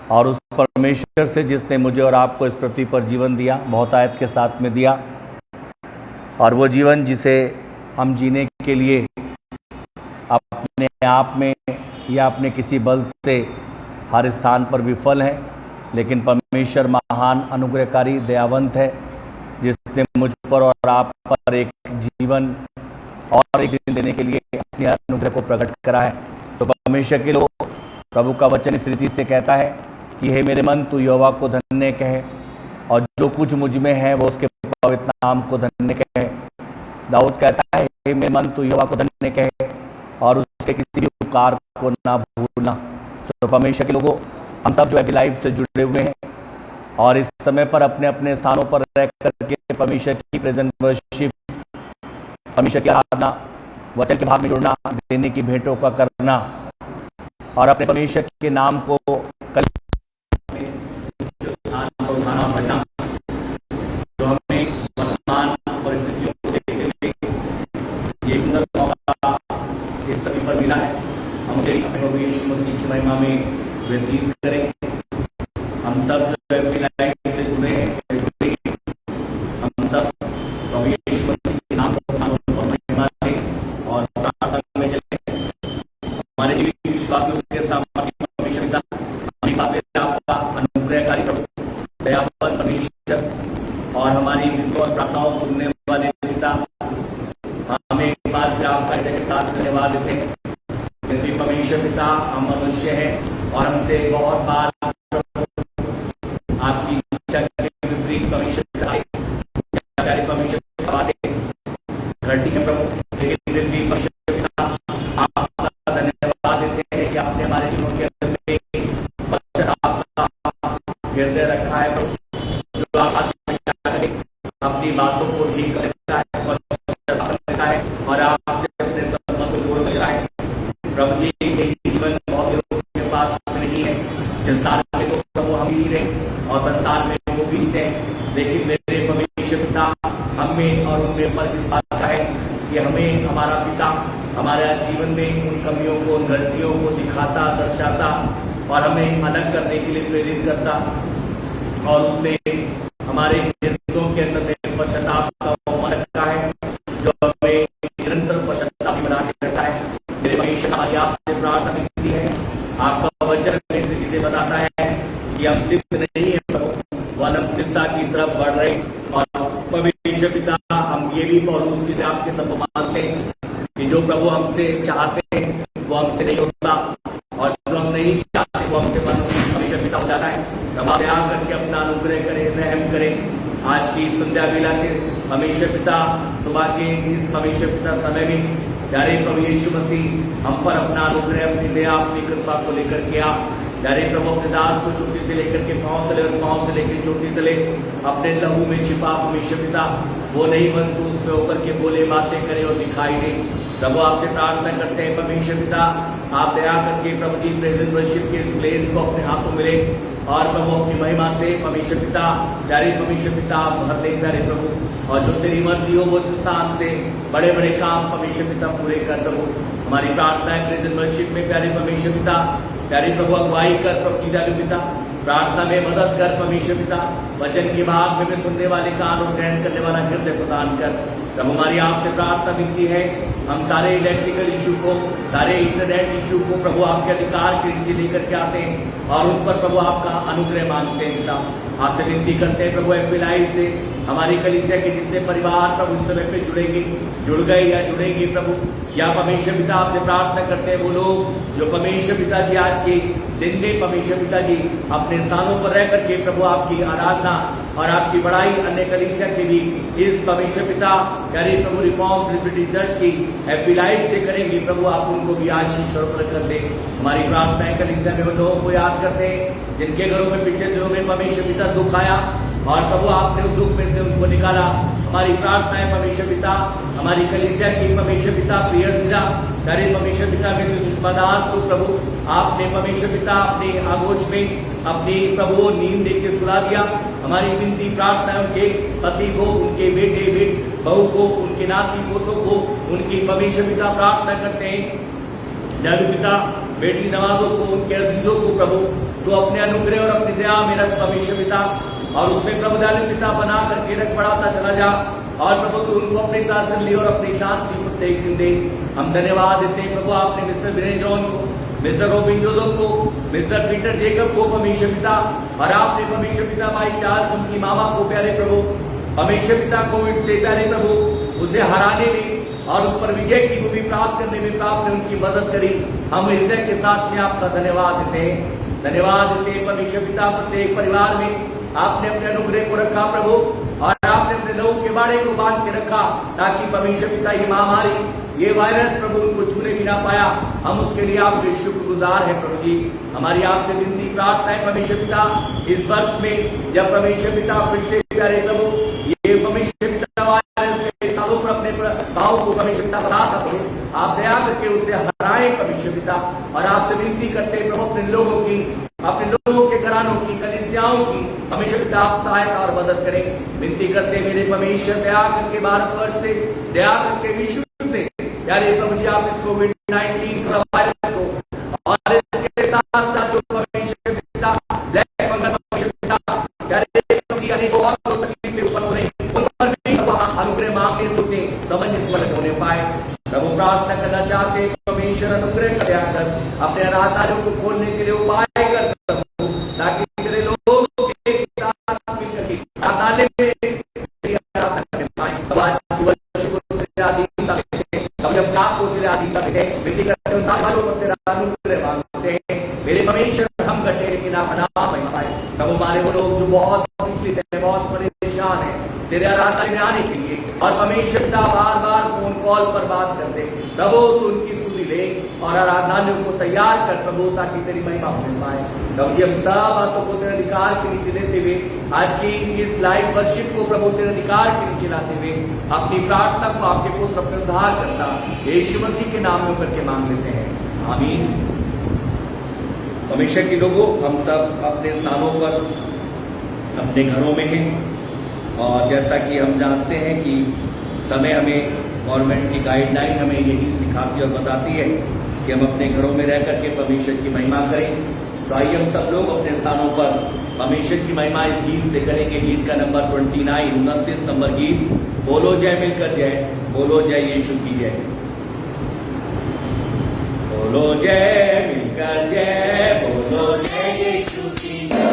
और उस परमेश्वर से जिसने मुझे और आपको इस पृथ्वी पर जीवन दिया, बहुतायत के साथ में दिया, और वो जीवन जिसे हम जीने के लिए अपने आप में या अपने किसी बल से हर स्थान पर विफल हैं, लेकिन परमेश्वर महान अनुग्रहकारी दयावंत है, जिसने मुझ पर और आप पर एक जीवन और एक दिन देने के लिए अपने अनुग्रह को प्रकट करा है। तो परमेश्वर के लोग, प्रभु का वचन इस रीति से कहता है कि हे मेरे मन, तू यहोवा को धन्य कहे, और जो कुछ मुझ में है वो उसके पवित्र नाम को धन्य कहे। दाऊद कहता है, हे मेरे मन, तू यहोवा को धन्य कहे और उसके किसी भी उपकार को ना भूलना। तो परमेश्वर के लोगों, हम सब जो हैप्पी लाइफ से जुड़े हुए हैं और इस समय पर अपने अपने स्थानों पर रह करके परमेश्वर की प्रेजेंट वर्शिप, परमेश्वर की आराधना, वचन के भाग में जुड़ना, देने की भेंटों का करना और अपने परमेश्वर के नाम को उठाना बढ़ना, जो हमें वर्तमान परिस्थितियों को देखते हुए ये सुंदर मौका इस सभी पर मिला है। हम उसे अपने प्रभु यीशु मसीह की महिमा में व्यतीत करें। हम सब जो हैप्पी लाइफ से जुड़े हैं, हम सब प्रभु यीशु मसीह के नाम को महिमा दें और प्रार्थना में चले। हमारे जीवन विश्वास के सामर्थ्य परमेश्वर पिता, हमारी बातें आपका अनुग्रहकारी प्रभु, दयावान परमेश्वर और हमारी विनती और प्रार्थनाओं को सुनने वाले पिता, हमें एक बार फिर आपका के साथ धन्यवाद देते हैं। यदि परमेश्वर पिता, हम मनुष्य हैं और हमसे बहुत बार आपकी इच्छा के विपरीत परमेश्वर परमेश्वर बातें घटती है प्रभु, लेकिन फिर भी परमेश्वर पिता आपका धन्यवाद देते हैं कि आपने हमारे जीवन के अंदर में आपका हृदय रखा है प्रभु, जो आप अपनी बातों को ठीक करता है और आपसे अपने संबंध को जोड़ देता है। प्रभु जी, यही जीवन बहुत लोगों के पास नहीं है। संसार में तो प्रभु हम ही रहे और संसार में वो भी हैं, लेकिन मेरे परमेश्वर पिता, हमें और उनमें फर्क इस बात का है कि हमें हमारा पिता हमारे जीवन में उन कमियों को, उन गलतियों को दिखाता, दर्शाता और हमें अलग करने के लिए प्रेरित करता, और उसने हमारे हृदयों के अंदर में पश्चाताप का मन रखा है, जो हमें निरंतर पश्चाताप बना के रखा है। मेरे परमेश्वर, हमारी आपसे प्रार्थना मिलती है, आपका वचन इस रीति से बताता है कि हम सिद्ध नहीं है प्रभु, वह अनंतता की तरफ बढ़ रहे, और परमेश्वर पिता, हम ये भी पौलुस की आपके सब मानते हैं कि जो प्रभु हमसे चाहते हैं वो हमसे नहीं होता, और जो हम नहीं चाहते वो हमसे परमेश्वर पिता हो जाता है। क्षमा दया करके अपना अनुग्रह करें, रहम करें। आज की संध्या वेला के परमेश्वर पिता, सुबह के इस परमेश्वर पिता समय में प्यारे प्रभु यीशु मसीह हम पर अपना अनुग्रह, अपनी दया, अपनी कृपा को लेकर के आ। प्यारे प्रभु, अपने दास को चोटी से लेकर के पांव तले और पांव से लेकर चोटी तले अपने लहू में छिपा परमेश्वर पिता, वो नहीं मन तू उसमें होकर के बोले, बातें करे और दिखाई दे। प्रभु आपसे प्रार्थना करते हैं परमेश्वर पिता, आप दया करके प्रभु जी प्रेजेंट वर्शिप के इस प्लेस को अपने हाथों मिले और प्रभु अपनी महिमा से परमेश्वर पिता, प्यारे परमेश्वर पिता, आप भर दे प्यारे प्रभु, और जो तेरी मर्जी हो वो स्थान से बड़े बड़े काम परमेश्वर पिता पूरे कर दो। हमारी प्रार्थना है प्रेजेंट वर्शिप में प्यारे परमेश्वर पिता, प्यारे प्रभु अगुवाई कर प्रभु जी डाले पिता, प्रार्थना में मदद कर परमेश्वर पिता, वचन के भाग में सुनने वाले कान और ग्रहण करने वाला हृदय प्रदान कर। प्रभु हमारी आपसे प्रार्थना मिलती है, हम सारे इलेक्ट्रिकल इशू को, सारे इंटरनेट इशू को प्रभु आपके अधिकार के नीचे लेकर के आते हैं और उन पर प्रभु आपका अनुग्रह मांगते हैं पिता। आपसे विनती करते हैं प्रभु हैप्पी लाइफ से हमारी कलीसिया के जितने परिवार प्रभु इस समय पे जुड़ेंगे, जुड़ गए या जुड़ेंगे प्रभु, या परमेश्वर पिता आपसे प्रार्थना करते हैं वो लोग जो परमेश्वर पिता जी आज के दिन में परमेश्वर पिता जी अपने स्थानों पर रह करके प्रभु आपकी आराधना और आपकी बड़ाई अन्य कलीसिया के भी इस परमेश्वर पिता प्यारे प्रभु रिफॉर्म प्रेस्बिटेरियन चर्च की हैप्पी लाइफ से करेंगे। प्रभु आप उनको भी आशीष और बरकत दे। हमारी प्रार्थनाएं कलीसिया में उन लोगों को याद करते हैं जिनके घरों में पिछले दिनों में परमेश्वर पिता दुख आया और प्रभु आपने उस दुख में से उनको निकाला। हमारी प्रार्थना है परमेश्वर पिता, हमारी कलीसिया की परमेश्वर पिता प्रिय दिला प्यारे परमेश्वर पिता में सुषमा दास को प्रभु आपने परमेश्वर पिता अपने आगोश में अपनी प्रभु नींद देकर सुला दिया। हमारी विनती प्रार्थना है उनके पति को, उनके बेटे बहू को, उनके नाती पोतों को, उनकी परमेश्वर पिता प्रार्थना करते हैं। दयालु पिता बेटी नवाजों को, उनके अजीजों को प्रभु तो अपने अनुग्रह और अपनी दया में रख परमेश्वर पिता, और उसमें प्रभु दयालु पिता बना करके रख बढ़ाता चला जा, और प्रभु तू उनको अपनी तसल्ली और अपनी शांति प्रत्येक दिन दे। हम धन्यवाद देते हैं प्रभु, आपने मिस्टर विनय जॉन को, मिस्टर रोबिन जोसेफ को, मिस्टर पीटर जेकब को परमेश्वर पिता, और आपने परमेश्वर पिता भाई चार्ल्स उनकी मामा को प्यारे प्रभु परमेश्वर पिता कोविड से प्यारे प्रभु उसे हराने में और उस पर विजय की भूमि प्राप्त करने में आपने उनकी मदद करी। हम हृदय के साथ में आपका धन्यवाद देते हैं, धन्यवाद देते हैं परमेश्वर पिता। प्रत्येक परिवार में आपने अपने अनुग्रह को रखा प्रभु, और आपने अपने लोगों के बाड़े को बांध के रखा, ताकि परमेश्वर पिता ये महामारी, ये वायरस प्रभु उनको छूने भी ना पाया। हम उसके लिए आपसे शुक्रगुजार है प्रभु जी। हमारी आपसे विनती प्रार्थना है परमेश्वर पिता, इस वक्त में जब परमेश्वर पिता फिर से प्यारे प्रभु ये परमेश्वर पिता वायरस के सालों पर अपने भाव को परमेश्वर पिता बता प्रभु, आप दया करके उसे हराए परमेश्वर पिता। और आपसे विनती करते हैं प्रभु अपने लोगों की, अपने लोगों के घरानों की, कलीसियाओं की परमेश्वर पिता आप सहायता और मदद करें। विनती करते मेरे परमेश्वर, दया करके भारतवर्ष से, दया करके विश्व से प्यारे प्रभु जी आप इस कोविड-19 वायरस को और इसके साथ साथ जो परमेश्वर पिता ब्लैक फंगस परमेश्वर पिता प्यारे प्रभु जी अनेकों और तकलीफें उत्पन्न हो रही उन पर भी अनुग्रह मांगते सुनते समझ स्मरण होने पाए प्रभु। प्रार्थना करना चाहते परमेश्वर अनुग्रह कर अपने अनाथालयों को खोलने के लिए उपाय कर प्रभु, ताकि तेरे लोग एक साथ मिलकर अनाथालय में मेरे परमेश्वर हम कटे लेकिन आप अनाथ बन पाए प्रभु। हमारे वो लोग जो बहुत पिछले हैं, बहुत परेशान है तेरे आराधना में आने के लिए, और परमेश्वर पिता बार बार फोन कॉल पर बात करते प्रभु तो उनकी सुनी ले और आराधनालयों को तैयार कर प्रभु, ताकि तेरी महिमा मिल पाए प्रभु जी। हम सब बातों को तेरे अधिकार के नीचे लेते हुए आज की इस लाइव वर्शिप को प्रभु तेरे अधिकार के नीचे लाते हुए अपनी प्रार्थना को आपके पुत्र अपने उद्धार करता यीशु मसीह के नाम में करके मांग लेते हैं, आमीन। परमेश्वर के लोगों, हम सब अपने स्थानों पर अपने घरों में हैं, और जैसा कि हम जानते हैं कि समय हमें गवर्नमेंट की गाइडलाइन हमें यही सिखाती और बताती है कि हम अपने घरों में रह करके परमेश्वर की महिमा करें। तो आइए हम सब लोग अपने स्थानों पर परमेश्वर की महिमा इस गीत से करेंगे। गीत का नंबर 29 नंबर गीत, बोलो जय मिलकर जय, बोलो जय यीशु की जय, बोलो जय मिलकर जय, बोलो जय यीशु की जय।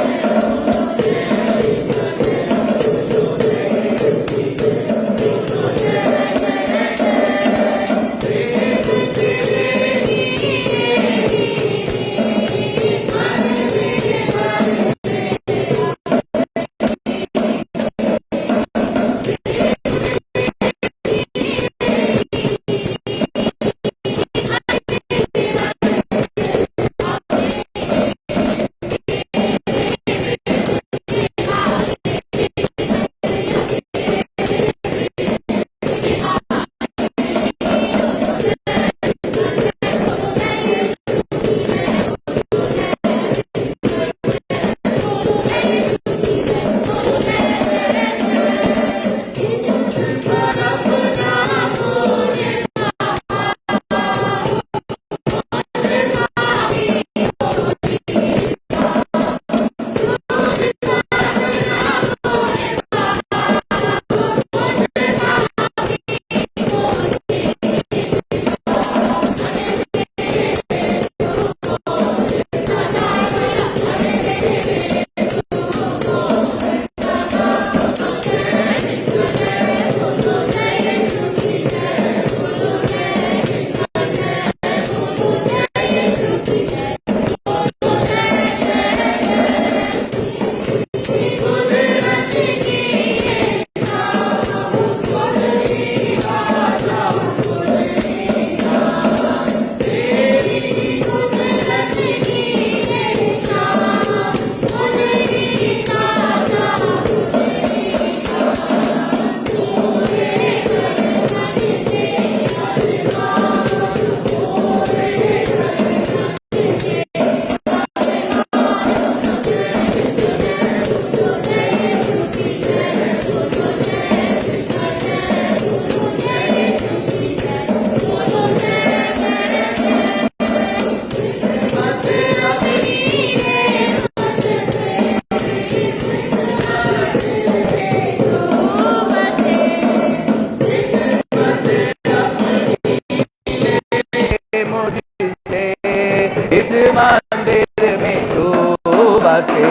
बसे,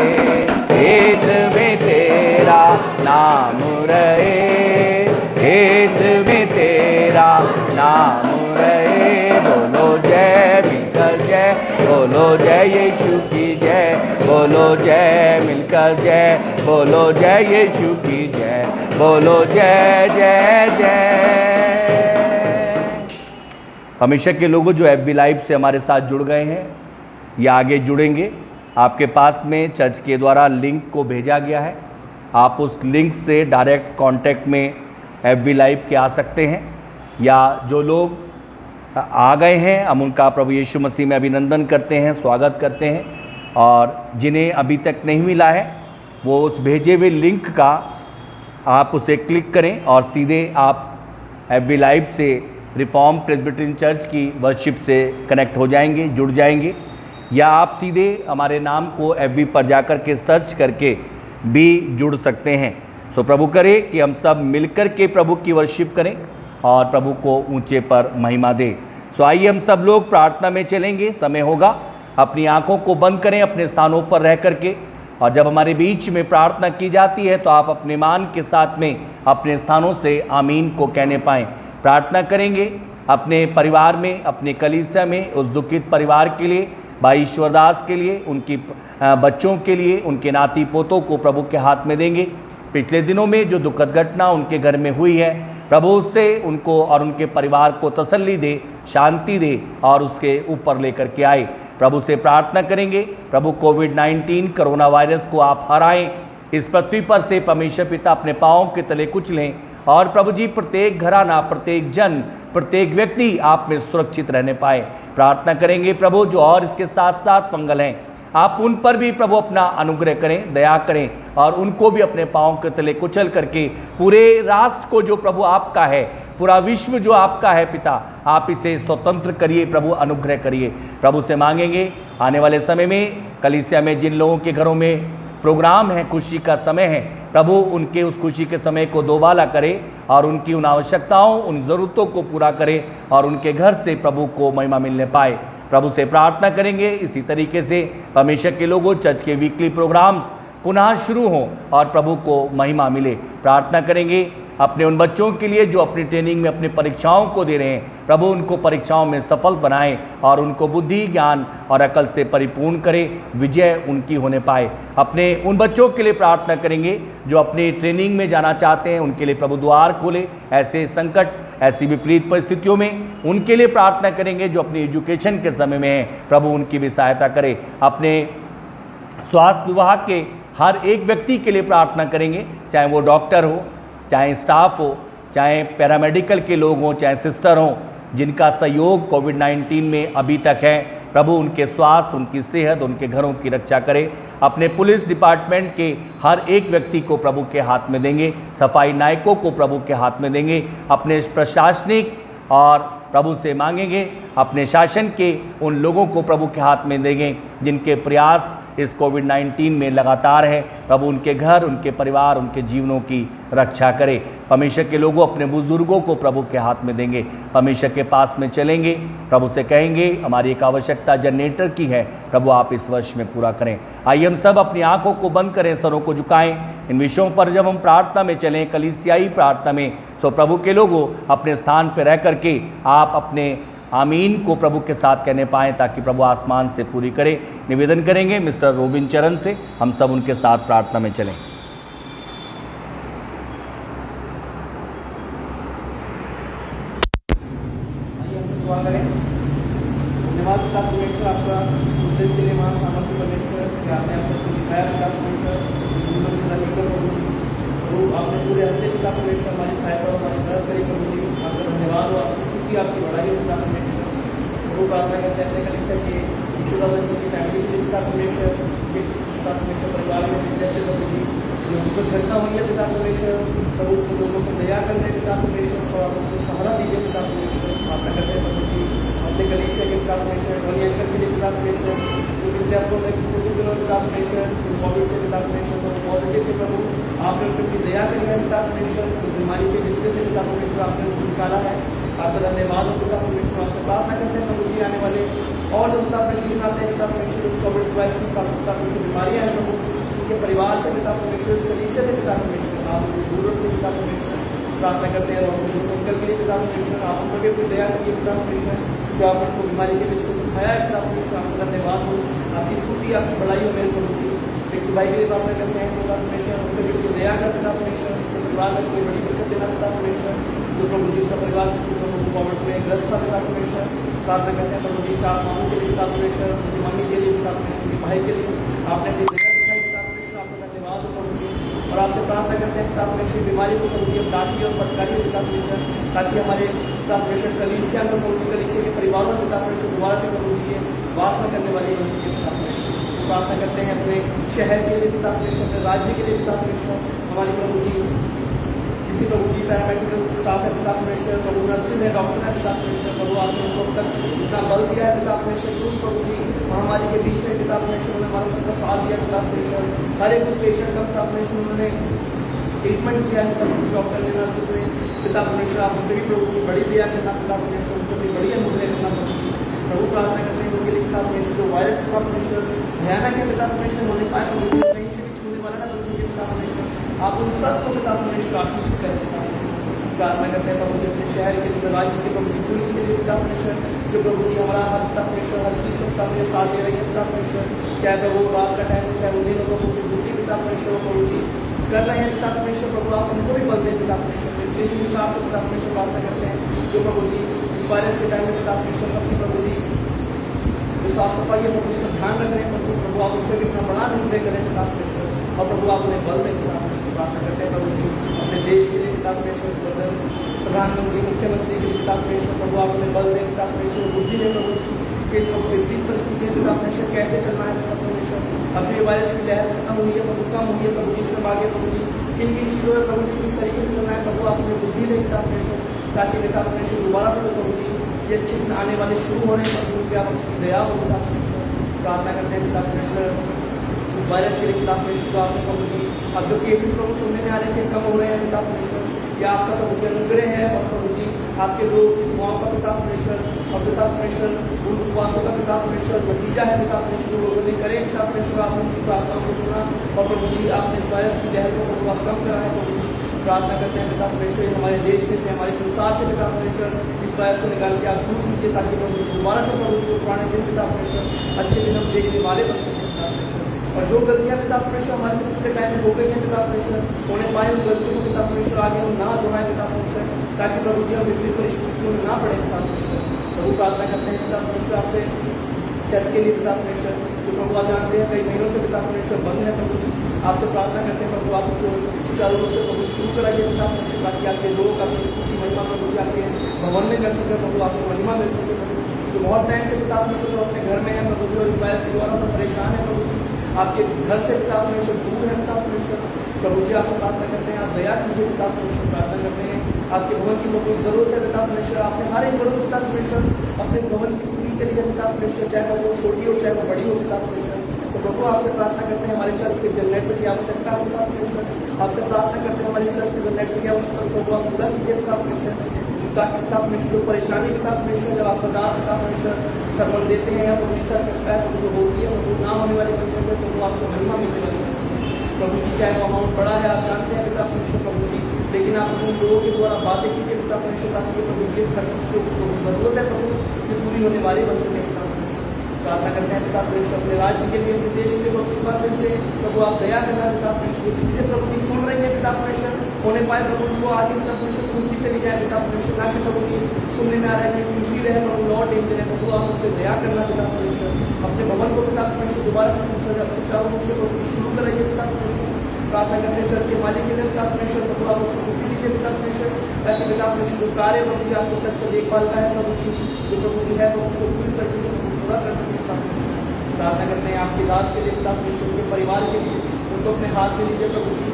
हित में तेरा नाम रहे, हित में तेरा नाम रहे। बोलो जय मिलकर जय, बोलो जय यीशु की जय, बोलो जय मिलकर जय, बोलो जय यीशु की जय, बोलो जय जय जय। हमेशा के लोगों जो FB लाइव से हमारे साथ जुड़ गए हैं या आगे जुड़ेंगे, आपके पास में चर्च के द्वारा लिंक को भेजा गया है। आप उस लिंक से डायरेक्ट कांटेक्ट में FB लाइव के आ सकते हैं, या जो लोग आ गए हैं हम उनका प्रभु यीशु मसीह में अभिनंदन करते हैं, स्वागत करते हैं। और जिन्हें अभी तक नहीं मिला है वो उस भेजे हुए लिंक का आप उसे क्लिक करें और सीधे आप FB लाइव से रिफॉर्म प्रेस्बिटेरियन चर्च की वर्शिप से कनेक्ट हो जाएंगे, जुड़ जाएंगे। या आप सीधे हमारे नाम को FB पर जाकर के सर्च करके भी जुड़ सकते हैं। सो प्रभु करे कि हम सब मिलकर के प्रभु की वर्शिप करें और प्रभु को ऊंचे पर महिमा दें। सो आइए हम सब लोग प्रार्थना में चलेंगे। समय होगा, अपनी आंखों को बंद करें अपने स्थानों पर रह करके, और जब हमारे बीच में प्रार्थना की जाती है तो आप अपने मान के साथ में अपने स्थानों से आमीन को कहने पाएँ। प्रार्थना करेंगे अपने परिवार में, अपने कलीसिया में उस दुखित परिवार के लिए, भाई ईश्वरदास के लिए, उनकी बच्चों के लिए, उनके नाती पोतों को प्रभु के हाथ में देंगे। पिछले दिनों में जो दुखद घटना उनके घर में हुई है, प्रभु उससे उनको और उनके परिवार को तसल्ली दे, शांति दे और उसके ऊपर लेकर के आए। प्रभु से प्रार्थना करेंगे, प्रभु कोविड-19 कोरोना वायरस को आप हराएं, इस पृथ्वी पर से परमेश्वर पिता अपने पाँव के तले कुचलें, और प्रभु जी प्रत्येक घराना, प्रत्येक जन, प्रत्येक व्यक्ति आप में सुरक्षित रहने पाए। प्रार्थना करेंगे प्रभु जो और इसके साथ साथ मंगल हैं, आप उन पर भी प्रभु अपना अनुग्रह करें, दया करें, और उनको भी अपने पाँव के तले कुचल करके पूरे राष्ट्र को जो प्रभु आपका है, पूरा विश्व जो आपका है पिता, आप इसे स्वतंत्र करिए प्रभु, अनुग्रह करिए। प्रभु से मांगेंगे आने वाले समय में कलीसिया में जिन लोगों के घरों में प्रोग्राम है, खुशी का समय है, प्रभु उनके उस खुशी के समय को दोबाला करे और उनकी उन आवश्यकताओं, उन ज़रूरतों को पूरा करे और उनके घर से प्रभु को महिमा मिलने पाए। प्रभु से प्रार्थना करेंगे इसी तरीके से परमेश्वर के लोगों चर्च के वीकली प्रोग्राम्स पुनः शुरू हों और प्रभु को महिमा मिले। प्रार्थना करेंगे अपने उन बच्चों के लिए जो अपनी ट्रेनिंग में अपनी परीक्षाओं को दे रहे हैं, प्रभु उनको परीक्षाओं में सफल बनाए और उनको बुद्धि, ज्ञान और अकल से परिपूर्ण करे, विजय उनकी होने पाए। अपने उन बच्चों के लिए प्रार्थना करेंगे जो अपनी ट्रेनिंग में जाना चाहते हैं, उनके लिए प्रभु द्वार खोले। ऐसे संकट, ऐसी विपरीत परिस्थितियों में उनके लिए प्रार्थना करेंगे जो अपनी एजुकेशन के समय में है, प्रभु उनकी भी सहायता करे। अपने स्वास्थ्य विभाग के हर एक व्यक्ति के लिए प्रार्थना करेंगे, चाहे वो डॉक्टर हो, चाहे स्टाफ हो, चाहे पैरामेडिकल के लोग हों, चाहे सिस्टर हों, जिनका सहयोग कोविड-19 में अभी तक है, प्रभु उनके स्वास्थ्य, उनकी सेहत, उनके घरों की रक्षा करे। अपने पुलिस डिपार्टमेंट के हर एक व्यक्ति को प्रभु के हाथ में देंगे, सफाई नायकों को प्रभु के हाथ में देंगे। अपने प्रशासनिक और प्रभु से मांगेंगे अपने शासन के उन लोगों को प्रभु के हाथ में देंगे जिनके प्रयास इस कोविड-19 में लगातार है। प्रभु उनके घर, उनके परिवार, उनके जीवनों की रक्षा करे। परमेश्वर के लोगों अपने बुजुर्गों को प्रभु के हाथ में देंगे, परमेश्वर के पास में चलेंगे, प्रभु से कहेंगे हमारी एक आवश्यकता जनरेटर की है, प्रभु आप इस वर्ष में पूरा करें। आइए हम सब अपनी आंखों को बंद करें, सरों को झुकाएं। इन विषयों पर जब हम प्रार्थना में चलें, कलीसियाई प्रार्थना में, तो प्रभु के लोगों अपने स्थान पर रह करके आप अपने आमीन को प्रभु के साथ कहने पाएँ ताकि प्रभु आसमान से पूरी करे। निवेदन करेंगे मिस्टर रोबिन चरण से, हम सब उनके साथ प्रार्थना में चलें। दुआ करें। धन्यवाद पिता परमेश्वर आपका इस दिन के लिए, महान सामर्थ्य परमेश्वर कि आपने आप सबको दिखाया पिता परमेश्वर, इस जीवन की जमीन पर प्रभु जी, प्रभु आपने पूरे हफ्ते पिता परमेश्वर हमारी सहायता और हमारी मदद करी प्रभु जी, आपका धन्यवाद और आपकी स्तुति, आपकी बड़ाई हो पिता परमेश्वर। प्रभु प्रार्थना करते हैं अपने कलीसिया के ईश्वरदास की फैमिली के लिए पिता परमेश्वर, के पिता परमेश्वर परिवार में रहते प्रभु जी, जो दुखद घटना हुई है पिता परमेश्वर, प्रभु उन लोगों को दया करने पिता परमेश्वर और उनको सहारा दीजिए पिता परमेश्वर। प्रार्थना करते हैं प्रभु जी अपने कलीसिया के पिता परमेश्वर, वही अंकल के लिए पिता परमेश्वर, जो विद्यार्थियों में कुछ दिनों पिता परमेश्वर, कोविड से पिता परमेश्वर तो पॉजिटिव थे प्रभु, आपने उन पर दया करी है पिता परमेश्वर, उस बीमारी के रिश्ते से पिता परमेश्वर आपने उनको निकाला है, आपका धन्यवाद हो पिता परमेश्वर। आपसे प्रार्थना करते हैं प्रभु जी आने वाले और जो पिता परमेश्वर आते हैं पिता परमेश्वर उस कोविड वायरस का पिता परमेश्वर बीमारियां हैं प्रभु, उनके परिवार से पिता परमेश्वर, उस कलीसिया से पिता परमेश्वर आप उनकी जरूरत में पिता परमेश्वर प्रार्थना करते हैं। और उनके लिए पिता परमेश्वर आप उनके भी दया करिए पिता परमेश्वर, जो आप उनको बीमारी के बिस्तर से उठाया है पिता परमेश्वर, आपका धन्यवाद हो, आपकी स्तुति आपकी बड़ाई हो मेरे प्रभु की। एक भाई के लिए प्रार्थना करते हैं पिता परमेश्वर, उनके भी दया कर पिता परमेश्वर, उनके परिवार में कोई बड़ी बरकत देना पिता परमेश्वर, जो प्रभु जी का परिवार कोविड में ग्रस्त था पिता परमेश्वर, प्रार्थना करते हैं प्रभु जी 4 मामों के लिए पिता परमेश्वर, उनकी मम्मी के लिए पिता परमेश्वर, उनके भाई के लिए आपने दया दिखाई पिता परमेश्वर, आपका धन्यवाद हो प्रभु जी। और आपसे प्रार्थना करते हैं पिता परमेश्वर बीमारी को प्रभु जी अब डांटिए और फटकारिए पिता परमेश्वर, ताकि हमारे पिता परमेश्वर कलीसिया में प्रभु जी कलीसिया के परिवारों में पिता परमेश्वर दोबारा से प्रभु जी वास न करने वाली बन सके पिता परमेश्वर। प्रार्थना करते हैं अपने शहर के लिए पिता परमेश्वर, अपने राज्य के लिए पिता परमेश्वर, हमारी प्रभु जी जितनी प्रभु जी पैरामेडिकल स्टाफ है पिता परमेश्वर, प्रभु नर्सिस है, डॉक्टर है पिता परमेश्वर, प्रभु आपने उनको अब तक इतना बल दिया है पिता परमेश्वर, उस प्रभु जी महामारी के बीच में पिता परमेश्वर उन्होंने हमारा सबका साथ दिया पिता परमेश्वर, हर एक उस पेशेंट का पिता परमेश्वर उन्होंने ट्रीटमेंट किया है डॉक्टर ने, नर्सिस ने पिता परमेश्वर, आप उनकी प्रभु की बड़ी दया करना पिता परमेश्वर, उनको भी बड़ी अनुग्रह करना प्रभु। प्रार्थना करते हैं उनके लिए पिता परमेश्वर, जो वायरस पिता परमेश्वर भयानक है पिता परमेश्वर, होने पाए प्रभु कहीं से भी छूने वाला ना प्रभु जी पिता परमेश्वर, आप उन सबको पिता परमेश्वर आशीषित करें पिता परमेश्वर। प्रार्थना करते हैं प्रभु जी अपने शहर के लिए, राज्य के प्रभु जी, पुलिस के लिए पिता परमेश्वर, जो प्रभु जी हमारा हर पिता परमेश्वर हर चीज़ को पिता परमेश्वर साथ दे रही है पिता परमेश्वर, चाहे प्रभु रात का टाइम हो चाहे वो दिन हो, प्रभु की ड्यूटी पिता परमेश्वर प्रभु जी कर रहे हैं पिता परमेश्वर, प्रभु आप उनको भी बल दें पिता परमेश्वर, स्टाफ को पिता परमेश्वर प्रार्थना करते हैं जो प्रभु जी इस वायरस के टाइम में पिता परमेश्वर सबकी प्रभु जी जो साफ सफाई है प्रभु उसका ध्यान रख रहे हैं प्रभु आप उनके भी इतना बड़ा निर्णय करें पिता परमेश्वर, और प्रभु आप उन्हें बल दें पिता परमेश्वर। प्रार्थना करते हैं प्रभु जी अपने देश के लिए पिता परमेश्वर, प्रधानमंत्री मुख्यमंत्री के लिए पिता परमेश्वर, प्रभु आप उन्हें बल दें पिता परमेश्वर, बुद्धि दें प्रभु कि इस वक्त विपरीत परिस्थितियों पिता परमेश्वर कैसे चलना है पिता परमेश्वर। अब जो ये वायरस की लहर खत्म हुई है प्रभु, कम हुई है प्रभु जी, इसमें आगे प्रभु जी किन किन चीज़ों में प्रभु जी किस तरीके से चलना है प्रभु आप उन्हें बुद्धि दें पिता परमेश्वर, ताकि पिता परमेश्वर दोबारा से प्रभु जी ये अच्छे दिन आने वाले शुरू हो रहे हैं प्रभु की आप अपनी दया हो पिता परमेश्वर। प्रार्थना करते हैं पिता परमेश्वर इस वायरस के लिए पिता परमेश्वर, आपने प्रभु जी अब जो केसेस प्रभु सुनने में आ रहे थे कम हो रहे हैं पिता परमेश्वर, या आपका प्रभु जी अनुग्रह है और प्रभु जी आपके लोग दुआओं का पिता परमेश्वर और पिता परमेश्वर उन उपवासों का पिता परमेश्वर नतीजा है पिता परमेश्वर, जो लोगों ने करे पिता परमेश्वर आपने उनकी प्रार्थनाओं को सुना और प्रभु जी आपने इस वायरस की लहर को प्रभु आप कम करा है प्रभु जी। प्रार्थना करते हैं पिता परमेश्वर हमारे देश में से हमारे संसार से पिता परमेश्वर इस वायरस को निकाल के आप दूर कीजिए, ताकि प्रभु दोबारा से प्रभु को पुराने दिन पिता परमेश्वर अच्छे दिन हम देखने वाले बन सकें पिता परमेश्वर। और जो गलतियाँ पिता परमेश्वर हमारे से पिछले टाइम में हो गई हैं पिता परमेश्वर, होने पाए उन गलतियों को पिता परमेश्वर आगे हम ना दोहराएं पिता परमेश्वर, ताकि प्रभु जी हम विपरीत परिस्थितियों में ना पड़े पिता परमेश्वर। प्रभु प्रार्थना करते हैं पिता परमेश्वर आपसे चर्च के लिए पिता परमेश्वर, जो प्रभु आप जानते हैं कई महीनों से पिता परमेश्वर बंद है प्रभु जी, आपसे प्रार्थना करते हैं प्रभु आप उसको सुचारू रूप से प्रभु शुरू कराइए पिता परमेश्वर, ताकि आपके लोग अपनी स्तुति महिमा प्रभु जी आपके भवन में कर सके प्रभु, आपको महिमा मिल सके प्रभु। जो बहुत टाइम से पिता परमेश्वर अपने घर में है प्रभु जी और इस वायरस के द्वारा सब परेशान है प्रभु जी, आपके घर से पिता परमेश्वर दूर है पिता परमेश्वर, प्रभु जी आपसे प्रार्थना करते हैं आप दया कीजिए पिता परमेश्वर। प्रार्थना करते हैं आपके भवन की बहुत जरूरत है पिता परमेश्वर, आपने हर एक जरूरत पिता परमेश्वर अपने भवन की पूरी करिए पिता परमेश्वर, चाहे वो छोटी हो चाहे वो बड़ी हो पिता परमेश्वर। तो प्रभु आपसे प्रार्थना करते हैं हमारे चर्च के जनरेटर की आवश्यकता है पिता परमेश्वर, आपसे प्रार्थना करते हैं हमारे चर्च के जनरेटर की आवश्यकता प्रभु आप पूरा कीजिए पिता परमेश्वर, ताकि पिता परमेश्वर परेशानी पिता परमेश्वर जब आपका दास पिता परमेश्वर सरवन देते हैं या प्रभु इच्छा करता है प्रभु जो होती है वो ना होने वाली बन सके प्रभु आपको महिमा मिलने वाली बन सके प्रभु जी, चाहे वो अमाउंट बड़ा है आप जानते हैं पिता परमेश्वर प्रभु जी, लेकिन आप उन लोगों के द्वारा बातें कीजिए पिता परमेश्वर, ताकि प्रभु जी खर्च जो जरूरत है प्रभु ये पूरी होने वाली बन सके पिता परमेश्वर। प्रार्थना करते हैं पिता परमेश्वर अपने राज्य के लिए अपने देश के लिए अपने पास फिर से प्रभु आप दया करना पिता परमेश्वर, जिससे प्रभु जी खुल रही है पिता परमेश्वर होने पाए प्रभु उनको आगे पिता परमेश्वर खुलती चली जाए पिता परमेश्वर, ना कि प्रभु जी सुनने में आ रहा है कि किसी रहे प्रभु लॉ डेंजर है प्रभु आप उस पर दया करना पिता परमेश्वर, अपने भवन को पिता परमेश्वर दोबारा से सुचारू रूप से प्रभु शुरू कराइए पिता परमेश्वर। प्रार्थना करते हैं चर्च के मालिक के लिए पिता परमेश्वर प्रभु आप उसको बुद्धि दीजिए पिता परमेश्वर, ताकि पिता परमेश्वर जो कार्य प्रभु जी आपको चर्च को देखभाल का है प्रभु जी, जो प्रभु जी है उसको पूरी तरीके से पूरा कर सके पिता परमेश्वर। प्रार्थना करते हैं आपके दास के लिए पिता परमेश्वर, के परिवार के लिए उनको अपने हाथ में लीजिए प्रभु जी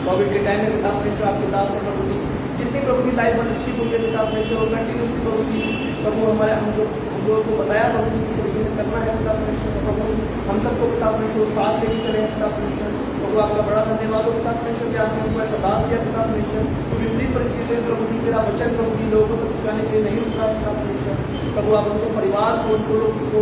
कोविड के टाइम में पिता परमेश्वर आपके दास ने प्रभु जी जितनी प्रभु की लाइफ मनुष्य को पिता परमेश्वर और कंटिन्यूसली प्रभु जी प्रभु हमारे हम लोगों को बताया प्रभु जी किस तरीके से करना है पिता परमेश्वर, प्रभु हम सबको पिता परमेश्वर साथ लेके चले हैं पिता परमेश्वर। प्रभु आपका बड़ा धन्यवाद हो पिता परमेश्वर कि आपने उनको ऐसा दान दिया पिता परमेश्वर, विपरीत परिस्थिति में प्रभु जी तेरा वचन प्रभु जी लोगों को पहुँचाने के लिए नहीं रुका पिता परमेश्वर। प्रभु आप उनको परिवार को उनको लोग को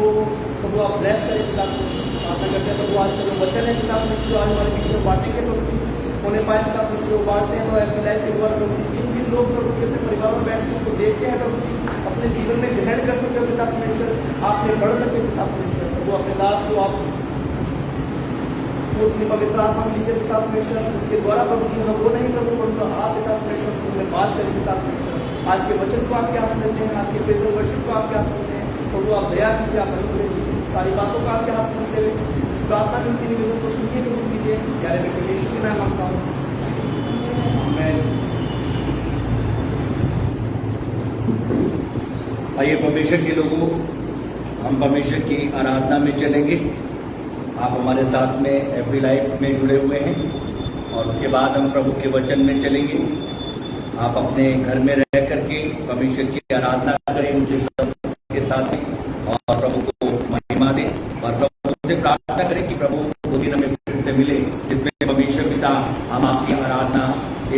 प्रभु आप ब्लेस करें पिता प्रार्थना करते हैं प्रभु आज का जो वचन है पिता जो आज हमारे बीच में बांटेंगे प्रभु होने पाए पिता जो बांटते हैं तो आपकी लाइफ के द्वारा प्रभु जिन जिन लोग प्रभु के अपने परिवार में बैठ के उसको देखते हैं प्रभु जी अपने जीवन में ग्रहण कर सके पिता परमेश्वर आपने बढ़ सके पिता परमेश्वर प्रभु अपने दास को आप अपनी पवित्र आत्मा में लीजिए पिता परमेश्वर के द्वारा प्रभु जी हम वो नहीं प्रभु परंतु आप पिता परमेश्वर में बात करें पिता परमेश्वर आज के वचन को आपके हाथ में लेते हैं आज के प्रेज वर्शिप को आपके हाथ में लेते हैं प्रभु आप दया कीजिए आप अनुग्रह कीजिए सारी बातों को आपके हाथ में लेते हुए इस प्रार्थना में उनकी निवेदन को सुनिए कबूल कीजिए प्यारे बेटे यीशु के नाम मांगता हूँ आमीन। आइए परमेश्वर के लोगों हम परमेश्वर की आराधना में चलेंगे। आप हमारे साथ में एवरी लाइफ में जुड़े हुए हैं और उसके बाद हम प्रभु के वचन में चलेंगे। आप अपने घर में रह करके परमेश्वर की आराधना करें उनके साथ में और प्रभु को महिमा दें और प्रभु से प्रार्थना करें कि प्रभु वो दिन हमें फिर से मिले जिसमें परमेश्वर पिता हम आपकी आराधना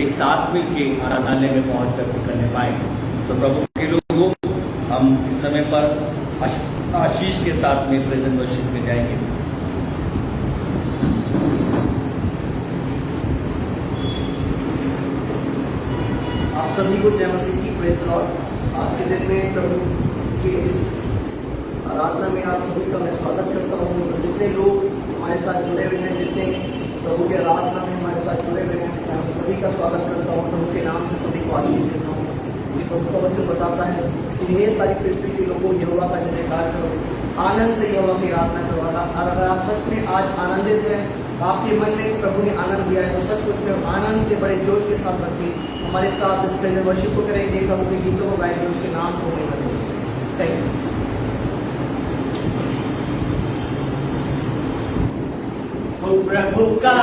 एक साथ मिलके आराधनालय में पहुंच करके करने पाए। तो प्रभु के लोगों हम इस समय पर आशीष के साथ में प्रेजेंट वर्शिप में जाएंगे। आप सभी को जय मसीह की प्रेज लॉर्ड। आज के दिन में प्रभु के इस आराधना में आप सभी का मैं स्वागत करता हूँ। तो जितने लोग हमारे साथ जुड़े हुए हैं जितने प्रभु के आराधना में हमारे साथ जुड़े हुए हैं मैं आप सभी का स्वागत करता हूँ। प्रभु के नाम से सभी को आशीष देता हूँ। प्रभु का वचन बताता है कि ये सारी पृथ्वी के लोगों यहोवा का जयकार करो, आनंद से यहोवा की आराधना करो। और अगर आप सच में आज आनंदित हैं आपके मन में प्रभु ने आनंद दिया है तो सचमुच में आनंद से बड़े जोश के साथ रखिए हमारे साथ इस प्रेजेंट वर्शिप को करेंगे प्रभु के गीतों को गाएंगे उसके नाम को महिमा देंगे। Thank you. प्रभु का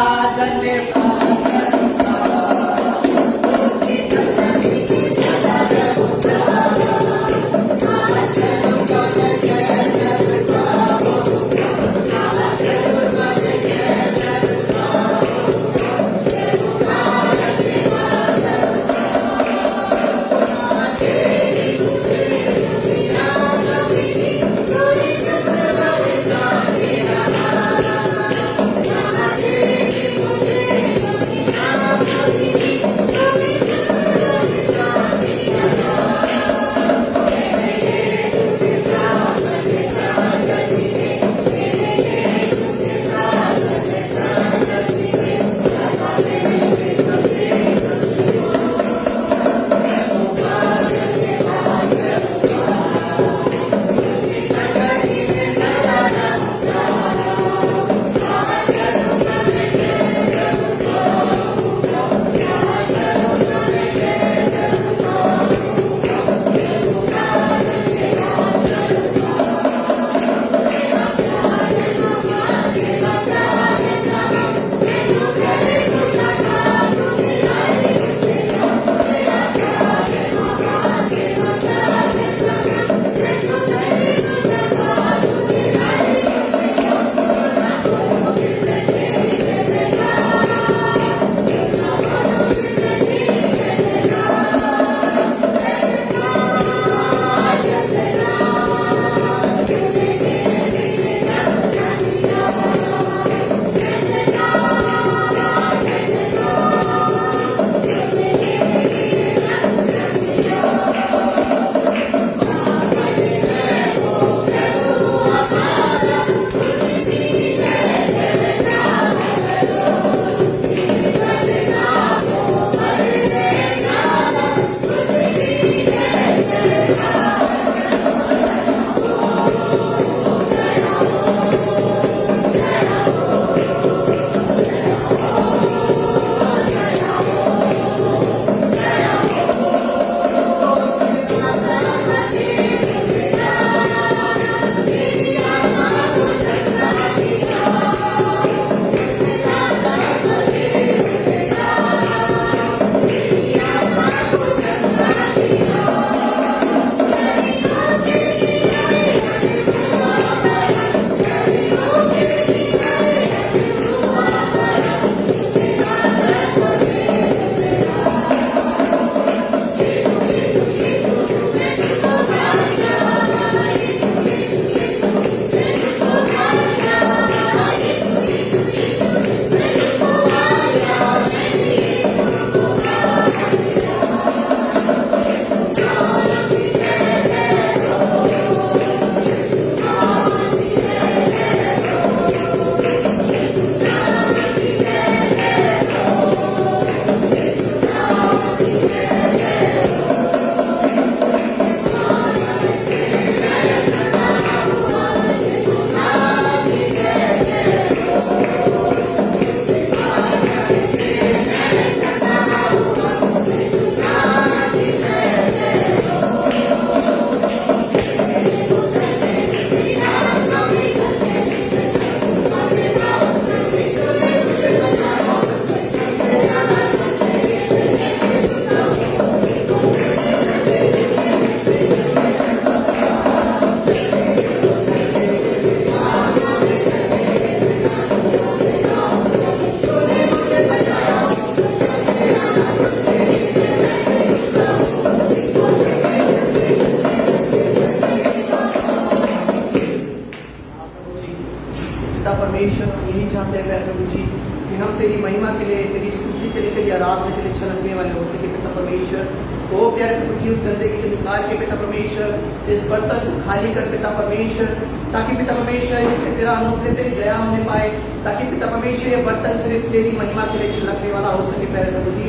परमेश्वर हम यही चाहते हैं प्यारे प्रभु जी कि हम तेरी महिमा के लिए, तेरी स्तुति के लिए, तेरी आराधना के लिए छलकने वाले हो सके पिता परमेश्वर। ओ प्यारे प्रभु जी, उस गंदगी को निकाल के पिता परमेश्वर इस बर्तन को खाली कर पिता परमेश्वर, ताकि पिता परमेश्वर इसमें तेरा अनुग्रह, तेरी दया होने पाए, ताकि पिता परमेश्वर ये बर्तन सिर्फ तेरी महिमा के लिए छलकने वाला हो सके प्यारे प्रभु जी।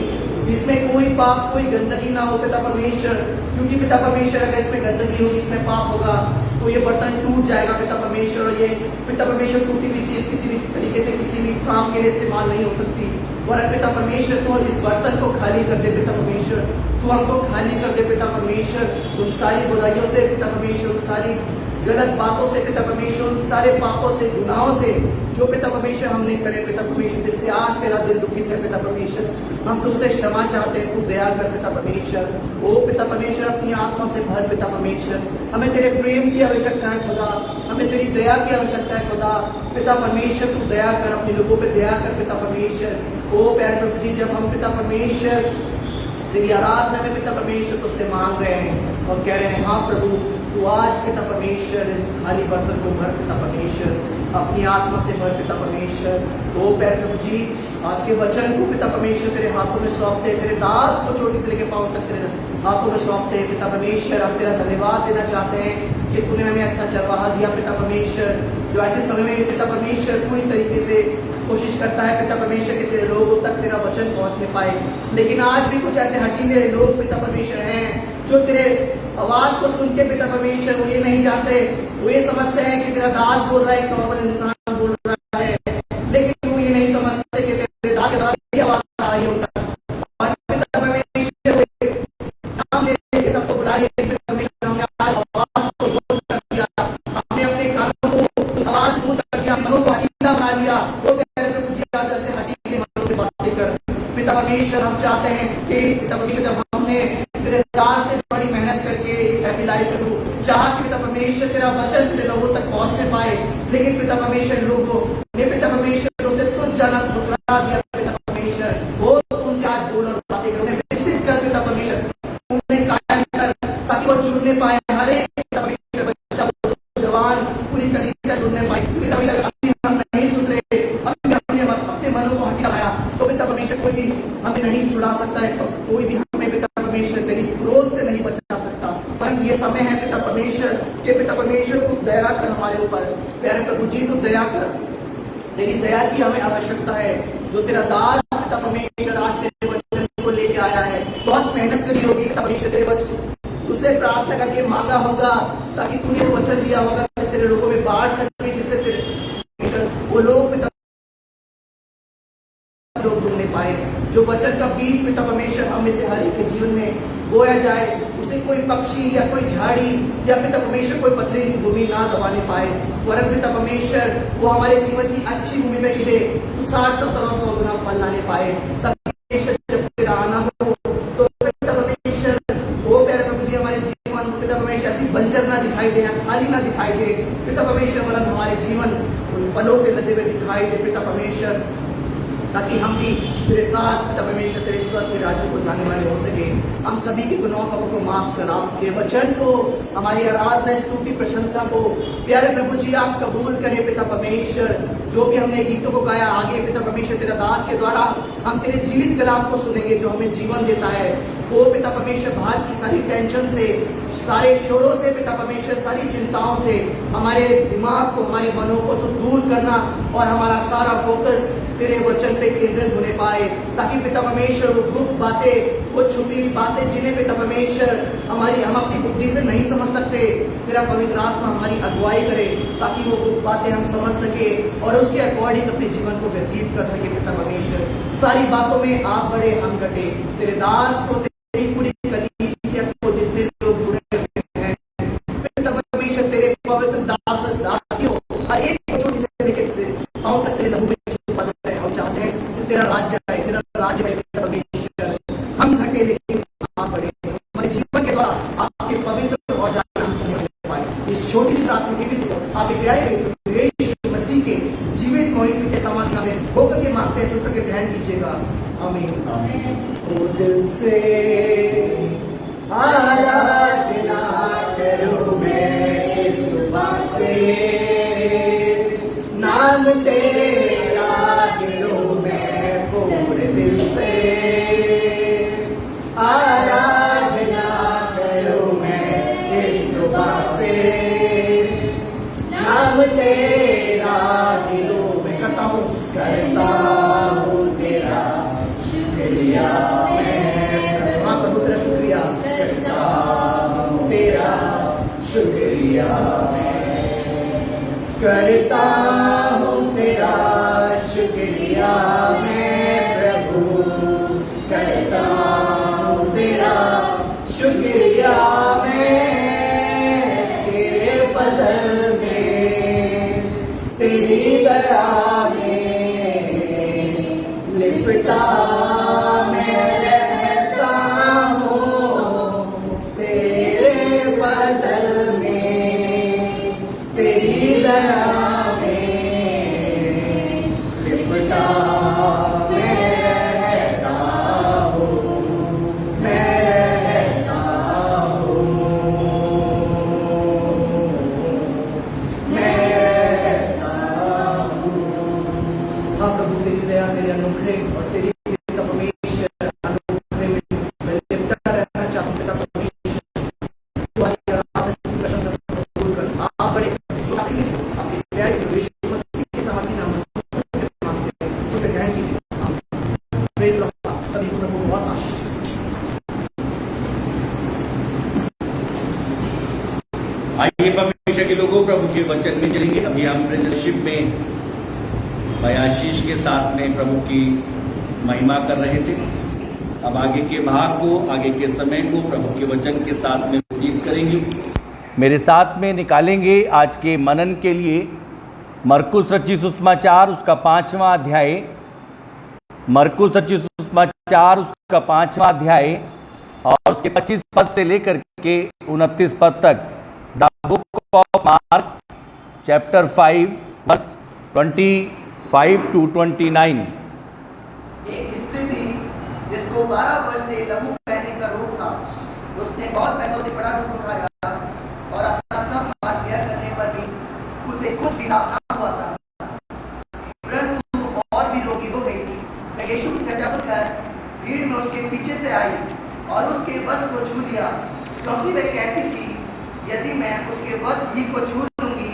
इसमें कोई पाप, कोई गंदगी ना हो पिता परमेश्वर, क्योंकि पिता परमेश्वर अगर इसमें गंदगी होगी, इसमें पाप होगा, तो ये बर्तन टूट जाएगा पिता परमेश्वर। और ये पिता परमेश्वर टूटी हुई चीज किसी भी तरीके से किसी भी काम के लिए इस्तेमाल नहीं हो सकती। और पिता परमेश्वर तो इस बर्तन को खाली कर दे पिता परमेश्वर, तू हमको खाली कर दे पिता परमेश्वर उन सारी बुराइयों से पिता परमेश्वर, उन सारी गलत बातों से पिता परमेश्वर, उन सारे पापों से, गुनाहों से जो पिता परमेश्वर हमने करे पिता परमेश्वर, जिससे आज तेरा दिल दुखित है पिता परमेश्वर। हम तुझसे क्षमा चाहते हैं, तू दया कर पिता परमेश्वर। ओ पिता परमेश्वर, अपनी आत्मा से भर पिता परमेश्वर। हमें तेरे प्रेम की आवश्यकता है खुदा, हमें तेरी दया की आवश्यकता है खुदा। पिता परमेश्वर, तू दया कर, अपने लोगों पे दया कर पिता परमेश्वर। ओ प्यारे प्रभु जी, जब हम पिता परमेश्वर तेरी आराधना में पिता परमेश्वर तुझसे मांग रहे हैं और कह रहे हैं हाँ प्रभु, तू आज पिता परमेश्वर इस खाली बर्तन को भर पिता परमेश्वर, अपनी आत्मा से भर पिता परमेश्वर। ओ प्यारे प्रभु जी, आज के वचन को पिता परमेश्वर तेरे हाथों में सौंपते, तेरे दास को चोटी से लेकर पांव तक तेरे हाथों में सौंपते हैं पिता परमेश्वर। हम तेरा धन्यवाद देना चाहते हैं कि तूने हमें अच्छा चरवाहा दिया पिता परमेश्वर, जो ऐसे समय में पिता परमेश्वर पूरी तरीके से कोशिश करता है पिता परमेश्वर के तेरे लोगों तक तेरा वचन पहुंचने पाए। लेकिन आज भी कुछ ऐसे हटीले लोग पिता परमेश्वर हैं जो तेरे आवाज को सुन के पिता परमेश्वर वो ये नहीं जानते, वो ये समझते हैं कि तेरा दास बोल रहा है, एक नॉर्मल इंसान बोल रहा है, लेकिन वो ये नहीं समझते कि तेरे दास के द्वारा ये आवाज आ रही होता। और पिता परमेश्वर नाम लेके सबको बुलाइए पिता परमेश्वर, हमने आज आवाज को बोल कर दिया, हमने अपने कानों को आवाज बोल कर दिया, मनों को हटीला बना लिया। पिता परमेश्वर, हम चाहते हैं कि पिता परमेश्वर जब हमने तेरे दास ने बड़ी मेहनत करके इस हैप्पी लाइफ को चाहा कि पिता परमेश्वर तेरा वचन तेरे लोगों तक पहुंचने पाए, लेकिन पिता परमेश्वर लोगों ने पिता परमेश्वर उसे तुझ जाना ठुकरा दिया पिता परमेश्वर। वो उनसे आज बोल और बातें कर, उन्हें विकसित कर पिता परमेश्वर, उन्हें कायम कर ताकि वो जुड़ने पाए, हर एक पिता परमेश्वर बच्चा जवान पूरी कलीसिया जुड़ने पाए। पिता परमेश्वर अभी हम नहीं सुन रहे, अभी हमने अपने मनों को हटा लाया, तो पिता परमेश्वर कोई भी हमें नहीं छुड़ा सकता है, कोई भी हमें पिता परमेश्वर तेरी क्रोध से नहीं बचा सकता। पर ये समय है पिता परमेश्वर कि पिता परमेश्वर तू दया कर हमारे ऊपर। प्यारे प्रभु जी, तू दया कर, तेरी दया की हमें आवश्यकता है। जो तेरा दास पिता परमेश्वर आज तेरे वचन को लेके आया है, बहुत मेहनत करी होगी पिता परमेश्वर तेरे वचन, उससे प्रार्थना करके मांगा होगा ताकि तूने वो वचन दिया होगा तेरे लोगों में बांट सके, जिससे तेरे वो लोग पिता लोग जुड़ने पाए। जो वचन का बीज पिता परमेश्वर हम में से हर एक के जीवन में बोया जाए, उसे कोई पक्षी या कोई झाड़ी या पिता परमेश्वर कोई पथरीली भूमि ना दबाने पाए, वरन पिता परमेश्वर वो हमारे जीवन की अच्छी भूमि में गिरे तो 60, 70 और 100 गुना फल लाने पाए। जब तेरा आना हो तो पिता परमेश्वर वो प्यारे प्रभु जी हमारे जीवन पिता परमेश्वर ऐसी बंजर ना दिखाई दे, खाली ना दिखाई दे पिता परमेश्वर, वरन हमारे जीवन उन फलों से लदे हुए दिखाई दे पिता परमेश्वर, ताकि हम भी तेरे साथ पिता परमेश्वर तेरे ईश्वर के राज्य को जाने वाले हो सके। हम सभी के गुनाहों को माफ कर आपके वचन को, हमारी आराधना, स्तुति, प्रशंसा को प्यारे प्रभु जी आप कबूल करें पिता परमेश्वर। जो भी हमने गीतों को गाया आगे पिता परमेश्वर तेरा दास के द्वारा हम तेरे जीवित कलाम को सुनेंगे जो हमें जीवन देता है। वो पिता परमेश्वर बाहर की सारी टेंशन से, सारे शोरों से पिता परमेश्वर, सारी चिंताओं से हमारे दिमाग को, हमारे मनों को तो दूर करना और हमारा सारा फोकस तेरे वचन पे केंद्रित होने पाए, ताकि पिता परमेश्वर वो गुप्त बातें, वो छुपी हुई बातें जिन्हें पिता परमेश्वर हम अपनी बुद्धि से नहीं समझ सकते, तेरा पवित्र आत्मा हमारी अगुवाई करे ताकि वो गुप्त बातें हम समझ सके और उसके अकॉर्डिंग अपने जीवन को व्यतीत कर सके पिता परमेश्वर। सारी बातों में आप बड़े, हम घटे। तेरे दास को, तेरी पूरी कलीसिया को, जितने लोग जुड़े हैं पिता परमेश्वर, तेरे पवित्र दास दासियों हर एक को छोटी से लेकर पांव तक तेरे लहू में हम चाहते हैं कि तेरा राज्य आए, तेरा राज्य है पिता परमेश्वर। हम घटे लेकिन आप बड़े, हमारे जीवन के द्वारा आपके पवित्र और जाने पाए। इस छोटी सी प्रार्थना के भी आपके प्यारे यीशु मसीह के जीवित मोहित के समान में होकर के मांगते हैं, सूत्र के ग्रहण कीजिएगा। आमीन। ओ दिल से आराधना करूं मैं इस सुबह से, ना नाम तेरा दिलों में पूरे दिल से आराधना करूं मैं इस सुबह से। नाम तेरा दिलों में करता हूँ तेरा शुक्रिया मैं। हाँ प्रभु तेरा शुक्रिया करता हूँ, तेरा शुक्रिया मैं करता हूँ, तेरा शुक्रिया मैं प्रभु करता हूँ, तेरा शुक्रिया मैं। तेरे फजल में तेरी दया में लिपटा मैं रहता हूँ, तेरे फजल में तेरी दया तेरे अनुग्रह और तेरी पिता परमेश्वर अनुग्रह में मैं लिपटा रहना चाहता हूं। पिता परमेश्वर तुम्हारी आराधना प्रशंसा कबूल कर। आप बड़े आपके प्यारे यीशु मसीह के समाधि नाम में मांगते हैं, तो ग्रहण कीजिए। Praise Lord. सभी को प्रभु बहुत आशीष दे। आइए परमेश्वर के लोगों प्रभु के वचन में चलेंगे। अभी हम प्रेजरशिप में भाई आशीष के साथ में प्रभु की महिमा कर रहे थे। अब आगे के भाग को, आगे के समय को प्रभु के वचन के साथ में व्यतीत करेंगे। मेरे साथ में निकालेंगे आज के मनन के लिए मरकुस रचित सुसमाचार उसका 5वां अध्याय, मरकुस रचित सुसमाचार उसका 5वां अध्याय और उसके 25 पद से लेकर के 29 पद तक। The book of Mark chapter 5 verse 25 to 29। एक स्त्री थी जिसको 12 वर्ष से लहू बहने का रोग था। उसने बहुत पैसों से बड़ा दुख उठाया और अपना सब माल व्यय करने पर भी उसे कुछ भी लाभ न हुआ था, परंतु और भी रोगी हो गई थी। वह यीशु की चर्चा सुनकर भीड़ में उसके पीछे से आई और उसके वस्त्र को छू लिया, क्योंकि वह कहती थी, यदि मैं उसके वस्त्र ही को छू लूंगी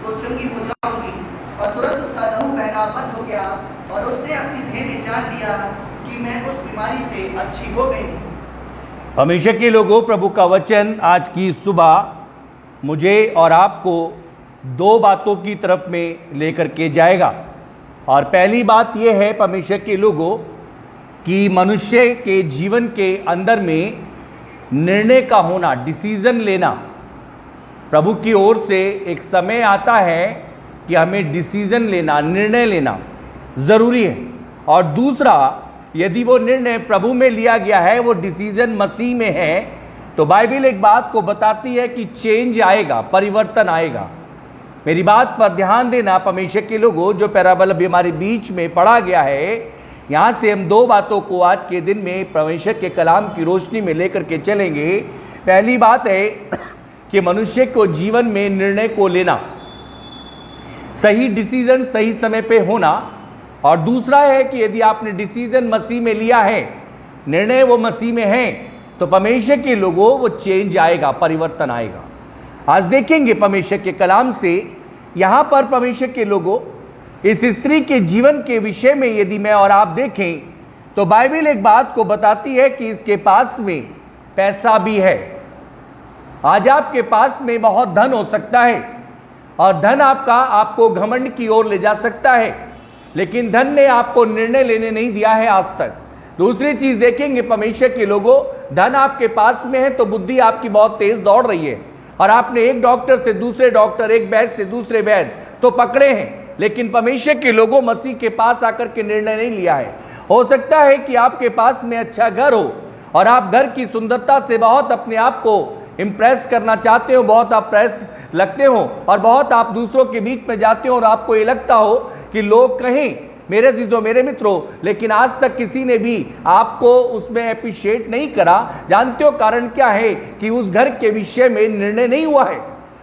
तो चंगी हो जाऊंगी। और तुरंत उसका लहू बहना बंद हो गया और उसने अपनी देह में जान लिया कि मैं उस बीमारी से अच्छी हो गई। हमेशा के लोगों, प्रभु का वचन आज की सुबह मुझे और आपको दो बातों की तरफ में लेकर के जाएगा। और पहली बात यह है परमेश्वर के लोगों कि मनुष्य के जीवन के अंदर में निर्णय का होना, डिसीजन लेना। प्रभु की ओर से एक समय आता है कि हमें डिसीजन लेना, निर्णय लेना ज़रूरी है। और दूसरा, यदि वो निर्णय प्रभु में लिया गया है, वो डिसीजन मसीह में है, तो बाइबल एक बात को बताती है कि चेंज आएगा, परिवर्तन आएगा। मेरी बात पर ध्यान देना परमेश्वर के लोगों। जो पैराबल अभी हमारे बीच में पढ़ा गया है, यहाँ से हम दो बातों को आज के दिन में परमेश्वर के कलाम की रोशनी में लेकर के चलेंगे। पहली बात है कि मनुष्य को जीवन में निर्णय को लेना, सही डिसीजन सही समय पे होना। और दूसरा है कि यदि आपने डिसीजन मसीह में लिया है, निर्णय वो मसीह में है, तो परमेश्वर के लोगों वो चेंज आएगा, परिवर्तन आएगा। आज देखेंगे परमेश्वर के कलाम से, यहाँ पर परमेश्वर के लोगों इस स्त्री के जीवन के विषय में यदि मैं और आप देखें तो बाइबल एक बात को बताती है कि इसके पास में पैसा भी है। आज आपके पास में बहुत धन हो सकता है और धन आपको घमंड की ओर ले जा सकता है, लेकिन धन ने आपको निर्णय लेने नहीं दिया है आज तक। दूसरी चीज देखेंगे परमेश्वर के लोगों, धन आपके पास में है तो बुद्धि आपकी बहुत तेज दौड़ रही है और आपने एक डॉक्टर से दूसरे डॉक्टर, एक वैद्य से दूसरे वैद्य तो पकड़े हैं, लेकिन परमेश्वर के लोगों मसीह के पास आकर के निर्णय नहीं लिया है। हो सकता है कि आपके पास में अच्छा घर हो और आप घर की सुंदरता से बहुत अपने आप को इंप्रेस करना चाहते हो, बहुत आप प्रेस लगते हो और बहुत आप दूसरों के बीच में जाते हो और आपको ये लगता हो कि लोग कहें मेरे जीजो, मेरे मित्रों, लेकिन आज तक किसी ने भी आपको उसमें अप्रिशिएट नहीं करा। जानते हो कारण क्या है? कि उस घर के विषय में निर्णय नहीं हुआ है।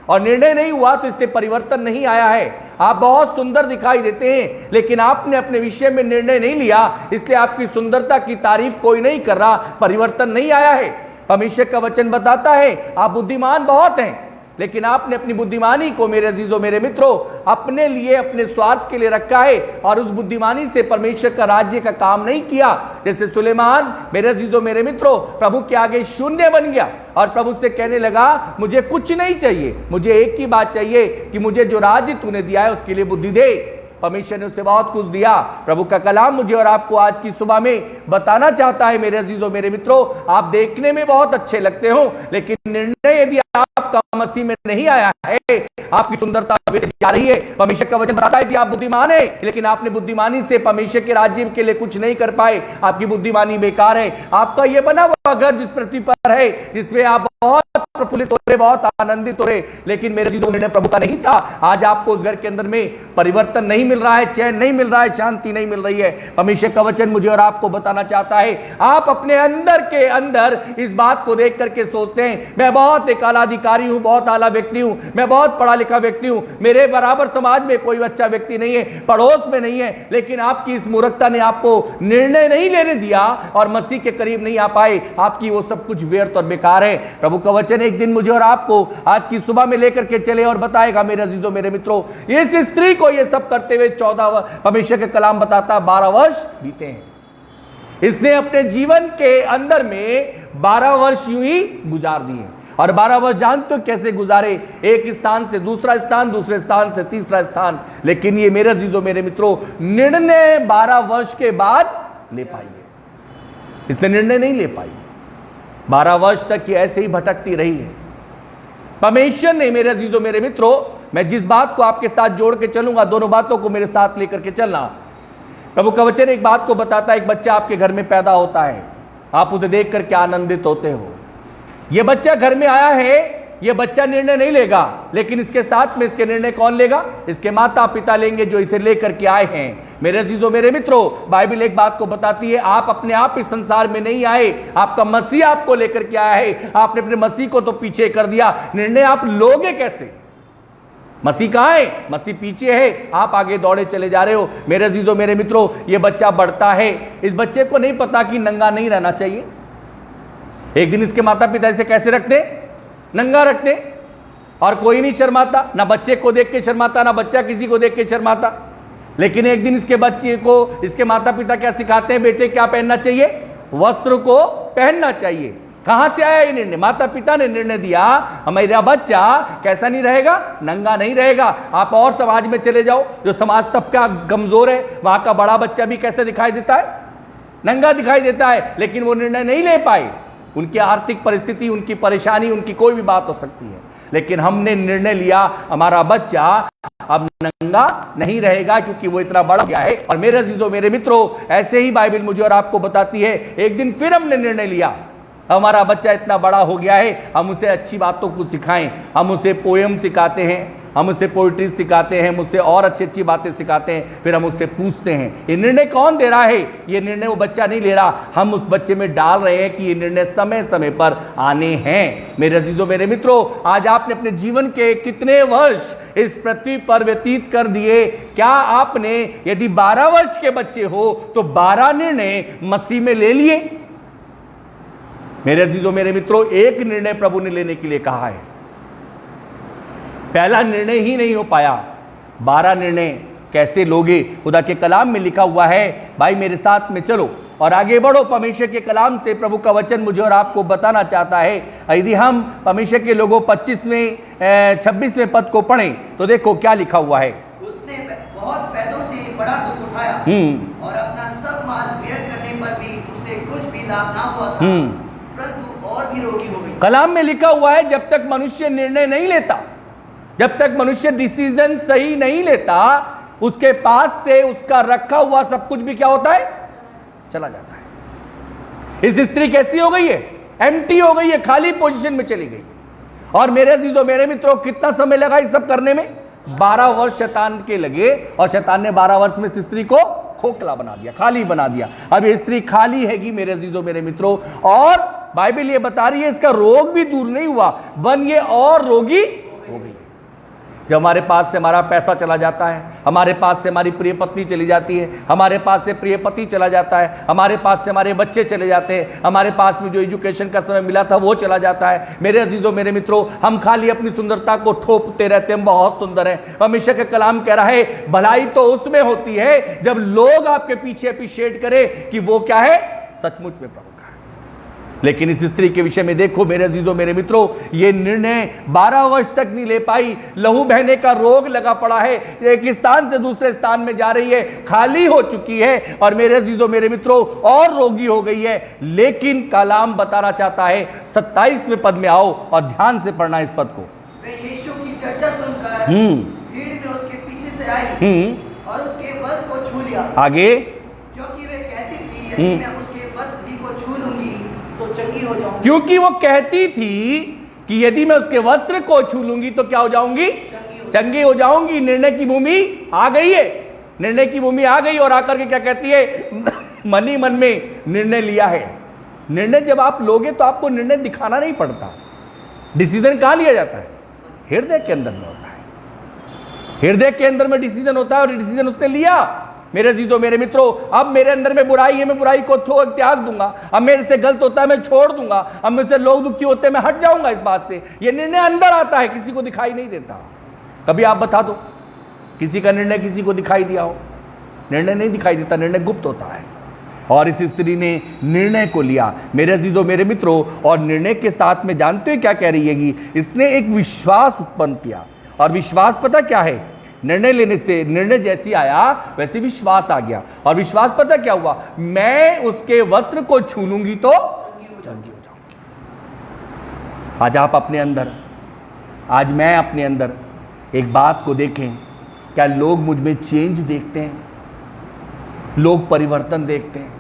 और निर्णय नहीं हुआ तो इससे परिवर्तन नहीं आया है। आप बहुत सुंदर दिखाई देते हैं, लेकिन आपने अपने विषय में निर्णय नहीं लिया, इसलिए आपकी सुंदरता की तारीफ कोई नहीं कर रहा, परिवर्तन नहीं आया है। परमेश्वर का वचन बताता है आप बुद्धिमान बहुत हैं, लेकिन आपने अपनी बुद्धिमानी को मेरे अजीजों मेरे मित्रों अपने लिए, अपने स्वार्थ के लिए रखा है, और उस बुद्धिमानी से परमेश्वर का राज्य का काम नहीं किया। जैसे सुलेमान मेरे अजीजों मेरे मित्रों प्रभु के आगे शून्य बन गया और प्रभु से कहने लगा मुझे कुछ नहीं चाहिए, मुझे एक ही बात चाहिए कि मुझे जो राज्य तूने दिया है उसके लिए बुद्धि दे। परमेश्वर ने उसे बहुत कुछ दिया। प्रभु का कलाम मुझे और आपको आज की सुबह में बताना चाहता है मेरे अजीजों मेरे मित्रों, आप देखने में बहुत अच्छे लगते हो, लेकिन निर्णय यदि आपका मसीह में नहीं आया है, आपकी सुंदरता जा रही है। परमेश्वर का वचन बताता है कि आप बुद्धिमान है, लेकिन आपने बुद्धिमानी से परमेश्वर के राज्य के लिए कुछ नहीं कर पाए, आपकी बुद्धिमानी बेकार है। आपका यह बना हुआ घर जिस पृथ्वी पर है, जिसमें आप बहुत प्रफुल्लित हो रहे, बहुत आनंदित हो रहे, लेकिन मेरे जीवन निर्णय प्रभु का नहीं था। आज आपको उस घर के अंदर में परिवर्तन नहीं मिल रहा है, चैन नहीं मिल रहा है, शांति नहीं मिल रही है। परमेश्वर का वचन मुझे और आपको बताना चाहता है, आप अपने अंदर के अंदर इस बात को देख करके सोचते हैं मैं बहुत एक आला अधिकारी हूं, बहुत आला व्यक्ति हूं, मैं बहुत पढ़ा लिखा व्यक्ति हूं, मेरे बराबर समाज में कोई अच्छा व्यक्ति नहीं है, पड़ोस में नहीं है। लेकिन आपकी इस मूर्खता ने आपको निर्णय नहीं लेने दिया और मसीह के करीब नहीं आ पाए। आपकी वो सब कुछ व्यर्थ और बेकार है। प्रभु का वचन एक दिन मुझे और आपको आज की सुबह में लेकर के चले और बताएगा मेरे अजीजों मेरे मित्रों, इस स्त्री को ये सब करते हुए 14 परमेश्वर के कलाम बताता 12 वर्ष बीते हैं। इसने अपने जीवन के अंदर में 12 वर्ष यूं ही गुजार दिए, और 12 वर्ष जानते हो कैसे गुजारे, एक स्थान से दूसरा स्थान, दूसरे स्थान से तीसरा स्थान। लेकिन ये मेरे अजीजों मेरे मित्रों निर्णय 12 वर्ष के बाद ले पाई है, इसने निर्णय नहीं ले पाई। 12 वर्ष तक ये ऐसे ही भटकती रही है। परमेश्वर ने मेरे अजीजों मेरे मित्रों, मैं जिस बात को आपके साथ जोड़ के चलूंगा, दोनों बातों को मेरे साथ लेकर के चलना। प्रभु का वचन एक बात को बताता है, एक बच्चा आपके घर में पैदा होता है, आप उसे देख करके आनंदित होते हो। यह बच्चा घर में आया है, यह बच्चा निर्णय नहीं लेगा, लेकिन इसके साथ में इसके निर्णय कौन लेगा? इसके माता पिता लेंगे जो इसे लेकर के आए हैं। मेरे अजीजों मेरे मित्रों, बाइबल एक बात को बताती है, आप अपने आप इस संसार में नहीं आए, आपका मसीह आपको लेकर के आया है। आपने अपने मसीह को तो पीछे कर दिया, निर्णय आप लोगे कैसे? मसीह कहां है? मसीह पीछे है, आप आगे दौड़े चले जा रहे हो। मेरे अजीजों मेरे मित्रों, यह बच्चा बढ़ता है, इस बच्चे को नहीं पता कि नंगा नहीं रहना चाहिए। एक दिन इसके माता पिता इसे कैसे रखते? नंगा रखते, और कोई नहीं शर्माता, ना बच्चे को देख के शर्माता, ना बच्चा किसी को देख के शर्माता। लेकिन एक दिन इसके बच्चे को इसके माता पिता क्या सिखाते हैं? बेटे क्या पहनना चाहिए? वस्त्र को पहनना चाहिए। कहां से आया ये निर्णय? माता पिता ने निर्णय दिया हमारा बच्चा कैसा नहीं रहेगा? नंगा नहीं रहेगा। आप और समाज में चले जाओ, जो समाज तबका कमजोर है, वहां का बड़ा बच्चा भी कैसे दिखाई देता है? नंगा दिखाई देता है। लेकिन वो निर्णय नहीं ले पाए, उनकी आर्थिक परिस्थिति, उनकी परेशानी, उनकी कोई भी बात हो सकती है, लेकिन हमने निर्णय लिया हमारा बच्चा अब नंगा नहीं रहेगा, क्योंकि वो इतना बड़ा गया है। और मेरे अजीजों मेरे मित्रों, ऐसे ही बाइबल मुझे और आपको बताती है, एक दिन फिर हमने निर्णय लिया हमारा बच्चा इतना बड़ा हो गया है, हम उसे अच्छी बातों को सिखाएं। हम उसे पोएम सिखाते हैं, हम उसे पोइट्री सिखाते हैं, मुझसे और अच्छी अच्छी बातें सिखाते हैं। फिर हम उससे पूछते हैं ये निर्णय कौन दे रहा है? ये निर्णय वो बच्चा नहीं ले रहा, हम उस बच्चे में डाल रहे हैं कि ये निर्णय समय समय पर आने हैं। मेरे अजीजों मेरे मित्रों, आज आपने अपने जीवन के कितने वर्ष इस पृथ्वी पर व्यतीत कर दिए? क्या आपने, यदि 12 वर्ष के बच्चे हो तो 12 निर्णय मसीह में ले लिए? मेरे अजीजों मेरे मित्रों, एक निर्णय प्रभु ने लेने के लिए कहा है, पहला निर्णय ही नहीं हो पाया, 12 निर्णय कैसे लोगे? खुदा के कलाम में लिखा हुआ है, भाई मेरे साथ में चलो और आगे बढ़ो। परमेश्वर के कलाम से प्रभु का वचन मुझे और आपको बताना चाहता है। यदि हम परमेश्वर के लोगों 26वें पद को पढ़ें तो देखो क्या लिखा हुआ है। उसने बहुत पैदों से बड़ा दुख उठाया और अपना सब माल व्यय करने पर भी उसे कुछ भी लाभ ना हुआ था, परंतु और भी रोगी हो गई। कलाम में लिखा हुआ है, जब तक मनुष्य निर्णय नहीं लेता, जब तक मनुष्य डिसीजन सही नहीं लेता, उसके पास से उसका रखा हुआ सब कुछ भी क्या होता है? चला जाता है। इस स्त्री कैसी हो गई है? एम्प्टी हो गई है, खाली पोजीशन में चली गई। और मेरे अजीजों मेरे मित्रों, कितना समय लगा इस सब करने में? 12 वर्ष शैतान के लगे, और शैतान ने 12 वर्ष में इस स्त्री को खोखला बना दिया, खाली बना दिया। अब ये स्त्री खाली है कि मेरे अजीजों मेरे मित्रों, और बाइबल ये बता रही है इसका रोग भी दूर नहीं हुआ, वन ये और रोगी हो गई है। जब हमारे पास से हमारा पैसा चला जाता है, हमारे पास से हमारी प्रिय पत्नी चली जाती है, हमारे पास से प्रिय पति चला जाता है, हमारे पास से हमारे बच्चे चले जाते हैं, हमारे पास में जो एजुकेशन का समय मिला था वो चला जाता है, मेरे अजीजों मेरे मित्रों, हम खाली अपनी सुंदरता को ठोपते रहते हैं, हम बहुत सुंदर हैं। हमेशा का कलाम कह रहा है भलाई तो उसमें होती है जब लोग आपके पीछे अप्रिशिएट करें कि वो क्या है, सचमुच में प्रभु। लेकिन इस स्त्री के विषय में देखो मेरे अजीजों मेरे मित्रों, ये निर्णय 12 वर्ष तक नहीं ले पाई, लहू बहने का रोग लगा पड़ा है, एक स्थान से दूसरे स्थान में जा रही है, खाली हो चुकी है और मेरे अजीजों मेरे मित्रों और रोगी हो गई है। लेकिन कलाम बताना चाहता है, 27वें पद में आओ और ध्यान से पढ़ना इस पद को। वे यीशु की चर्चा सुनकर भीड़ में उसके पीछे से आई और उसके वस्त्र को छू लिया। आगे, क्योंकि वे कहती थी यदि मैं उसके वस्त्र ही को छू लूंगी तो चंगी हो जाऊंगी। क्योंकि वो कहती थी कि यदि मैं उसके वस्त्र को छू लूंगी तो क्या हो जाऊंगी, चंगी हो जाऊंगी। निर्णय की भूमि आ गई है, निर्णय की भूमि आ गई और आकर के क्या कहती है, मन ही मन में निर्णय लिया है। निर्णय जब आप लोगे तो आपको निर्णय दिखाना नहीं पड़ता, डिसीजन कहां लिया जाता है, हृदय के अंदर में होता है, हृदय के अंदर में डिसीजन होता है और डिसीजन उसने लिया। मेरे अजीजों मेरे मित्रों, अब मेरे अंदर में बुराई है, मैं बुराई को त्याग दूंगा, अब मेरे से गलत होता है मैं छोड़ दूंगा, अब मुझसे लोग दुखी होते हैं मैं हट जाऊंगा इस बात से। ये निर्णय अंदर आता है, किसी को दिखाई नहीं देता। कभी आप बता दो किसी का निर्णय किसी को दिखाई दिया हो? निर्णय नहीं दिखाई देता, निर्णय गुप्त होता है। और इस स्त्री ने निर्णय को लिया मेरे अजीजों मेरे मित्रों, और निर्णय के साथ में जानते हो क्या कह रही है कि इसने एक विश्वास उत्पन्न किया। और विश्वास पता क्या है, निर्णय लेने से, निर्णय जैसी आया वैसे विश्वास आ गया। और विश्वास पता क्या हुआ, मैं उसके वस्त्र को छू लूंगी तो चंगी हो जाऊंगी। आज आप अपने अंदर, आज मैं अपने अंदर एक बात को देखें, क्या लोग मुझ में चेंज देखते हैं, लोग परिवर्तन देखते हैं?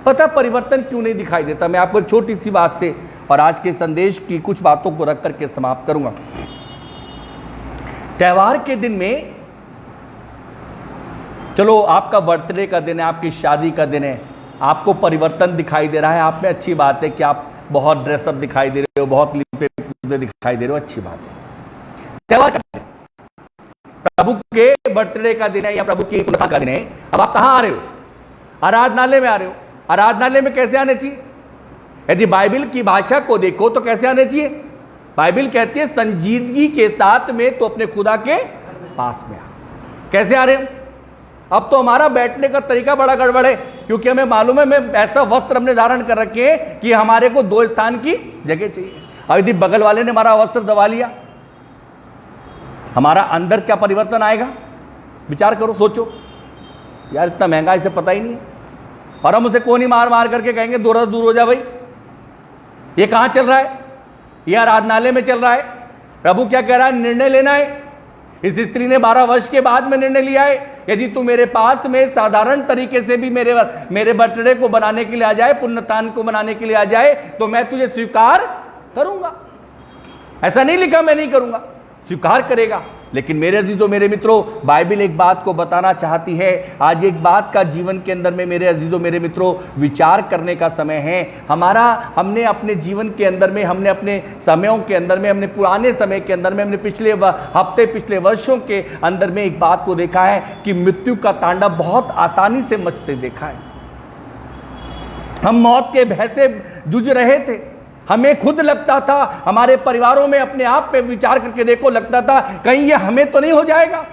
पता परिवर्तन क्यों नहीं दिखाई देता? मैं आपको छोटी सी बात से और आज के संदेश की कुछ बातों को रख करके समाप्त करूंगा। त्योहार के दिन में, चलो आपका बर्थडे का दिन है, आपकी शादी का दिन है, आपको परिवर्तन दिखाई दे रहा है, आप में अच्छी बात है कि आप बहुत ड्रेसअप दिखाई दे रहे हो, बहुत लिपे पूते दिखाई दे रहे हो, अच्छी बात है। त्योहार का दिन, प्रभु के बर्थडे का दिन है या प्रभु की पुनः का दिन है। अब आप कहां आ रहे हो? आराधनालय में आ रहे हो। आराधनालय में कैसे आने चाहिए? यदि बाइबल की भाषा को देखो तो कैसे आने चाहिए? बाइबल कहती है संजीदगी के साथ में तो अपने खुदा के पास में आ। कैसे आ रहे हो? अब तो हमारा बैठने का तरीका बड़ा गड़बड़ है, क्योंकि हमें मालूम है मैं ऐसा वस्त्र हमने धारण कर रखे हैं कि हमारे को 2 स्थान की जगह चाहिए। अब यदि बगल वाले ने हमारा वस्त्र दबा लिया, हमारा अंदर क्या परिवर्तन आएगा? विचार करो, सोचो यार, इतना महंगा इसे पता ही नहीं है, और हम उसे कोनी मार मार करके कहेंगे दूर दूर हो जा भाई। ये कहां चल रहा है? यह आराधनालय में चल रहा है। प्रभु क्या कह रहा है? निर्णय लेना है। इस स्त्री ने 12 वर्ष के बाद में निर्णय लिया है, यदि तू मेरे पास में साधारण तरीके से भी मेरे बर्थडे को बनाने के लिए आ जाए, पुण्यतान को बनाने के लिए आ जाए, तो मैं तुझे स्वीकार करूंगा। ऐसा नहीं लिखा मैं नहीं करूंगा, स्वीकार करेगा। लेकिन मेरे अजीजों मेरे मित्रों, बाइबल एक बात को बताना चाहती है। आज एक बात का जीवन के अंदर में मेरे अजीजों मेरे मित्रों विचार करने का समय है। हमने अपने जीवन के अंदर में, हमने अपने समयों के अंदर में, हमने पुराने समय के अंदर में, हमने पिछले हफ्ते पिछले वर्षों के अंदर में एक बात को देखा है कि मृत्यु का तांडव बहुत आसानी से मचते देखा है। हम मौत के भय से जूझ रहे थे। हमें खुद लगता था, हमारे परिवारों में अपने आप पे विचार करके देखो, लगता था कहीं ये हमें तो नहीं हो जाएगा।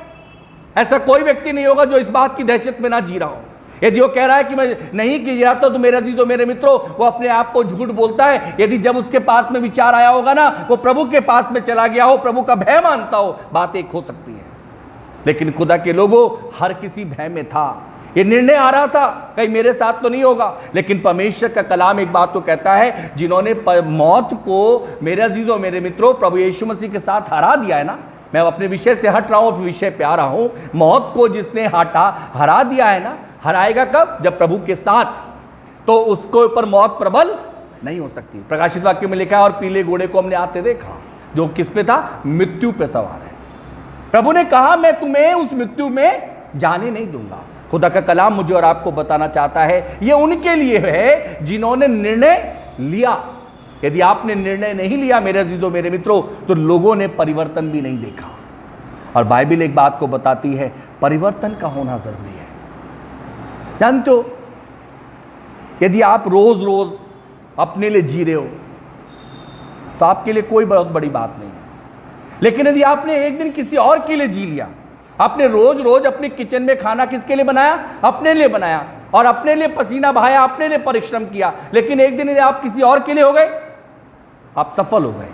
ऐसा कोई व्यक्ति नहीं होगा जो इस बात की दहशत में ना जी रहा हो। यदि वो कह रहा है कि मैं नहीं की जाता, तो मेरे अजीजों मेरे मित्रों, वो अपने आप को झूठ बोलता है। यदि जब उसके पास में विचार आया होगा ना, वो प्रभु के पास में चला गया हो, प्रभु का भय मानता हो, बात एक हो सकती है। लेकिन खुदा के लोगों, हर किसी भय में था। ये निर्णय आ रहा था कहीं मेरे साथ तो नहीं होगा। लेकिन परमेश्वर का कलाम एक बात तो कहता है, जिन्होंने मौत को मेरे अजीजों मेरे मित्रों प्रभु यीशु मसीह के साथ हरा दिया है ना, मैं अपने विषय से हट रहा हूं, विषय पे आ रहा हूं। मौत को जिसने हरा दिया है ना, हराएगा कब? जब प्रभु के साथ, तो उसको ऊपर मौत प्रबल नहीं हो सकती। प्रकाशित वाक्य में लिखा है, और पीले घोड़े को हमने आते देखा, जो किस पे था? मृत्यु पे सवार है। प्रभु ने कहा मैं तुम्हें उस मृत्यु में जाने नहीं दूंगा। खुदा का कलाम मुझे और आपको बताना चाहता है, ये उनके लिए है जिन्होंने निर्णय लिया। यदि आपने निर्णय नहीं लिया मेरे अजीजों मेरे मित्रों, तो लोगों ने परिवर्तन भी नहीं देखा। और बाइबल एक बात को बताती है, परिवर्तन का होना जरूरी है। जानते हो, यदि आप रोज रोज अपने लिए जी रहे हो तो आपके लिए कोई बहुत बड़ी बात नहीं है। लेकिन यदि आपने एक दिन किसी और के लिए जी लिया, आपने रोज रोज अपने किचन में खाना किसके लिए बनाया? अपने लिए बनाया, और अपने लिए पसीना बहाया, अपने लिए परिश्रम किया, लेकिन एक दिन यदि आप किसी और के लिए हो गए, आप सफल हो गए।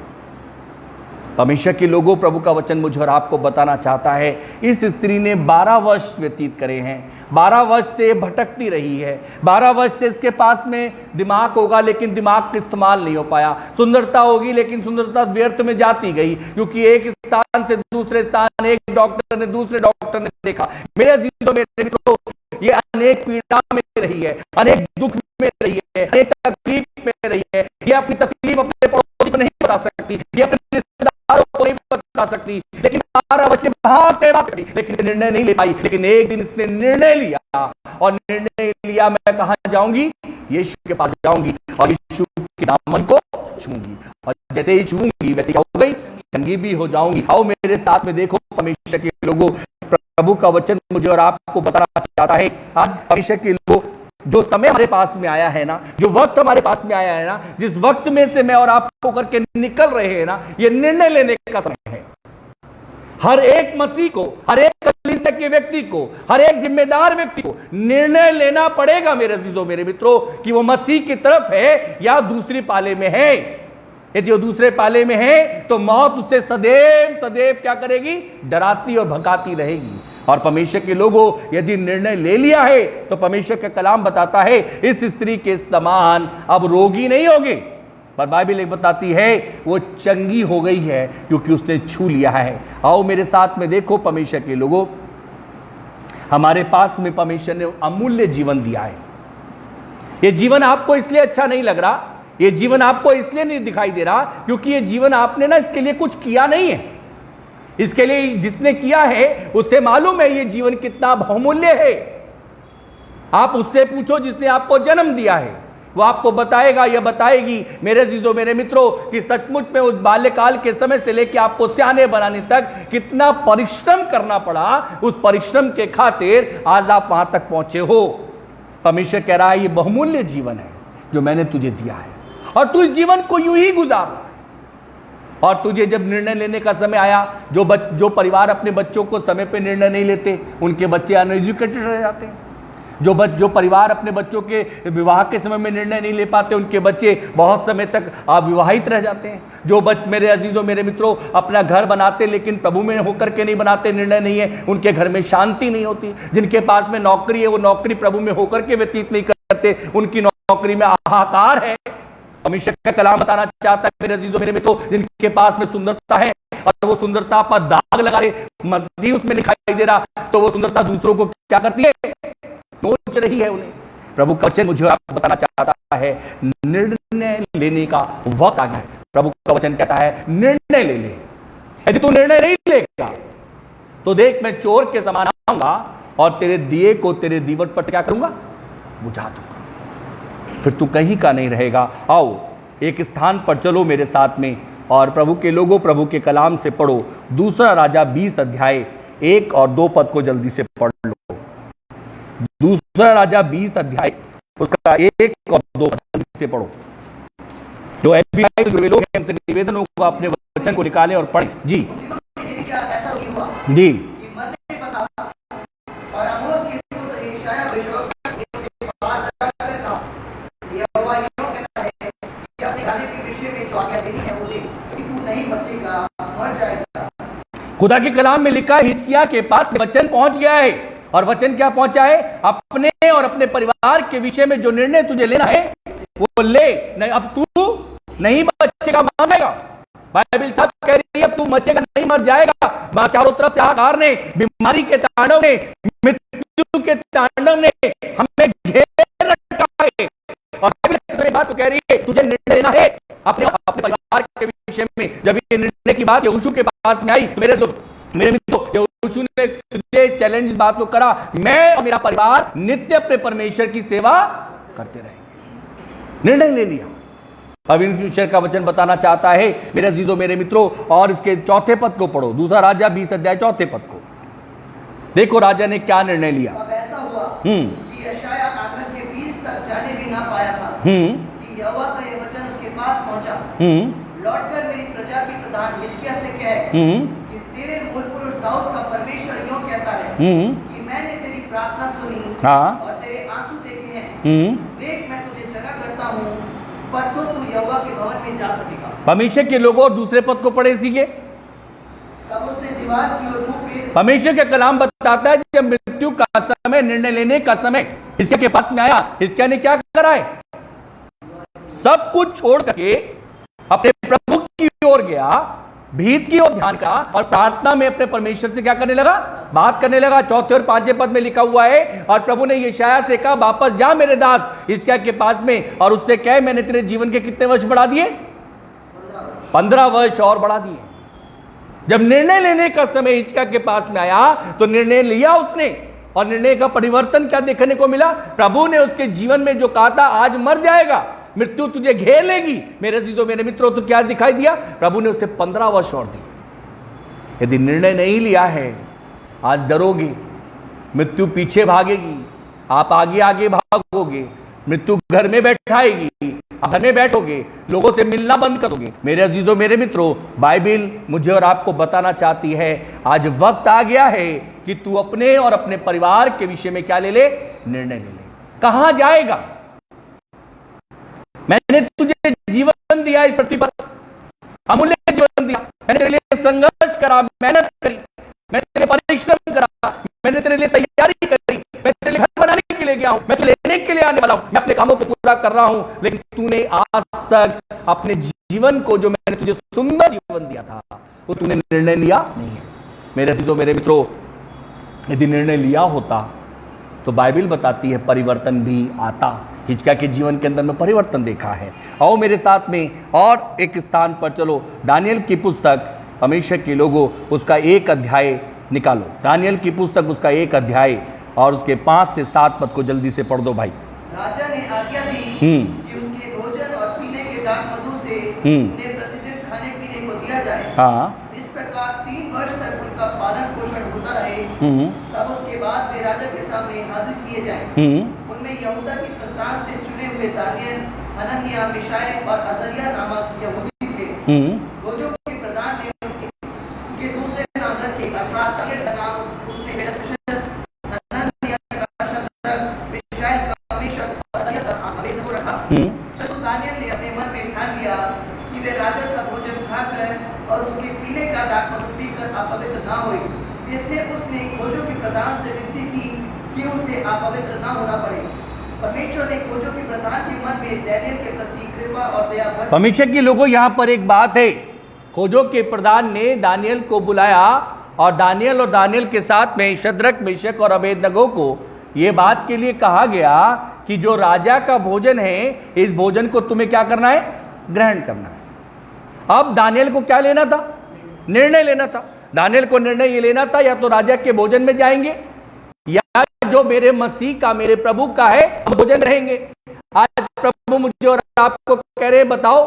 परमेश्वर के लोगों, प्रभु का वचन मुझे और आपको बताना चाहता है, इस स्त्री ने 12 वर्ष व्यतीत करे हैं, 12 वर्ष से भटकती रही है, 12 वर्ष से इसके पास में दिमाग होगा लेकिन दिमाग का इस्तेमाल नहीं हो पाया, सुंदरता होगी लेकिन सुंदरता व्यर्थ में जाती गई, क्योंकि एक स्थान से दूसरे स्थान, एक डॉक्टर ने दूसरे डॉक्टर ने देखा। मेरे अजीजों मेरे मित्रों, ये अनेक पीड़ा में रही है, अनेक दुख में रही है, अनेक तकलीफ में रही है। ये अपनी तकलीफ अपने पड़ोसी को नहीं बता सकती, ये अपने रिश्तेदारों को नहीं बता सकती, लेकिन 12 वर्ष लेकिन निर्णय नहीं ले पाई। लेकिन एक दिन इसने निर्णय लिया, और निर्णय लिया, मैं कहां जाऊंगी? यीशु के पास जाऊंगी और यीशु के दामन को छूंगी, और जैसे ही छूंगी वैसे क्या हो गई? चंगी भी हो जाऊंगी। आओ मेरे साथ में देखो, परमेश्वर के लोगों, प्रभु का वचन मुझे और आपको बताना चाहता है, आज परमेश्वर के लोगों, जो समय हमारे पास में आया है ना, जो वक्त हमारे पास में आया है ना, जिस वक्त में से मैं और आप होकर के निकल रहे हैं ना, ये निर्णय लेने का समय है। हर एक मसीह को, हर एक कलीसिया के व्यक्ति को, हर एक जिम्मेदार व्यक्ति को निर्णय लेना पड़ेगा मेरे अजीजों मेरे मित्रों, कि वो मसीह की तरफ है या दूसरी पाले में है। यदि वो दूसरे पाले में है तो मौत उससे सदैव सदैव क्या करेगी? डराती और भगाती रहेगी। और परमेश्वर के लोगों, यदि निर्णय ले लिया है तो परमेश्वर का कलाम बताता है, इस स्त्री के समान अब रोगी नहीं होगी, पर बाइबल एक बताती है वो चंगी हो गई है, क्योंकि उसने छू लिया है। आओ मेरे साथ में देखो, परमेश्वर के लोगों, हमारे पास में परमेश्वर ने अमूल्य जीवन दिया है। ये जीवन आपको इसलिए अच्छा नहीं लग रहा, ये जीवन आपको इसलिए नहीं दिखाई दे रहा क्योंकि ये जीवन आपने ना इसके लिए कुछ किया नहीं है। इसके लिए जिसने किया है उससे मालूम है ये जीवन कितना बहुमूल्य है। आप उससे पूछो जिसने आपको जन्म दिया है, वो आपको बताएगा या बताएगी मेरे अजीजों मेरे मित्रों, कि सचमुच में उस बाल्यकाल के समय से लेकर आपको सियाने बनाने तक कितना परिश्रम करना पड़ा। उस परिश्रम के खातिर आज आप वहां तक पहुंचे हो। परमेश्वर कह रहा है ये बहुमूल्य जीवन है जो मैंने तुझे दिया है, और तू इस जीवन को यूं ही गुजार रहा है। और तुझे जब निर्णय लेने का समय आया, जो परिवार अपने बच्चों को समय पे निर्णय नहीं लेते, उनके बच्चे अनएजुकेटेड रह जाते हैं। जो परिवार अपने बच्चों के विवाह के समय में निर्णय नहीं ले पाते, उनके बच्चे बहुत समय तक अविवाहित रह जाते हैं। मेरे अजीजों मेरे मित्रों, अपना घर बनाते लेकिन प्रभु में होकर के नहीं बनाते, निर्णय नहीं है, उनके घर में शांति नहीं होती। जिनके पास में नौकरी है, वो नौकरी प्रभु में होकर के व्यतीत नहीं करते, उनकी नौकरी में हाहाकार है। परमेश्वर का कलाम बताना चाहता है मेरे अजीजों मेरे मित्रों, जिनके पास में सुंदरता है और वो सुंदरता पर दाग लगा रहे, मसीह उसमें दिखाई दे रहा, तो वो सुंदरता दूसरों को क्या करती है? नोच रही है उन्हें। प्रभु का वचन मुझे आपको बताना चाहता है, निर्णय लेने का वक्त आ गया है। प्रभु का वचन कहता है निर्णय ले ले। यदि तू निर्णय नहीं लेगा तो देख, मैं चोर के समान आऊंगा और तेरे दिए को तेरे दीवट पर क्या करूंगा? बुझा दूंगा, फिर तू कहीं का नहीं रहेगा। आओ एक स्थान पर चलो मेरे साथ में, और प्रभु के लोगों, प्रभु के कलाम से पढ़ो। दूसरा राजा 20 अध्याय 1 और 2 पद को जल्दी से पढ़ लो। दूसरा राजा 20 अध्याय उसका 1 और 2 पद से पढ़ो। जो FBI जो लोग हैं, निवेदन होगा अपने वचन को निकालें और पढ़ें। जी ऐसा भी हुआ जी कि मत्ती पता और आमोस के पुत्र यशायाह भविष्यवक्ता के पास जाकर कहा, यहोवा यूं कहता है कि अपने खाने के विषय में जो आज्ञा देनी है वो दे, कि तू नहीं बचेगा, मर जाएगा। खुदा के कलाम में लिखा है, हिजकिय्याह के पास वचन पहुंच गया है, और वचन क्या पहुंचा है? अपने और अपने परिवार के विषय में जो निर्णय तुझे लेना है वो ले। नहीं, अब तू नहीं बचेगा, मर जाएगा। बाइबल साथ कह रही है अब तू बचेगा नहीं, मर जाएगा। चारों तरफ से हाहाकार ने, बीमारी के तांडव ने, मृत्यु के तांडव ने हमें घेर रखा है, और बाइबल बात तो कह रही है तुझे निर्णय लेना है अपने परिवार के विषय में। जब ये निर्णय की बात यहोशू के पास में आई तो मेरे मित्रों, यहोशू ने तुझे चैलेंज बात को करा, मैं और मेरा परिवार नित्य अपने परमेश्वर की सेवा करते रहेंगे। निर्णय ले लिया। परमेश्वर का वचन बताना चाहता है मेरे अजीजों मेरे मित्रों। और इसके चौथे पद को पढ़ो, दूसरा राजा 20 अध्याय चौथे पद को। देखो राजा ने क्या निर्णय लिया। अब ऐसा हुआ कि यशायाह आंगन के बीच तक जाने भी ना पाया था कि यहोवा का ये वचन उसके पास पहुंचा, लौटकर मेरी प्रजा के प्रधान हिजकिय्याह से कहे कि तेरे मूल पुरुष दाऊद का परमेश्वर यूं कहता है कि मैंने तेरी प्रार्थना सुनी और तेरे आंसू देखे हैं। देख मैं तुझे जगह करता हूँ, परसों तू यहोवा के भवन में जा सकेगा। परमेश्वर के लोगों और दूसरे पद को पढ़े सीखे। तब उसने दीवार की ओर मुंह फेर परमेश्वर का कलाम बताता है जब मृत्यु का समय, निर्णय लेने का समय हिजकिय्याह के पास में आया, हिजकिय्याह ने क्या करा है? सब कुछ छोड़ करके अपने प्रभु की ओर गया, भीत की ओर ध्यान का, और प्रार्थना में अपने परमेश्वर से क्या करने लगा? बात करने लगा। चौथे और पांचवें पद में लिखा हुआ है, और प्रभु ने यशायाह से कहा वापस जा मेरे दास हिजकिय्याह के पास में, और उससे कहे मैंने तेरे जीवन के कितने वर्ष बढ़ा दिए? 15 वर्ष और बढ़ा दिए। जब निर्णय लेने का समय हिजकिय्याह के पास में आया तो निर्णय लिया उसने, और निर्णय का परिवर्तन क्या देखने को मिला? प्रभु ने उसके जीवन में जो कहा था आज मर जाएगा, मृत्यु तुझे घेर लेगी, मेरे अजीजों मेरे मित्रों, तो क्या दिखाई दिया? प्रभु ने उसे 15 वर्ष और दिए। यदि निर्णय नहीं लिया है, आज डरोगे, मृत्यु पीछे भागेगी, आप आगे आगे भागोगे, मृत्यु घर में बैठाएगी, आप घर में बैठोगे, लोगों से मिलना बंद करोगे। मेरे अजीजों मेरे मित्रों, बाइबिल मुझे और आपको बताना चाहती है आज वक्त आ गया है कि तू अपने और अपने परिवार के विषय में क्या ले ले? निर्णय ले ले। कहां जाएगा? मैंने तुझे जीवन दिया, इस पृथ्वी पर अमूल्य जीवन दिया, मैंने तेरे लिए संघर्ष करा, मेहनत करी, मैंने तेरे लिए परिश्रम करा, मैंने तेरे लिए तैयारी करी, मैं तेरे लिए घर बनाने के लिए गया हूं, मैं लेने के लिए आने वाला हूं, मैं अपने कामों को पूरा कर रहा हूं, लेकिन तूने आज तक अपने जीवन को, जो मैंने तुझे सुंदर जीवन दिया था, वो तूने निर्णय लिया नहीं है। मेरे अजीजों मेरे मित्रों, यदि निर्णय लिया होता तो बाइबिल बताती है परिवर्तन भी आता। हिजकिय्याह के जीवन के अंदर में परिवर्तन देखा है। आओ मेरे साथ में और एक स्थान पर चलो, दानियेल की पुस्तक, परमेश्वर के लोगों, उसका 1 अध्याय निकालो। दानियेल की पुस्तक उसका 1 अध्याय और उसके 5 से 7 पद को जल्दी से पढ़ दो भाई। राजा ने आज्ञा दी कि उसके भोजन और पीने के दाख मधु से उन्हें प्रतिदिन खाने पीने को दिया जाए। हाँ, इस प्रकार 3 वर्ष तक उनका पालन पोषण होता रहे। तब उसके बाद वे राजा के सामने हाजिर किए जाएं। उनमें यहूदा की संतान से चुने हुए दानियेल, हनन्याह, मिशाएल और अजर्याह नामक यहूदी थे। भोजों के प्रधान ने उनके दूसरे नाम रखे, अर्थात दानियेल का नाम उसने बेलशस्सर, हनन्याह का शद्रक, मिशाएल का मेशक और अजर्याह का अबेदनगो रखा। परंतु दानियेल ने अपने मन में ठान लिया कि वे राजा का भोजन खाकर और उसके पीने का दाख मधु पीकर अपवित्र ना होए, इसलिए उसने खोजों के प्रधान से विनती की कि उसे अपवित्र ना होना पड़े। परमेश्वर ने खोजों के प्रधान के मन में दानियेल के प्रति कृपा और दया भर। परमेश्वर के लोगों, यहाँ पर एक बात है, खोजों के प्रधान ने दानियेल को बुलाया और दानियेल के साथ में शद्रक, मेशक और अबेदनगो को ये बात के लिए कहा गया कि जो राजा का भोजन है, इस भोजन को तुम्हें क्या करना है? ग्रहण करना है। अब दानियेल को क्या लेना था? निर्णय लेना था। दानियेल को निर्णय ये लेना था, या तो राजा के भोजन में जाएंगे, या जो मेरे मसीह का, मेरे प्रभु का है, हम भोजन रहेंगे। आज प्रभु मुझे और आपको कह रहे हैं, बताओ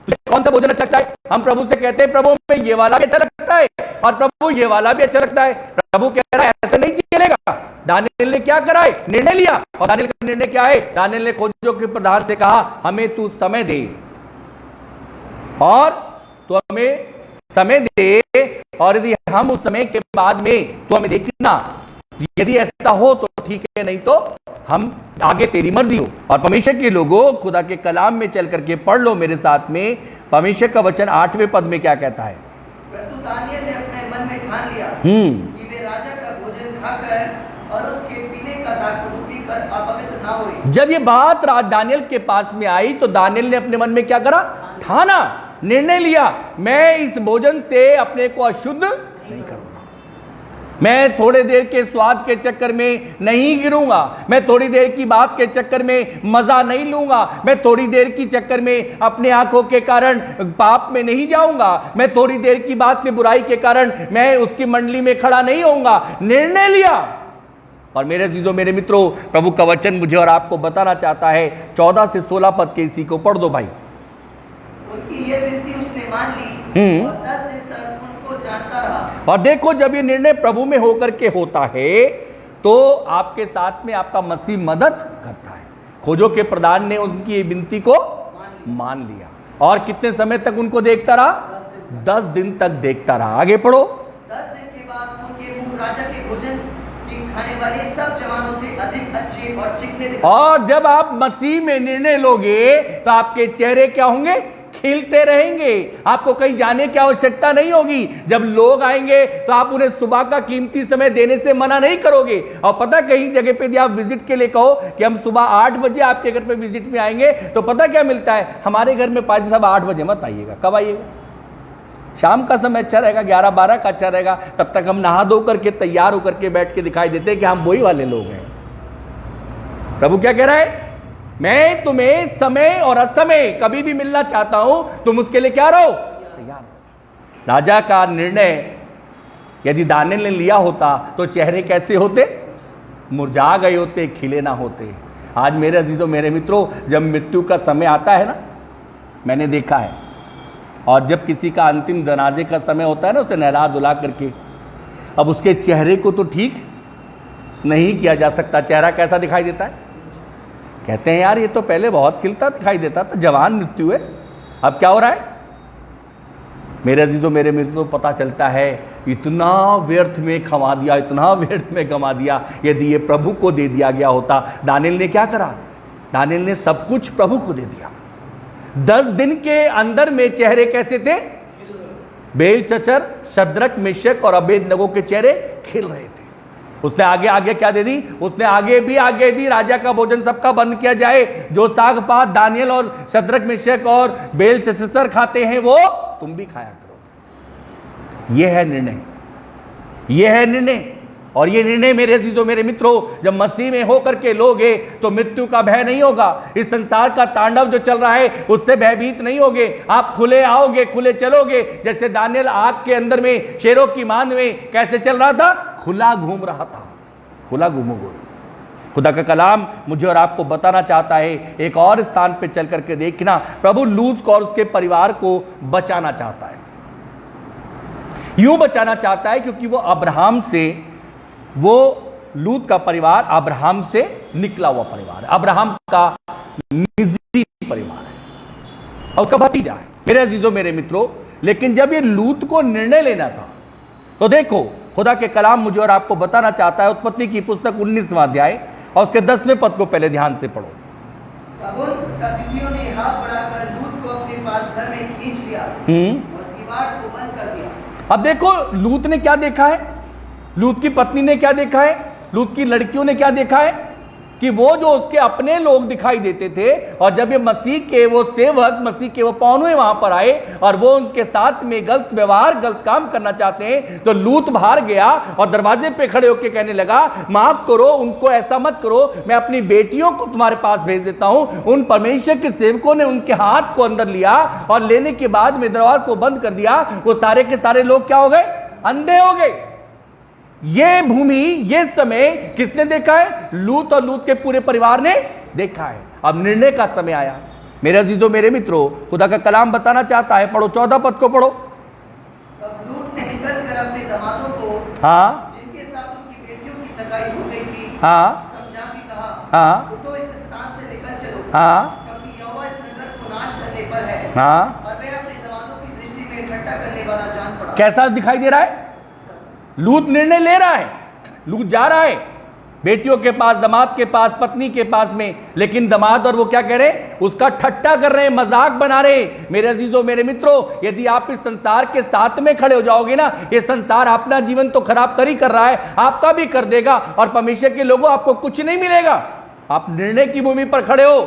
तुझे कौन सा भोजन अच्छा लगता है? हम प्रभु से कहते हैं प्रभु में ये वाला भी अच्छा लगता है और प्रभु ये वाला भी अच्छा लगता है। प्रभु कह रहा है ऐसा नहीं चलेगा। दानियेल ने क्या करा है? निर्णय लिया। और दानियेल का निर्णय क्या है? दानियेल ने खोजों के प्रधान से कहा हमें तू समय दे, और तो हमें समय दे, और यदि हम उस समय के बाद में तो हमें देखना, यदि ऐसा हो तो ठीक है, नहीं तो हम आगे तेरी मर्जी हो। और परमेश्वर के लोगों, खुदा के कलाम में चल करके पढ़ लो मेरे साथ में, परमेश्वर का वचन 8वें पद में क्या कहता है? परंतु दानियेल ने अपने मन में ठान लिया कि वे राजा का भोजन खाकर और उसके पीने का दाख मधु पीकर अपवित्र ना होए। जब ये बात दानियेल के पास में आई तो दानियेल ने अपने मन में क्या करा? ठाना, निर्णय लिया, मैं इस भोजन से अपने को अशुद्ध नहीं करूंगा, मैं थोड़े देर के स्वाद के चक्कर में नहीं गिरूंगा, मैं थोड़ी देर की बात के चक्कर में मजा नहीं लूंगा, मैं थोड़ी देर की चक्कर में अपने आंखों के कारण पाप में नहीं जाऊंगा, मैं थोड़ी देर की बात में बुराई के कारण मैं उसकी मंडली में खड़ा नहीं होऊंगा। निर्णय लिया। और मेरे अजीजों मेरे मित्रों, प्रभु का वचन मुझे और आपको बताना चाहता है, 14 से 16 पद के इसी को पढ़ दो भाई। उसने मान ली और 10 दिन तक उनको जांचता रहा। और देखो, जब ये निर्णय प्रभु में होकर के होता है तो आपके साथ में आपका मसीह मदद करता है। खोजो के प्रधान ने उनकी विनती को मान लिया और कितने समय तक उनको देखता रहा? 10 दिन तक देखता रहा। आगे पढ़ो। 10 दिन के बाद उनके मुंह राजा के भोजन की खाने वाले सब जवानों से अधिक अच्छे और चिकने दिखाई। और जब आप मसीह में निर्णय लोगे तो आपके चेहरे क्या होंगे? खिलते रहेंगे। आपको कहीं जाने की आवश्यकता नहीं होगी। जब लोग आएंगे तो आप उन्हें सुबह का कीमती समय देने से मना नहीं करोगे। और पता, कहीं जगह पे यदि आप विजिट के लिए कहो कि हम सुबह 8 बजे आपके घर पे विजिट में आएंगे तो पता क्या मिलता है? हमारे घर में पाजी साहब 8 बजे मत आइएगा। कब आइएगा? शाम का समय अच्छा रहेगा, 11-12 का अच्छा रहेगा। तब तक हम नहा धो करके तैयार होकर के बैठ के दिखाई देते हैं कि हम वही वाले लोग हैं। प्रभु क्या कह रहा है? मैं तुम्हें समय और असमय कभी भी मिलना चाहता हूं, तुम उसके लिए क्या रहो? तैयार रहो। राजा का निर्णय यदि दानियेल ने लिया होता तो चेहरे कैसे होते? मुरझा गए होते, खिले ना होते। आज मेरे अजीजों, मेरे मित्रों, जब मृत्यु का समय आता है ना, मैंने देखा है, और जब किसी का अंतिम जनाजे का समय होता है ना, उसे नहला धुला करके, अब उसके चेहरे को तो ठीक नहीं किया जा सकता। चेहरा कैसा दिखाई देता है? कहते हैं यार ये तो पहले बहुत खिलता दिखाई देता था, जवान मृत्यु है, अब क्या हो रहा है? मेरे अजीजों, मेरे मित्रों, पता चलता है इतना व्यर्थ में खवा दिया, इतना व्यर्थ में गंवा दिया। यदि ये प्रभु को दे दिया गया होता। दानियेल ने क्या करा? दानियेल ने सब कुछ प्रभु को दे दिया। 10 दिन के अंदर में चेहरे कैसे थे? बेलशस्सर, शद्रक, मेशक और अबेदनगो के चेहरे खिल रहे थे। उसने आगे आगे क्या दे दी? उसने आगे भी आगे दी, राजा का भोजन सबका बंद किया जाए। जो साग पात दानियेल और शद्रक, मेशक और बेलशस्सर खाते हैं वो तुम भी खाया करो। यह है निर्णय, यह है निर्णय। और ये निर्णय मेरे अजीजों, मेरे मित्रों, जब मसीह में होकर के लोगे तो मृत्यु का भय नहीं होगा। इस संसार का तांडव जो चल रहा है उससे भयभीत नहीं होगे। आप खुले आओगे, खुले चलोगे। जैसे दानियेल आग के अंदर में, शेरों की मांद में कैसे चल रहा था? खुला घूम रहा था, खुला घूमोगे। खुदा का कलाम मुझे और आपको बताना चाहता है, एक और स्थान पे चल करके देखना, प्रभु लूत को और उसके परिवार को बचाना चाहता है। यूं बचाना चाहता है क्योंकि वो अब्राहम से, वो लूत का परिवार अब्राहम से निकला हुआ परिवार है, अब्राहम का निजी परिवार है और उसका भतीजा है। मेरे अजीजों, मेरे मित्रों, लेकिन जब ये लूत को निर्णय लेना था तो देखो, खुदा के कलाम मुझे और आपको बताना चाहता है। उत्पत्ति की पुस्तक 19वां अध्याय और उसके 10वें पद को पहले ध्यान से पढ़ो। तब उन अतिथियों ने हाथ बढ़ाकर लूत को अपने पास घर में खींच लिया और किवाड़ को बंद कर दिया। अब देखो, लूत ने क्या देखा है? लूत की पत्नी ने क्या देखा है? लूत की लड़कियों ने क्या देखा है? कि वो जो उसके अपने लोग दिखाई देते थे, और जब ये मसीह के वो सेवक, मसीह के वो पौनुए वहां पर आए और वो उनके साथ में गलत व्यवहार, गलत काम करना चाहते हैं, तो लूत बाहर गया और दरवाजे पे खड़े होकर कहने लगा, माफ करो, उनको ऐसा मत करो, मैं अपनी बेटियों को तुम्हारे पास भेज देता हूं। उन परमेश्वर के सेवकों ने उनके हाथ को अंदर लिया और लेने के बाद में दरवाजे को बंद कर दिया। वो सारे के सारे लोग क्या हो गए? अंधे हो गए। ये भूमि, ये समय किसने देखा है? लूत और लूत के पूरे परिवार ने देखा है। अब निर्णय का समय आया। मेरे अजीजों, मेरे मित्रों, खुदा का कलाम बताना चाहता है, पढ़ो 14 पद को पढ़ो। तब लूत ने निकलकर अपने दामादों को, जिनके साथ उनकी बेटियों की सगाई हो गई थी, समझा के कहा, उठो, इस स्थान से निकल चलो, क्योंकि यहोवा इस नगर को नाश करने पर है। और वे अपने दामादों की दृष्टि में ठट्ठा करने वाला जान पड़ा। कैसा दिखाई दे रहा है? लूत निर्णय ले रहा है, लूत जा रहा है बेटियों के पास, दामाद के पास, पत्नी के पास में, लेकिन दामाद और वो क्या कह रहे हैं? उसका ठट्टा कर रहे हैं, मजाक बना रहे हैं। मेरे अजीजों, मेरे मित्रों, यदि आप इस संसार के साथ में खड़े हो जाओगे ना, ये संसार अपना जीवन तो खराब कर ही कर रहा है, आपका भी कर देगा, और परमेश्वर के लोगों आपको कुछ नहीं मिलेगा। आप निर्णय की भूमि पर खड़े हो,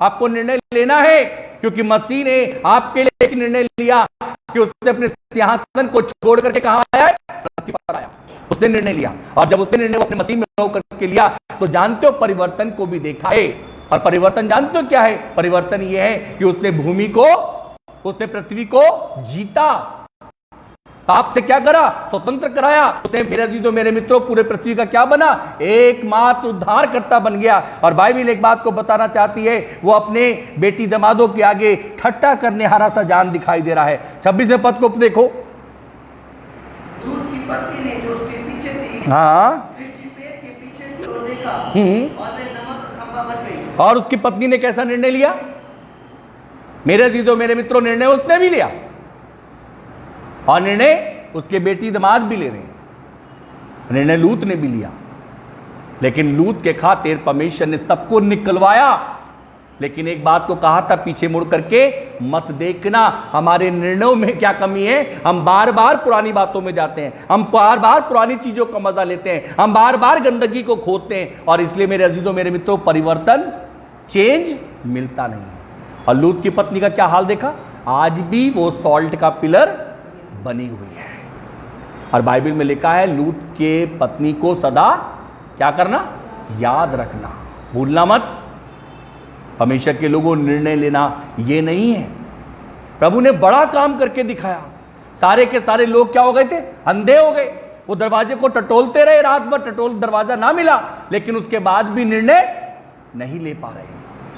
आपको निर्णय लेना है, क्योंकि मसीह ने आपके लिए एक निर्णय लिया कि उसने अपने सिंहासन को छोड़ करके कहां आया? पृथ्वी पर आया। उसने निर्णय लिया, और जब उसने निर्णय अपने मसीह में होकर के लिया, तो जानते हो परिवर्तन को भी देखा है। और परिवर्तन जानते हो क्या है? परिवर्तन यह है कि उसने भूमि को, उसने पृथ्वी को जीता। पाप से क्या करा? स्वतंत्र कराया। उसने मेरे अजीजों मेरे मित्रों पूरे पृथ्वी का क्या बना? एकमात्र उद्धारकर्ता बन गया। और बाइबल एक बात को बताना चाहती है, वो अपने बेटी दमादों के आगे ठट्टा करने हारा सा जान दिखाई दे रहा है। 26वें पद को देखो। दूध की पत्ती ने जो उसके पीछे थी, हाँ, दृष्टि पेट के पीछे की ओर देखा और वह नमक का खंभा बन गई। और उसकी पत्नी ने कैसा निर्णय लिया? मेरे अजीजों मेरे मित्रों, निर्णय उसने भी लिया और निर्णय उसके बेटी दमाद भी ले रहे हैं। निर्णय लूत ने भी लिया, लेकिन लूत के खातिर परमेश्वर ने सबको निकलवाया। लेकिन एक बात को कहा था पीछे मुड़ करके, मत देखना हमारे निर्णयों में क्या कमी है। हम बार बार पुरानी बातों में जाते हैं, हम बार बार पुरानी चीजों का मजा लेते हैं, हम बार बार गंदगी को खोदते हैं। और इसलिए मेरे अजीजों मेरे मित्रों, परिवर्तन, चेंज मिलता नहीं है। और लूत की पत्नी का क्या हाल देखा? आज भी वो सॉल्ट का पिलर बनी हुई है। और बाइबल में लिखा है, लूत के पत्नी को सदा क्या करना? याद रखना, भूलना मत। परमेश्वर के लोगों, निर्णय लेना ये नहीं है। प्रभु ने बड़ा काम करके दिखाया। सारे के सारे लोग क्या हो गए थे? अंधे हो गए। वो दरवाजे को टटोलते रहे, रात भर टटोल, दरवाजा ना मिला, लेकिन उसके बाद भी निर्णय नहीं ले पा रहे।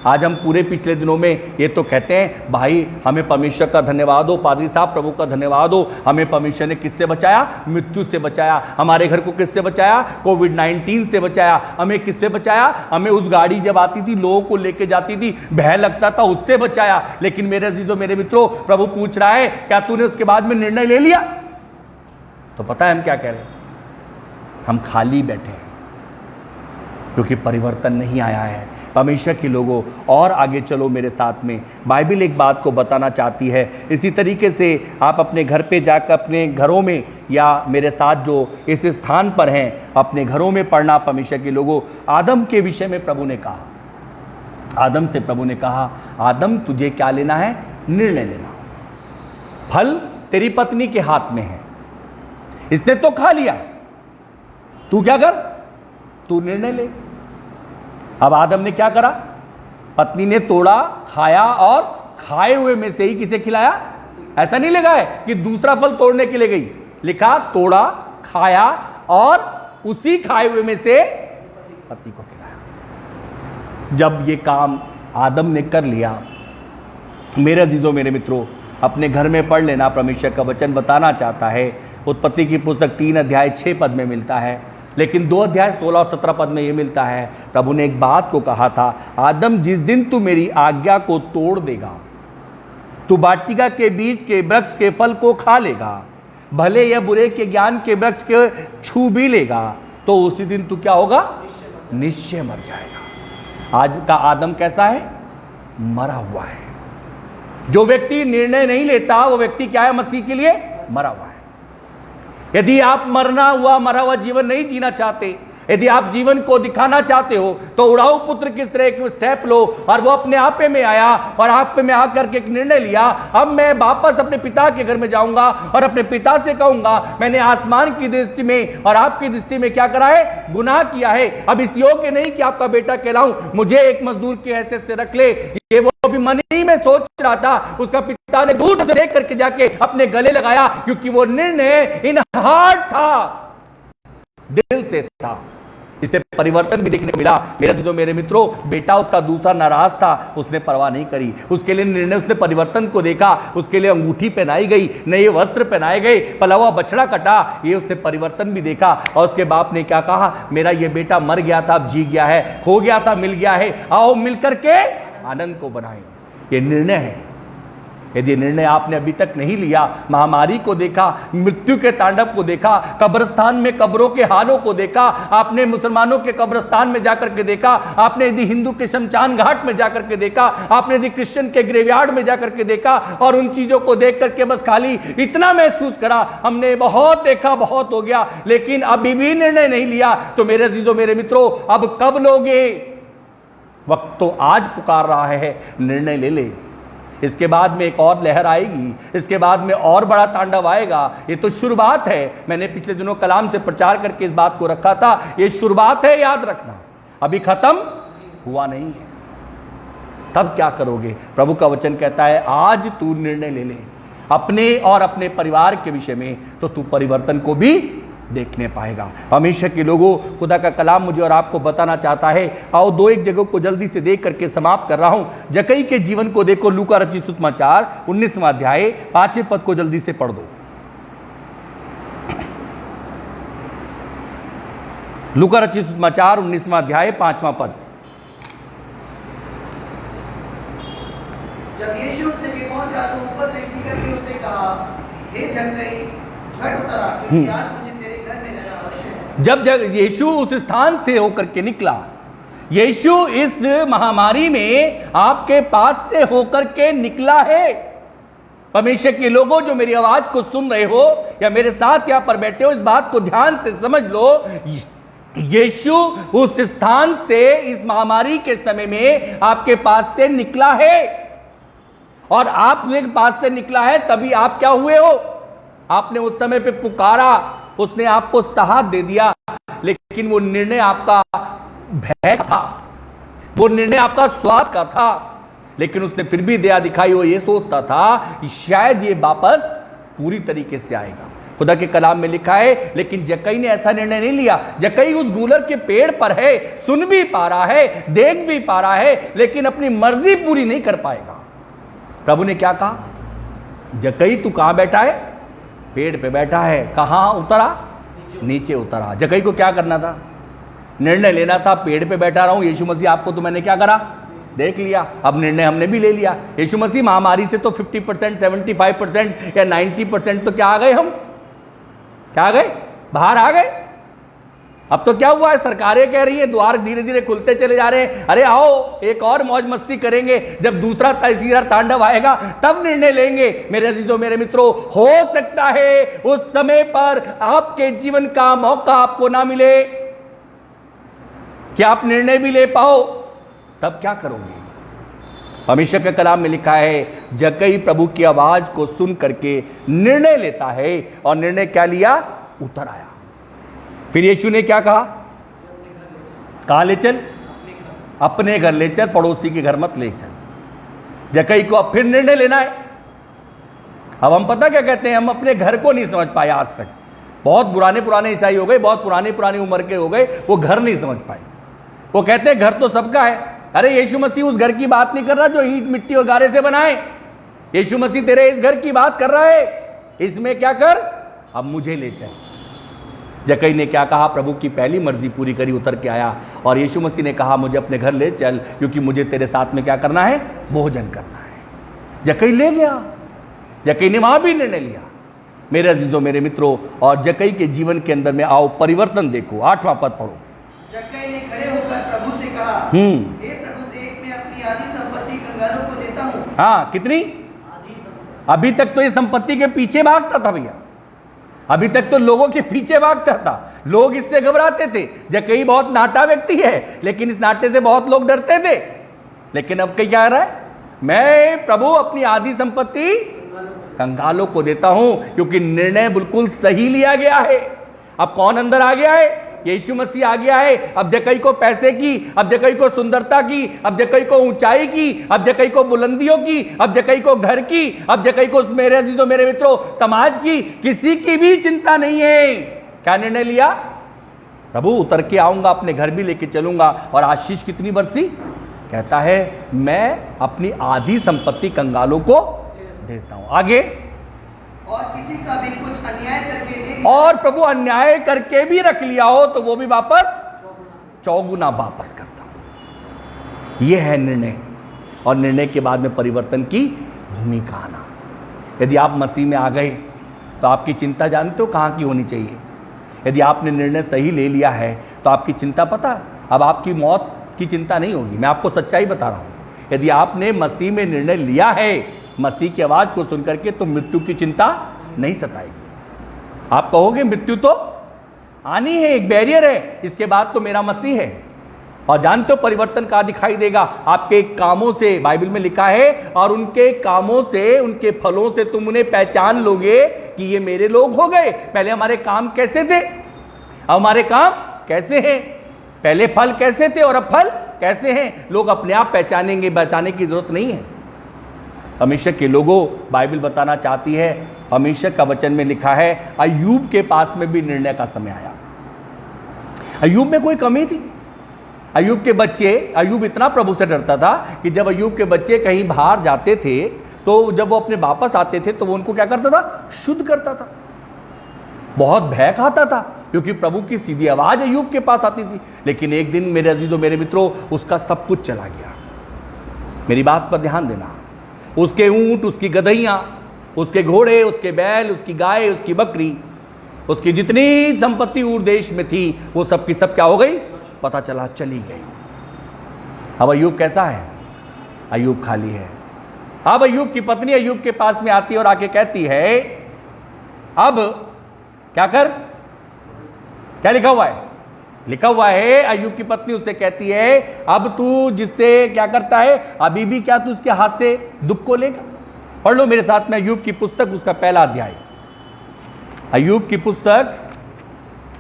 आज हम पूरे पिछले दिनों में ये तो कहते हैं, भाई हमें परमेश्वर का धन्यवाद हो, पादरी साहब प्रभु का धन्यवाद हो, हमें परमेश्वर ने किससे बचाया? मृत्यु से बचाया। हमारे घर को किससे बचाया? कोविड-19 से बचाया। हमें किससे बचाया? हमें उस गाड़ी जब आती थी, लोगों को लेके जाती थी, भय लगता था, उससे बचाया। लेकिन मेरे अजीजों मेरे मित्रों, प्रभु पूछ रहा है, क्या तूने उसके बाद में निर्णय ले लिया? तो पता है हम क्या कह रहे हैं? हम खाली बैठे हैं, क्योंकि परिवर्तन नहीं आया है। परमेश्वर के लोगों, और आगे चलो मेरे साथ में। बाइबल एक बात को बताना चाहती है। इसी तरीके से आप अपने घर पे जाकर, अपने घरों में, या मेरे साथ जो इस स्थान पर हैं, अपने घरों में पढ़ना परमेश्वर के लोगों। आदम के विषय में प्रभु ने कहा, आदम से प्रभु ने कहा, आदम तुझे क्या लेना है? निर्णय लेना। फल तेरी पत्नी के हाथ में है, इसने तो खा लिया, तू क्या कर? तू निर्णय ले। अब आदम ने क्या करा? पत्नी ने तोड़ा, खाया, और खाए हुए में से ही किसे खिलाया? ऐसा नहीं लिखा है कि दूसरा फल तोड़ने के लिए गई, लिखा तोड़ा, खाया, और उसी खाए हुए में से पति को खिलाया। जब ये काम आदम ने कर लिया, मेरे अजीजों मेरे मित्रों, अपने घर में पढ़ लेना। परमेश्वर का वचन बताना चाहता है, उत्पत्ति की पुस्तक 3 अध्याय 6 पद में मिलता है, लेकिन 2 अध्याय 16 और 17 पद में यह मिलता है। प्रभु ने एक बात को कहा था, आदम जिस दिन तू मेरी आज्ञा को तोड़ देगा, तू वाटिका के बीज के वृक्ष के फल को खा लेगा, भले या बुरे के ज्ञान के वृक्ष के छू भी लेगा, तो उसी दिन तू क्या होगा? निश्चय मर जाएगा। आज का आदम कैसा है? मरा हुआ है। जो व्यक्ति निर्णय नहीं लेता, वो व्यक्ति क्या है? मसीह के लिए मरा हुआ है। यदि आप मरा हुआ जीवन नहीं जीना चाहते, यदि आप जीवन को दिखाना चाहते हो, तो उड़ाऊ पुत्र किस तरह एक स्टेप लो। और वो अपने आपे में आया, और आपे में आकर के एक निर्णय लिया, अब मैं वापस अपने पिता के घर में जाऊंगा और अपने पिता से कहूंगा, मैंने आसमान की दृष्टि में और आपकी दृष्टि में क्या करा है? गुनाह किया है। अब इस योग्य नहीं कि आपका बेटा कहलाऊं, मुझे एक मजदूर की हैसियत से रख ले। ये वो भी मन ही में सोच रहा था। उसका पिता ने दूर से देख करके जाके अपने गले लगाया, क्योंकि वो निर्णय इन हार्ट था, दिल से था। इससे परिवर्तन भी देखने को मिला। मेरे मित्रों, बेटा उसका दूसरा नाराज था, उसने परवाह नहीं करी। उसके लिए निर्णय, उसने परिवर्तन को देखा, उसके लिए अंगूठी पहनाई गई, नए वस्त्र पहनाए गए, पला हुआ बछड़ा कटा, ये उसने परिवर्तन भी देखा। और उसके बाप ने क्या कहा? मेरा ये बेटा मर गया था, अब जी गया है, खो गया था, मिल गया है, आओ मिलकर के आनंद को बनाएं। ये निर्णय है। यदि निर्णय आपने अभी तक नहीं लिया, महामारी को देखा, मृत्यु के तांडव को देखा, कब्रिस्तान में कब्रों के हालों को देखा, आपने मुसलमानों के कब्रिस्तान में जाकर के देखा, आपने यदि हिंदू के शमशान घाट में जाकर के देखा, आपने यदि क्रिश्चियन के ग्रेवयार्ड में जाकर के देखा, और उन चीजों को देख करके बस खाली इतना महसूस करा, हमने बहुत देखा, बहुत हो गया, लेकिन अभी भी निर्णय नहीं लिया, तो मेरे अजीजों मेरे मित्रों, अब कब लोगे? वक्त तो आज पुकार रहा है, निर्णय ले ले। इसके बाद में एक और लहर आएगी, इसके बाद में और बड़ा तांडव आएगा। ये तो शुरुआत है। मैंने पिछले दिनों कलाम से प्रचार करके इस बात को रखा था, ये शुरुआत है, याद रखना, अभी खत्म हुआ नहीं है। तब क्या करोगे? प्रभु का वचन कहता है, आज तू निर्णय ले ले, अपने और अपने परिवार के विषय में, तो तू परिवर्तन को भी देखने पाएगा। हमेशा के लोगों, खुदा का कलाम मुझे और आपको बताना चाहता है। आओ दो एक जगह को जल्दी से देख करके समाप्त कर रहा हूं। जक्कई के जीवन को देखो, लूका रचित सुसमाचार 19वां अध्याय 5वें पद को जल्दी से पढ़ दो। लूका रचित सुसमाचार 19वां अध्याय 5वां पद। जब यीशु उस जगह पहुंचा तो ऊपर दृष्टि करके उससे कहा, हे जक्कई, झट उतर आ, क्योंकि आज मुझे तेरे घर में रहना आवश्यक है। जब यीशु उस स्थान से होकर के निकला, यीशु इस महामारी में आपके पास से होकर के निकला है। परमेश्वर के लोगों जो मेरी आवाज को सुन रहे हो या मेरे साथ यहां पर बैठे हो, इस बात को ध्यान से समझ लो। यीशु उस स्थान से इस महामारी के समय में आपके पास से निकला है, और आपके पास से निकला है तभी आप क्या हुए हो? आपने उस समय पे पुकारा, उसने आपको साहस दे दिया, लेकिन वो निर्णय आपका भय था, वो निर्णय आपका स्वाद का था, लेकिन उसने फिर भी दया दिखाई। वो ये सोचता था कि शायद ये वापस पूरी तरीके से आएगा। खुदा के कलाम में लिखा है, लेकिन जक्कई ने ऐसा निर्णय नहीं लिया। जक्कई उस गूलर के पेड़ पर है, सुन भी पा रहा है, देख भी पा रहा है, लेकिन अपनी मर्जी पूरी नहीं कर पाएगा। प्रभु ने क्या कहा? जक्कई तू कहां बैठा है? पेड़ पे बैठा है। कहां उतरा? नीचे उतरा। जक्कई को क्या करना था? निर्णय लेना था। पेड़ पे बैठा रहा हूं, यीशु मसीह आपको तो मैंने क्या करा? देख लिया। अब निर्णय हमने भी ले लिया। यीशु मसीह महामारी से तो 50%, 75% या 90% तो क्या आ गए? हम क्या आ गए? बाहर आ गए। अब तो क्या हुआ है? सरकारें कह रही है द्वार धीरे धीरे खुलते चले जा रहे हैं। अरे आओ एक और मौज मस्ती करेंगे, जब दूसरा तीसरा तांडव आएगा तब निर्णय लेंगे। मेरे अजीजों, मेरे मित्रों, हो सकता है उस समय पर आपके जीवन का मौका आपको ना मिले कि आप निर्णय भी ले पाओ, तब क्या करोगे? परमेश्वर के कलाम में लिखा है, जक्कई प्रभु की आवाज को सुन करके निर्णय लेता है, और निर्णय क्या लिया? उतर आया। फिर यीशु ने क्या कहा? कहां ले चल? अपने घर ले चल, पड़ोसी के घर मत ले चल। जक्कई को अब फिर निर्णय लेना है। अब हम पता क्या कहते हैं? हम अपने घर को नहीं समझ पाए आज तक। बहुत पुराने ईसाई हो गए, बहुत पुरानी उम्र के हो गए, वो घर नहीं समझ पाए। वो कहते हैं घर तो सबका है। अरे यीशु मसीह उस घर की बात नहीं कर रहा जो ईंट मिट्टी और गारे से बनाए। यीशु मसीह तेरे इस घर की बात कर रहा है। इसमें क्या कर? अब मुझे ले चल। जक्कई ने क्या कहा? प्रभु की पहली मर्जी पूरी करी, उतर के आया। और यीशु मसीह ने कहा, मुझे अपने घर ले चल, क्योंकि मुझे तेरे साथ में क्या करना है? भोजन करना है। जक्कई ले गया। जक्कई ने वहां भी निर्णय लिया। मेरे अजीजों, मेरे मित्रों, और जक्कई के जीवन के अंदर में आओ परिवर्तन देखो। 8वां पद पढ़ो। जक्कई ने खड़े होकर प्रभु से कहा, हे प्रभु, देख मैं अपनी आधी संपत्ति कंगालों को देता हूँ। हाँ, कितनी? आधी संपत्ति। अभी तक तो ये संपत्ति के पीछे भागता था भैया। अभी तक तो लोगों के पीछे भागता था, लोग इससे घबराते थे। जक्कई बहुत नाटा व्यक्ति है, लेकिन इस नाटे से बहुत लोग डरते थे। लेकिन अब क्या कह रहा है? मैं प्रभु अपनी आधी संपत्ति कंगालों को देता हूं, क्योंकि निर्णय बिल्कुल सही लिया गया है। अब कौन अंदर आ गया है? यीशु मसीह आ गया है। अब जक्कई को पैसे की, अब जक्कई को सुंदरता की, अब जक्कई को ऊंचाई की, अब जक्कई को बुलंदियों की, अब जक्कई को घर की, अब जक्कई को, मेरे अजीजों मेरे मित्रों, समाज की, किसी की भी चिंता नहीं है। क्या निर्णय लिया? प्रभु उतर के आऊंगा, अपने घर भी लेके चलूंगा। और आशीष कितनी बरसी? कहता है मैं अपनी आधी संपत्ति कंगालों को देता हूं। आगे, और किसी का भी कुछ अन्याय करके ले लिया, और प्रभु अन्याय करके भी रख लिया हो तो वो भी वापस चौगुना वापस करता हूं। यह है निर्णय, और निर्णय के बाद में परिवर्तन की भूमिका आना। यदि आप मसीह में आ गए तो आपकी चिंता जानते हो कहां की होनी चाहिए? यदि आपने निर्णय सही ले लिया है तो आपकी चिंता पता है, अब आपकी मौत की चिंता नहीं होगी। मैं आपको सच्चाई बता रहा हूं। यदि आपने मसीह में निर्णय लिया है, मसीह की आवाज को सुनकर के, तो मृत्यु की चिंता नहीं सताएगी। आप कहोगे मृत्यु तो आनी है, एक बैरियर है, इसके बाद तो मेरा मसीह है। और जानते हो परिवर्तन कहां दिखाई देगा? आपके कामों से। बाइबल में लिखा है, और उनके कामों से, उनके फलों से तुम उन्हें पहचान लोगे कि ये मेरे लोग हो गए। पहले हमारे काम कैसे थे, अब हमारे काम कैसे हैं? पहले फल कैसे थे और अब फल कैसे हैं? लोग अपने आप पहचानेंगे, बचाने की जरूरत नहीं है। परमेश्वर के लोगों, बाइबल बताना चाहती है, परमेश्वर का वचन में लिखा है अय्यूब के पास में भी निर्णय का समय आया। अय्यूब में कोई कमी थी? अय्यूब के बच्चे, अय्यूब इतना प्रभु से डरता था कि जब अय्यूब के बच्चे कहीं बाहर जाते थे तो जब वो अपने वापस आते थे तो वो उनको क्या करता था? शुद्ध करता था। बहुत भय खाता था क्योंकि प्रभु की सीधी आवाज अय्यूब के पास आती थी। लेकिन एक दिन मेरे अजीजों, मेरे मित्रों, उसका सब कुछ चला गया। मेरी बात पर ध्यान देना। उसके ऊंट, उसकी गधैयां, उसके घोड़े, उसके बैल, उसकी गाय, उसकी बकरी, उसकी जितनी संपत्ति उस देश में थी वो सब की सब क्या हो गई? पता चला चली गई। अब अय्यूब कैसा है? अय्यूब खाली है। अब अय्यूब की पत्नी अय्यूब के पास में आती है और आके कहती है, अब क्या कर? क्या लिखा हुआ है? लिखा हुआ है, अय्यूब की पत्नी उससे कहती है, अब तू जिससे क्या करता है, अभी भी क्या तू उसके हाथ से दुख को लेगा? पढ़ लो मेरे साथ में अय्यूब की पुस्तक, उसका पहला अध्याय। अय्यूब की पुस्तक,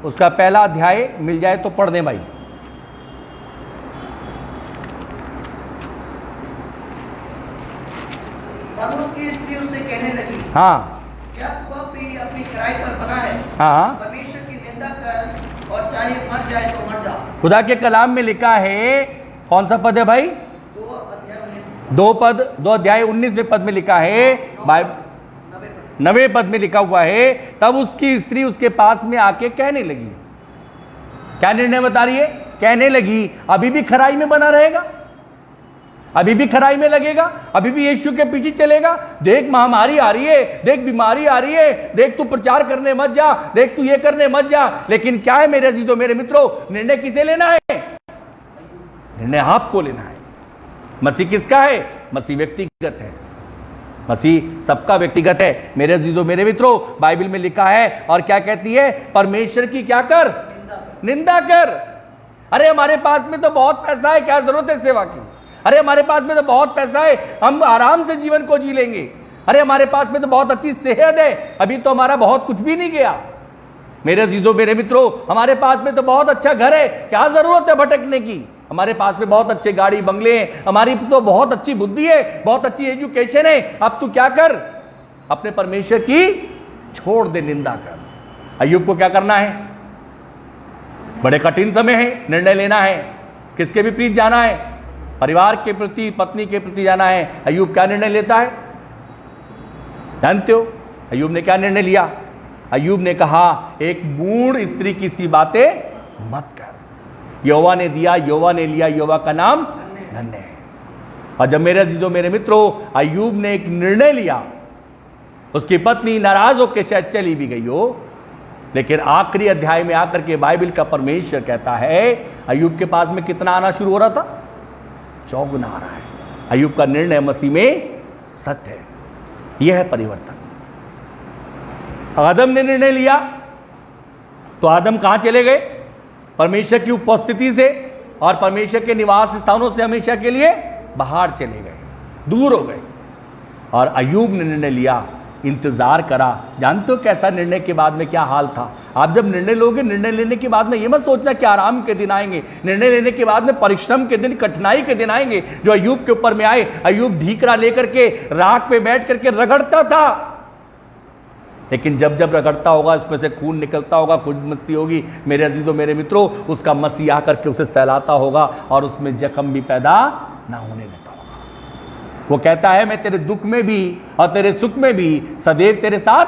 उसका पहला अध्याय मिल जाए तो पढ़ दें भाई। तब उसकी स्त्री उससे कहने लगी, हाँ, क्या तू भी अपनी खराई पर बना है? हाँ, परमेश्वर की निंदा कर और चाहे मर जाए तो मर जा। खुदा के कलाम में लिखा है, कौन सा पद है भाई? 2 अध्याय 19वें पद में लिखा है, 90 पद में लिखा हुआ है, तब उसकी स्त्री उसके पास में आके कहने लगी। क्या निर्णय बता रही है? कहने लगी, अभी भी खराई में बना रहेगा? अभी भी खराई में लगेगा? अभी भी यीशु के पीछे चलेगा? देख महामारी आ रही है, देख बीमारी आ रही है, देख तू प्रचार करने मत जा, देख तू ये करने मत जा। लेकिन क्या है मेरे अजीजों, मेरे मित्रों, निर्णय किसे लेना है? निर्णय आपको लेना है। मसीह किसका है? मसीह व्यक्तिगत है। मसीह सबका व्यक्तिगत है। मेरे अजीजों, मेरे मित्रों, बाइबल में लिखा है और क्या कहती है? परमेश्वर की क्या कर? निंदा कर। अरे हमारे पास में तो बहुत पैसा है, क्या जरूरत है सेवा की? अरे हमारे पास में तो बहुत पैसा है, हम आराम से जीवन को जी लेंगे। अरे हमारे पास में तो बहुत अच्छी सेहत है, अभी तो हमारा बहुत कुछ भी नहीं गया। मेरे अजीजों, मेरे मित्रों, हमारे पास में तो बहुत अच्छा घर है, क्या जरूरत है भटकने की? हमारे पास में बहुत अच्छे गाड़ी बंगले हैं, हमारी तो बहुत अच्छी बुद्धि है, बहुत अच्छी एजुकेशन है। अब तू क्या कर? अपने परमेश्वर की छोड़ दे, निंदा कर। अय्यूब को क्या करना है? बड़े कठिन समय है, निर्णय लेना है। किसके विपरीत जाना है? परिवार के प्रति, पत्नी के प्रति जाना है। अय्यूब क्या निर्णय लेता है? जानते हो अय्यूब ने क्या निर्णय लिया? अय्यूब ने कहा, एक मूढ़ स्त्री की सी बातें मत कर। यहोवा ने दिया, यहोवा ने लिया, यहोवा का नाम धन्य है। और जब मेरे अजीजों, मेरे मित्रों, अय्यूब ने एक निर्णय लिया, उसकी पत्नी नाराज होकर शायद चली भी गई हो, लेकिन आखिरी अध्याय में आकर के बाइबल का परमेश्वर कहता है, अय्यूब के पास में कितना आना शुरू हो रहा था? 4 गुना आ रहा है। अय्यूब का निर्णय मसीह में सत्य है। यह है परिवर्तन। आदम ने निर्णय लिया तो आदम कहां चले गए? परमेश्वर की उपस्थिति से और परमेश्वर के निवास स्थानों से हमेशा के लिए बाहर चले गए, दूर हो गए। और अय्यूब ने निर्णय लिया, इंतजार करा। जानते हो कैसा निर्णय के बाद में क्या हाल था? आप जब निर्णय लोगे, निर्णय लेने के बाद में ये मत सोचना कि आराम के दिन आएंगे। निर्णय लेने के बाद में परिश्रम के दिन, कठिनाई के दिन आएंगे, जो अय्यूब के ऊपर में आए। अय्यूब ढीकरा लेकर के राख पे बैठ करके रगड़ता था, लेकिन जब जब रगड़ता होगा उसमें से खून निकलता होगा, खून मस्ती होगी, मेरे अजीजों, मेरे मित्रों, उसका मसीह आकर के उसे सहलाता होगा और उसमें जख्म भी पैदा ना होने देता होगा। वो कहता है, मैं तेरे दुख में भी और तेरे सुख में भी सदैव तेरे साथ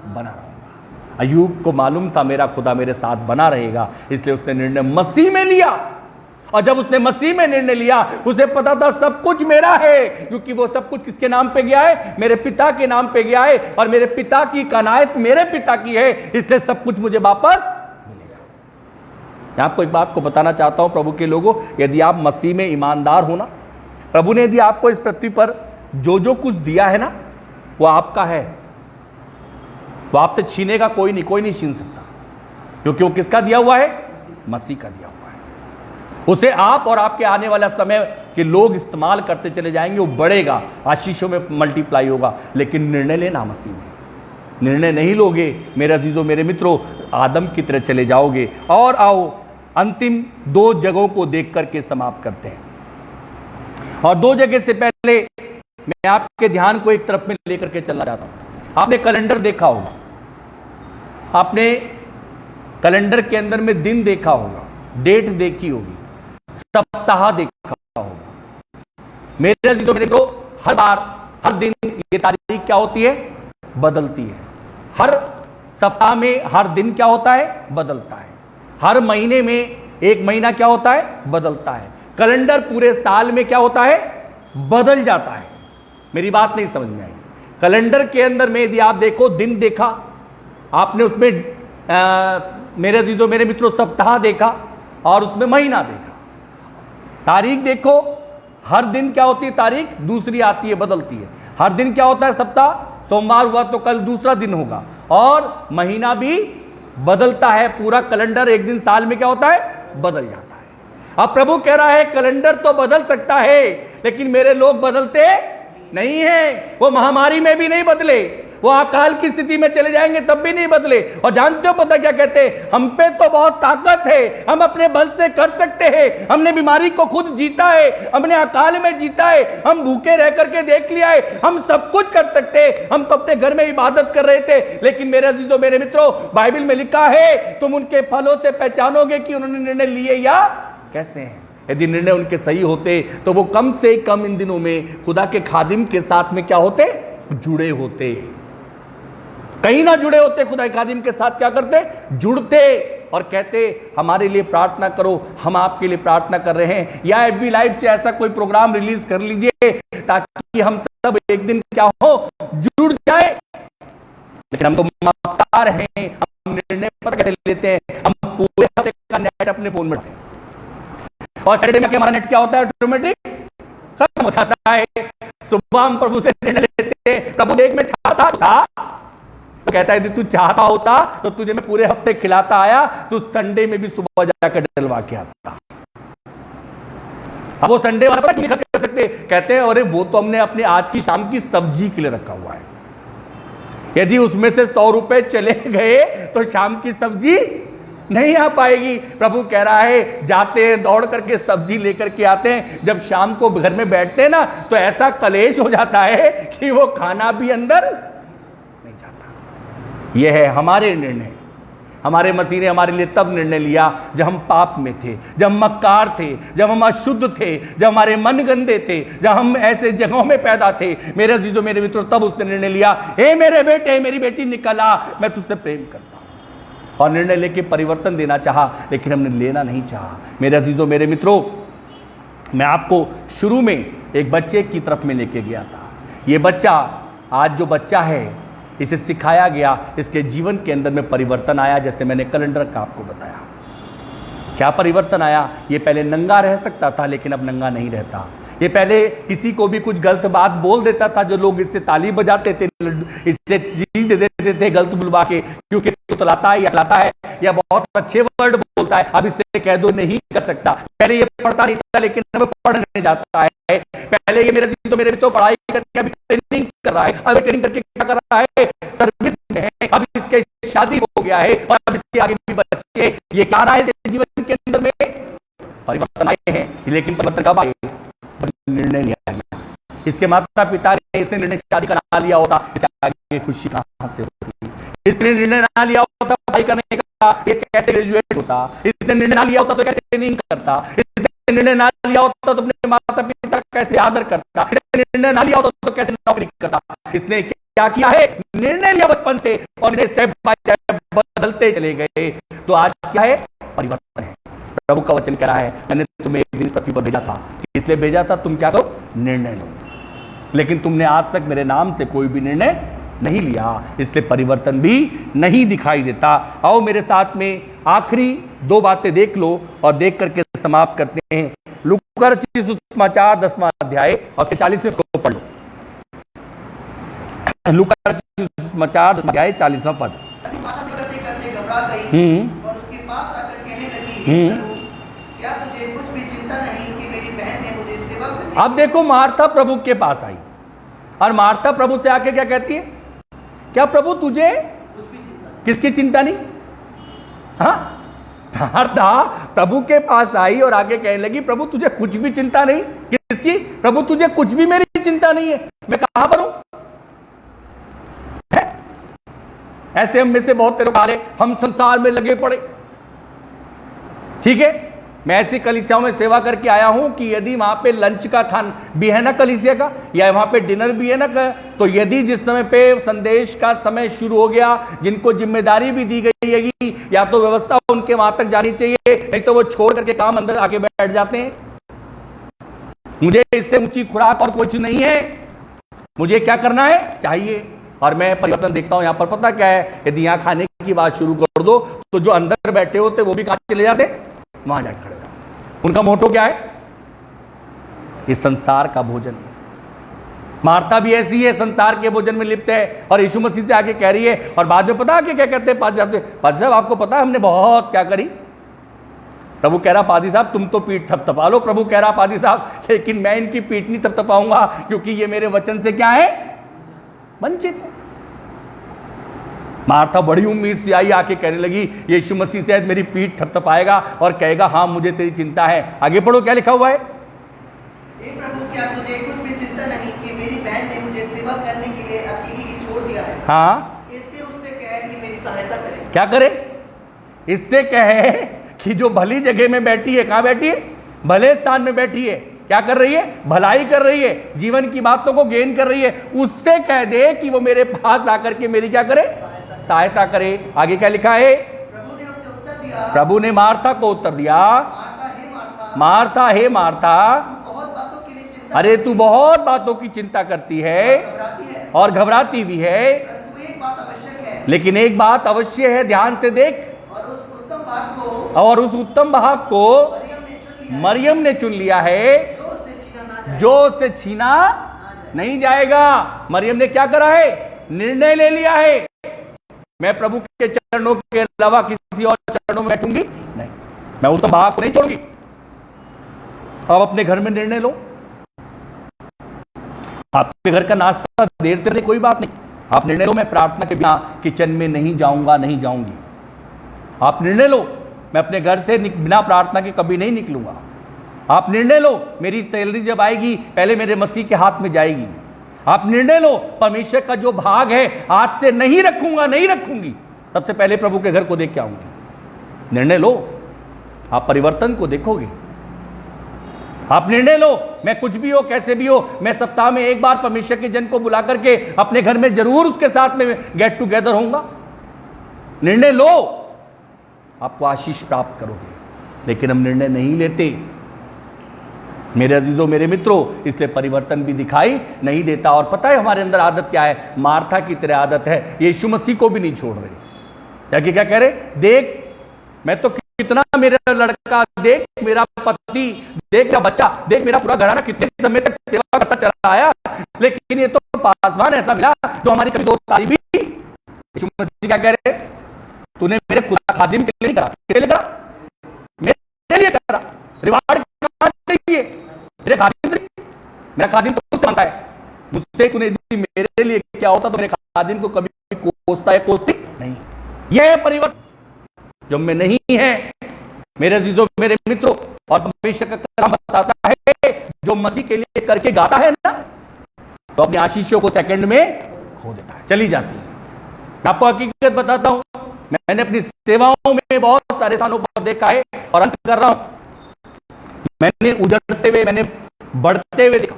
बना रहूंगा। अय्यूब को मालूम था मेरा खुदा मेरे साथ बना रहेगा, इसलिए उसने निर्णय मसीह में लिया। और जब उसने मसीह में निर्णय लिया, उसे पता था सब कुछ मेरा है, क्योंकि वो सब कुछ किसके नाम पे गया है? मेरे पिता के नाम पे गया है, और मेरे पिता की कनायत मेरे पिता की है, इसलिए सब कुछ मुझे वापस मिलेगा। मैं आपको एक बात को बताना चाहता हूं, प्रभु के लोगों, यदि आप मसीह में ईमानदार हो ना, प्रभु ने यदि आपको इस पृथ्वी पर जो जो कुछ दिया है ना, वो आपका है। वो आपसे छीनेगा कोई नहीं छीन सकता, क्योंकि वो किसका दिया हुआ है? मसीह का दिया हुआ है। उसे आप और आपके आने वाला समय के लोग इस्तेमाल करते चले जाएंगे, वो बढ़ेगा, आशीषों में मल्टीप्लाई होगा। लेकिन निर्णय लेना मसीह में। निर्णय नहीं लोगे मेरे अजीजों, मेरे मित्रों, आदम की तरह चले जाओगे। और आओ अंतिम 2 जगहों को देख करके समाप्त करते हैं। और 2 जगह से पहले मैं आपके ध्यान को एक तरफ में लेकर के चला जाता हूं। आपने कैलेंडर देखा होगा, आपने कैलेंडर के अंदर में दिन देखा होगा, डेट देखी होगी, सप्ताह देखा होगा। मेरे को हर बार हर दिन ये तारीख क्या होती है? बदलती है। हर सप्ताह में हर दिन क्या होता है? बदलता है। हर महीने में एक महीना क्या होता है? बदलता है। कैलेंडर पूरे साल में क्या होता है? बदल जाता है। मेरी बात नहीं समझ में आई। कैलेंडर के अंदर में यदि आप देखो, दिन देखा आपने, उसमें मेरे मित्रों सप्ताह देखा और उसमें महीना देखा। तारीख देखो, हर दिन क्या होती है? तारीख दूसरी आती है, बदलती है। हर दिन क्या होता है? सप्ताह, सोमवार हुआ तो कल दूसरा दिन होगा, और महीना भी बदलता है। पूरा कैलेंडर एक दिन साल में क्या होता है? बदल जाता है। अब प्रभु कह रहा है कैलेंडर तो बदल सकता है, लेकिन मेरे लोग बदलते नहीं है। वो महामारी में भी नहीं बदले, वो अकाल की स्थिति में चले जाएंगे तब भी नहीं बदले। और जानते हो पता क्या कहते हैं? हम पे तो बहुत ताकत है, हम अपने बल से कर सकते हैं, हमने बीमारी को खुद जीता है, हमने अकाल में जीता है, हम भूखे रह करके देख लिया है, हम सब कुछ कर सकते हैं। हम तो अपने घर में इबादत कर रहे थे। लेकिन मेरे अजीजों, मेरे मित्रों, बाइबल में लिखा है तुम उनके फलों से पहचानोगे कि उन्होंने निर्णय लिए या कैसे हैं। यदि निर्णय उनके सही होते तो वो कम से कम इन दिनों में खुदा के खादिम के साथ में क्या होते? जुड़े होते। कहीं ना जुड़े होते, खुदा के खादिम के साथ क्या करते? जुड़ते और कहते हमारे लिए प्रार्थना करो, हम आपके लिए प्रार्थना कर रहे हैं। या एफबी लाइव से ऐसा कोई प्रोग्राम रिलीज कर लीजिए ताकि हम सब एक दिन क्या हो? जुड़ जाए। लेकिन हम तो मक्कार हैं, हम निर्णय पर कैसे लेते हैं? हम पूरे हफ्ते का नेट अपने फोन में रखते हैं और सैटरडे में हमारा नेट क्या होता है? ऑटोमेटिक खत्म हो जाता है। सुबह हम प्रभु से निर्णय लेते हैं, प्रभु देख मैं चाहता था, तो कहता है तू चाहता होता तो तुझे मैं पूरे हफ्ते खिलाता आया, तू संडे में भी सुबह जाकर डलवा के आता। अब वो संडे वाला पता क्यों खर्च कर सकते? कहते हैं अरे वो तो हमने अपने आज की शाम की सब्जी के लिए रखा हुआ है। यदि उसमें से 100 रुपए चले गए तो शाम की सब्जी नहीं आ पाएगी। प्रभु कह रहा है जाते हैं, दौड़ करके सब्जी लेकर के आते हैं, जब शाम को घर में बैठते हैं ना तो ऐसा कलेश हो जाता है कि वो खाना भी अंदर नहीं जाता। यह है हमारे निर्णय। हमारे मसीह ने हमारे लिए तब निर्णय लिया जब हम पाप में थे, जब हम मक्कार थे, जब हम अशुद्ध थे, जब हमारे मन गंदे थे, जब हम ऐसे जगहों में पैदा थे। मेरे अजीजों, मेरे मित्रों, तब उसने निर्णय लिया, हे मेरे बेटे, मेरी बेटी निकल आ, मैं तुझसे प्रेम करता हूं। और निर्णय लेके परिवर्तन देना चाहा, लेकिन हमने लेना नहीं चाहा। मेरे अजीजों, मेरे मित्रों, मैं आपको शुरू में एक बच्चे की तरफ में लेके गया था। ये बच्चा, आज जो बच्चा है, इसे सिखाया गया, इसके जीवन के अंदर में परिवर्तन आया। जैसे मैंने कैलेंडर का आपको बताया, क्या परिवर्तन आया? ये पहले नंगा रह सकता था, लेकिन अब नंगा नहीं रहता। ये पहले किसी को भी कुछ गलत बात बोल देता था, जो लोग इससे ताली बजाते थे, इससे चीज दे देते थे गलत बुलवा के, क्योंकि तलाता है या लाता है या बहुत अच्छे वर्ड बोलता है, अब इससे कह दो नहीं कर सकता। पहले ये पढ़ता नहीं था, लेकिन अब पढ़ने जाता है। पहले ये मेरे तो पढ़ाई करके अभी ट्रेनिंग कर रहा है, अभी ट्रेनिंग करके क्या कर रहा है? सर्विस में है। अब इसके शादी हो गया है और अब इसके आगे भी बच्चे। ये क्या रहा है? जीवन के अंदर में परिवर्तन आए हैं, लेकिन परिवर्तन कब आए? निर्णय लिया गया। इसके माता पिता ने इसने निर्णय शादी का ना लिया होता, इसके आगे खुशी कहां से होती? इसने निर्णय ना लिया होता पढ़ाई करने का, ये कैसे ग्रेजुएट होता? इसने निर्णय ना लिया होता तो कैसे ट्रेनिंग करता? इसने निर्णय ना लिया होता तो अपने माता पिता का कैसे आदर करता? इसने निर्णय ना लिया होता तो कैसे नौकरी करता? इसने क्या किया है? निर्णय लिया बचपन से और स्टेप बाय स्टेप बदलते चले गए। तो आज क्या है? परिवर्तन है। प्रभु का वचन कह रहा है, मैंने तुम्हें एक दिन पृथ्वी पर भेजा था, इसलिए भेजा था तुम क्या करो? निर्णय लो। लेकिन तुमने आज तक मेरे नाम से कोई भी निर्णय नहीं लिया, इसलिए परिवर्तन भी नहीं दिखाई देता। आओ मेरे साथ में आखिरी 2 बातें देख लो और देख करके समाप्त करते हैं। लूका रचित सुसमाचार 10वां अध्याय और 40वें को पढ़ लो। लूका रचित सुसमाचार 10वां अध्याय 40वां पद। करते घबरा गई और उसके पास आकर कहने लगी, क्या तुझे कुछ भी चिंता नहीं कि मेरी बहन ने मुझे सेवा करने? अब देखो, मार्था प्रभु के पास आई और मार्था प्रभु से आके क्या कहती है? क्या प्रभु तुझे कुछ भी चिंता? किसकी चिंता नहीं? हाँ, मार्था प्रभु के पास आई और आगे कहने लगी, प्रभु तुझे कुछ भी चिंता नहीं? किसकी? प्रभु तुझे कुछ भी मेरी चिंता नहीं है, मैं कहां पर हूं? ऐसे हम में से बहुत तेरे काले, हम संसार में लगे पड़े। ठीक है, मैं ऐसी कलीसियाओं में सेवा करके आया हूं कि यदि वहां पे लंच का खान भी है ना कलीसिया का, या वहां पे डिनर भी है ना, तो यदि जिस समय पे संदेश का समय शुरू हो गया, जिनको जिम्मेदारी भी दी गई है, या तो व्यवस्था उनके वहां तक जानी चाहिए, नहीं तो वो छोड़ करके काम अंदर आके बैठ जाते हैं। मुझे इससे ऊंची खुराक और कुछ नहीं है, मुझे क्या करना है चाहिए, और मैं परिवर्तन देखता हूं यहां पर। पता क्या है, यदि यहां खाने की बात शुरू कर दो तो जो अंदर बैठे होते वो भी कहां चले जाते, वहां जाकर खड़े जाते। उनका मोटो क्या है, इस संसार का भोजन। मार्था भी ऐसी है, संसार के भोजन में लिप्त है, और यीशु मसीह से आके कह रही है, और बाद में पता है क्या कहते हैं पादी साहब, आपको पता है हमने बहुत क्या करी। प्रभु कह रहा पादी साहब तुम तो पीठ थपथपा लो, प्रभु कह रहा पादी साहब लेकिन मैं इनकी पीठ नहीं थपथपाऊंगा, क्योंकि ये मेरे वचन से क्या है, वंचित है। मार्था बड़ी उम्मीद से आई, आके कहने लगी यीशु मसीह शायद मेरी पीठ थपथपाएगा और कहेगा हाँ मुझे तेरी चिंता है। आगे पढ़ो क्या लिखा हुआ है। हे प्रभु, क्या तुझे कुछ भी चिंता नहीं कि मेरी बहन ने मुझे सेवा करने के लिए अकेली ही छोड़ दिया है? हाँ, इससे उससे कहे कि मेरी सहायता करे। क्या करे? इससे कहे कि जो भली जगह में बैठी है, कहां बैठी है, भले स्थान में बैठी है, क्या कर रही है, भलाई कर रही है, जीवन की बातों को गेन कर रही है, उससे कह दे कि वो मेरे पास आकर के मेरी क्या करे, सहायता करे। आगे क्या लिखा है, प्रभु ने उसे उत्तर दिया, प्रभु ने मार्था को उत्तर दिया, मार्था हे मार्था, तू बहुत बातों के लिए चिंता, अरे तू बहुत बातों की चिंता करती है और घबराती भी है, परंतु एक बात आवश्यक है, लेकिन एक बात अवश्य है, ध्यान से देख, और उस उत्तम भाग को मरियम ने चुन लिया है, जो उससे छीना नहीं जाएगा। मरियम ने क्या करा है, निर्णय ले लिया है, मैं प्रभु के चरणों के अलावा किसी और चरणों में बैठूंगी नहीं, मैं उत्तम भाग को नहीं छोड़ूंगी। अब अपने घर में निर्णय लो, आपके घर का नाश्ता देर से कोई बात नहीं, आप निर्णय लो मैं प्रार्थना के बिना किचन में नहीं जाऊंगा, नहीं जाऊंगी। आप निर्णय लो मैं अपने घर से बिना प्रार्थना के कभी नहीं निकलूंगा। आप निर्णय लो मेरी सैलरी जब आएगी पहले मेरे मसीह के हाथ में जाएगी। आप निर्णय लो परमेश्वर का जो भाग है आज से नहीं रखूंगा, नहीं रखूंगी, सबसे पहले प्रभु के घर को देख के आऊंगी। निर्णय लो, आप परिवर्तन को देखोगे। आप निर्णय लो मैं कुछ भी हो, कैसे भी हो, मैं सप्ताह में एक बार परमेश्वर के जन को बुला करके अपने घर में जरूर उसके साथ में गेट टुगेदर होऊंगा। निर्णय लो, आपको आशीष प्राप्त करोगे। लेकिन हम निर्णय नहीं लेते मेरे अजीजों, मेरे मित्रों, इसलिए परिवर्तन भी दिखाई नहीं देता। और पता है हमारे अंदर आदत क्या है, मार्था की तरह आदत है, यीशु मसीह को भी नहीं छोड़ रहे। क्या क्या कह रहे, देख मैं तो कितना, मेरा लड़का देख, मेरा पति देख, मेरा बच्चा देख, मेरा पूरा घराना कितने समय तक सेवा करता चला आया, लेकिन ये तो पासवान ऐसा मिला जो हमारी कभी दोस्त तारीफ भी। यीशु मसीह क्या कह रहे, तूने मेरे खुदा खादिम के लिए करा, किसके लिए करा, मेरे लिए करा, रिवार्ड कहां चाहिए, मेरे खादिम से, मेरा खादिम तो तुझसे मांगता है, मुझसे तूने मेरे लिए क्या होता तो मेरे खादिम को कभी कोसता है, कोसती नहीं। यह परिवर्तन जो में नहीं है मेरे अजीजों, मेरे मित्रों। और परमेश्वर का कलाम बताता है जो मसीह के लिए करके गाता है ना, तो अपनी आशीषों को सेकंड में खो देता है, चली जाती है। मैं आपको हकीकत बताता हूं, मैंने अपनी सेवाओं में बहुत सारे स्थानों पर देखा है, और अंत कर रहा हूं, मैंने उजड़ते हुए, मैंने बढ़ते हुए देखा,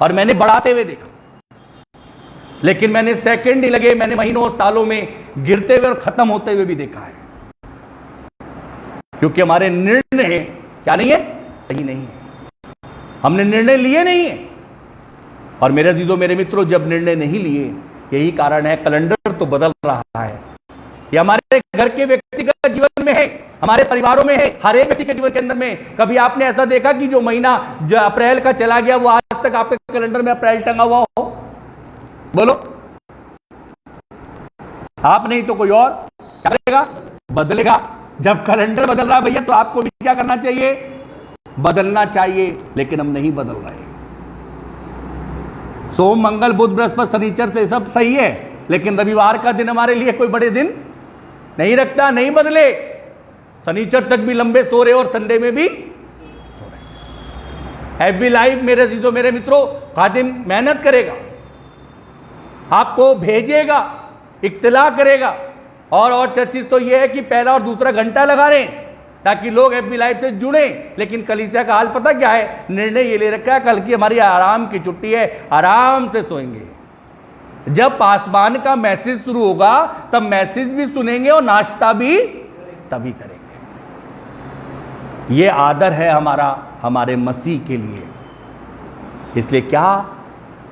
और मैंने बढ़ाते हुए देखा, लेकिन मैंने सेकंड ही लगे, मैंने महीनों सालों में गिरते हुए और खत्म होते हुए भी देखा है, क्योंकि हमारे निर्णय क्या नहीं है, सही नहीं है, हमने निर्णय लिए नहीं है। और मेरे अजीजों, मेरे मित्रों, जब निर्णय नहीं लिए, यही कारण है कैलेंडर तो बदल रहा है। ये हमारे घर के व्यक्तिगत जीवन में है, हमारे परिवारों में है, हर एक व्यक्ति के जीवन के अंदर में। कभी आपने ऐसा देखा कि जो महीना जो अप्रैल का चला गया वो आज तक आपके कैलेंडर में अप्रैल टंगा हुआ हो? बोलो, आप नहीं तो कोई और क्या करेगा, बदलेगा। जब कैलेंडर बदल रहा है भैया, तो आपको भी क्या करना चाहिए, बदलना चाहिए, लेकिन हम नहीं बदल रहे। सोम मंगल बुध बृहस्पति शनिचर से सब सही है, लेकिन रविवार का दिन हमारे लिए कोई बड़े दिन नहीं रखता, नहीं बदले। शनिचर तक भी लंबे सो रहे और संडे में भी सो रहे। एफबी लाइव मेरे अजीजों मेरे मित्रों, खादिम मेहनत करेगा, आपको भेजेगा, इत्तला करेगा। और चीज तो यह है कि पहला और दूसरा घंटा लगा रहे हैं ताकि लोग एफबी लाइव से जुड़े। लेकिन कलीसिया का हाल पता क्या है? निर्णय ये ले रखा है कल की हमारी आराम की छुट्टी है, आराम से सोएंगे। जब आसमान का मैसेज शुरू होगा तब मैसेज भी सुनेंगे और नाश्ता भी तभी करेंगे। ये आदर है हमारा हमारे मसीह के लिए। इसलिए क्या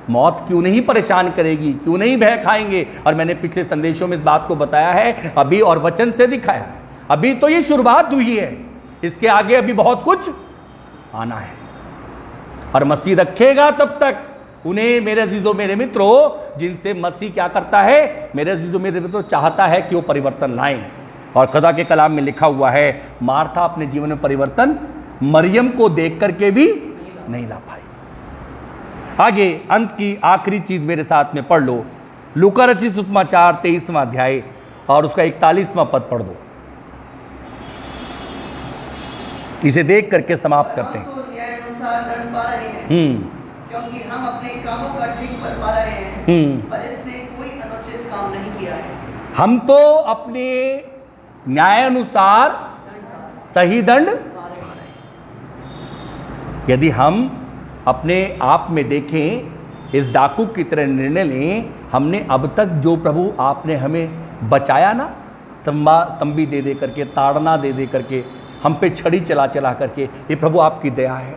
मौत क्यों नहीं परेशान करेगी, क्यों नहीं भय खाएंगे? और मैंने पिछले संदेशों में इस बात को बताया है अभी और वचन से दिखाया है। अभी तो ये शुरुआत हुई है, इसके आगे अभी बहुत कुछ आना है। और मसीह रखेगा तब तक उन्हें, मेरे अजीजों मेरे मित्रों, जिनसे मसीह क्या करता है? मेरे अजीजों मेरे मित्रों, चाहता है कि वो परिवर्तन लाएं। और खुदा के कलाम में लिखा हुआ है मार्था अपने जीवन में परिवर्तन मरियम को देख करके भी नहीं ला पाई। आगे अंत की आखिरी चीज मेरे साथ में पढ़ लो, लूका रचित सुसमाचार 23वां अध्याय और उसका 41वां पद पढ़ दो। इसे देख करके समाप्त करते हैं। हम तो न्याय अनुसार दंड पा रहे हैं, क्योंकि हम अपने कामों का ठीक कर पा रहे हैं, पर इसने कोई अनुचित काम नहीं किया है। हम तो अपने न्याय अनुसार सही दंड पा रहे हैं। यदि हम अपने आप में देखें, इस डाकू की तरह निर्णय लें, हमने अब तक जो प्रभु आपने हमें बचाया ना, तंबी दे दे करके, ताड़ना दे दे करके, हम पे छड़ी चला चला करके, ये प्रभु आपकी दया है।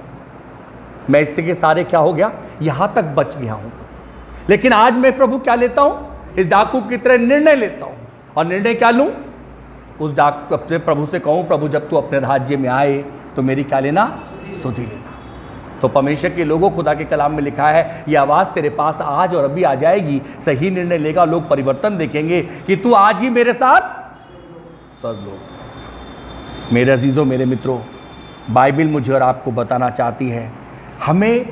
मैं इससे के सारे क्या हो गया, यहाँ तक बच गया हूँ। लेकिन आज मैं प्रभु क्या लेता हूँ? इस डाकू की तरह निर्णय लेता हूँ। और निर्णय क्या लूँ? उस डाकू अपने प्रभु से कहूँ, प्रभु जब तू अपने राज्य में आए तो मेरी क्या लेना? सुधि लेना। तो परमेश्वर के लोगों, खुदा के कलाम में लिखा है ये आवाज़ तेरे पास आज और अभी आ जाएगी। सही निर्णय लेगा, लोग परिवर्तन देखेंगे कि तू आज ही मेरे साथ स्वर्गलोक। मेरे अजीजों मेरे मित्रों, बाइबल मुझे और आपको बताना चाहती है, हमें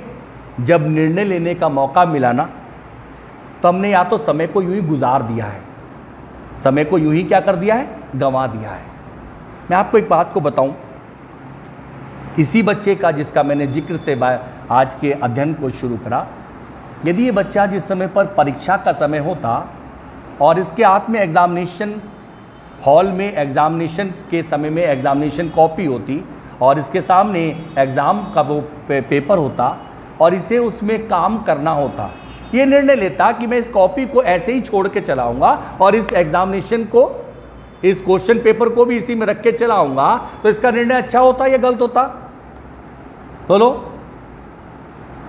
जब निर्णय लेने का मौका मिला ना, तो हमने या तो समय को यूं ही गुजार दिया है, समय को यूं ही क्या कर दिया है? गंवा दिया है। मैं आपको एक बात को बताऊं, इसी बच्चे का जिसका मैंने जिक्र से आज के अध्ययन को शुरू करा, यदि ये बच्चा जिस समय पर परीक्षा का समय होता और इसके हाथ में एग्जामिनेशन हॉल में एग्जामिनेशन के समय में एग्जामिनेशन कॉपी होती और इसके सामने एग्ज़ाम का वो पेपर होता और इसे उसमें काम करना होता, ये निर्णय लेता कि मैं इस कॉपी को ऐसे ही छोड़ के चलाऊंगा और इस एग्जामिनेशन को, इस क्वेश्चन पेपर को भी इसी में रख के चलाऊंगा, तो इसका निर्णय अच्छा होता या गलत होता? बोलो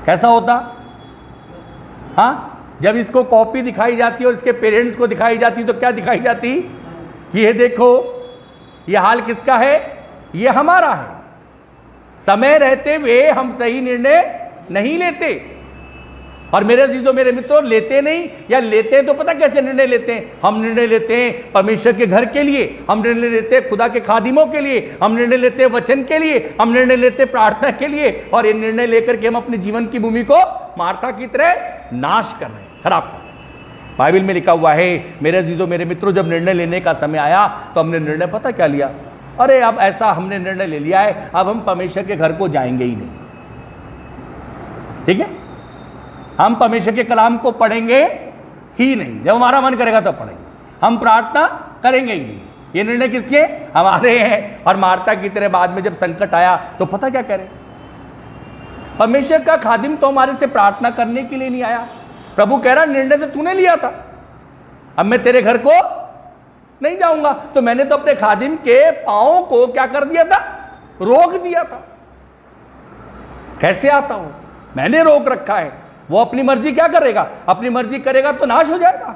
कैसा होता? हाँ, जब इसको कॉपी दिखाई जाती और इसके पेरेंट्स को दिखाई जाती तो क्या दिखाई जाती कि ये देखो ये हाल किसका है? ये हमारा है। समय रहते हुए हम सही निर्णय नहीं लेते। और मेरे अजीजों मेरे मित्रों, लेते नहीं, या लेते हैं तो पता कैसे निर्णय लेते हैं? हम निर्णय लेते हैं परमेश्वर के घर के लिए, हम निर्णय लेते हैं खुदा के खादिमों के लिए, हम निर्णय लेते हैं वचन के लिए, हम निर्णय लेते हैं प्रार्थना के लिए। और ये निर्णय लेकर के हम अपने जीवन की भूमि को मार्था की तरह नाश कर रहे हैं, खराब कर रहे हैं। बाइबल में लिखा हुआ है मेरे अजीजों मेरे मित्रों, जब निर्णय लेने का समय आया तो हमने निर्णय पता क्या लिया? अरे अब ऐसा हमने निर्णय ले लिया है, अब हम परमेश्वर के घर को जाएंगे ही नहीं। ठीक है, हम परमेश्वर के कलाम को पढ़ेंगे ही नहीं, जब हमारा मन करेगा तब पढ़ेंगे, हम प्रार्थना करेंगे ही नहीं। ये निर्णय किसके? हमारे हैं। और मार्था की तरह बाद में जब संकट आया तो पता क्या करे? परमेश्वर का खादिम तो हमारे से प्रार्थना करने के लिए नहीं आया। प्रभु कह रहा निर्णय तो तूने लिया था, अब मैं तेरे घर को नहीं जाऊंगा। तो मैंने तो अपने खादिम के पांवों को क्या कर दिया था? रोक दिया था। कैसे आता हूं? मैंने रोक रखा है। वो अपनी मर्जी क्या करेगा? अपनी मर्जी करेगा तो नाश हो जाएगा।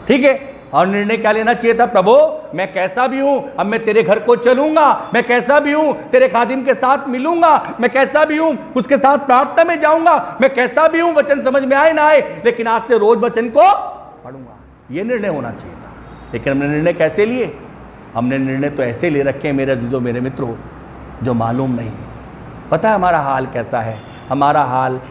ठीक है, और निर्णय क्या लेना चाहिए था? प्रभु मैं कैसा भी हूं, अब मैं तेरे घर को चलूंगा, मैं कैसा भी हूं तेरे खादिम के साथ मिलूंगा, मैं कैसा भी हूं उसके साथ प्रार्थना में जाऊंगा, मैं कैसा भी हूं वचन समझ में आए ना आए, लेकिन आज से रोज वचन को पढ़ूंगा। ये निर्णय होना चाहिए था। लेकिन हमने निर्णय कैसे लिए? हमने निर्णय तो ऐसे ले रखे हैं मेरे अजीजों मेरे मित्रों, जो मालूम नहीं। पता है हमारा हाल कैसा है? हमारा हाल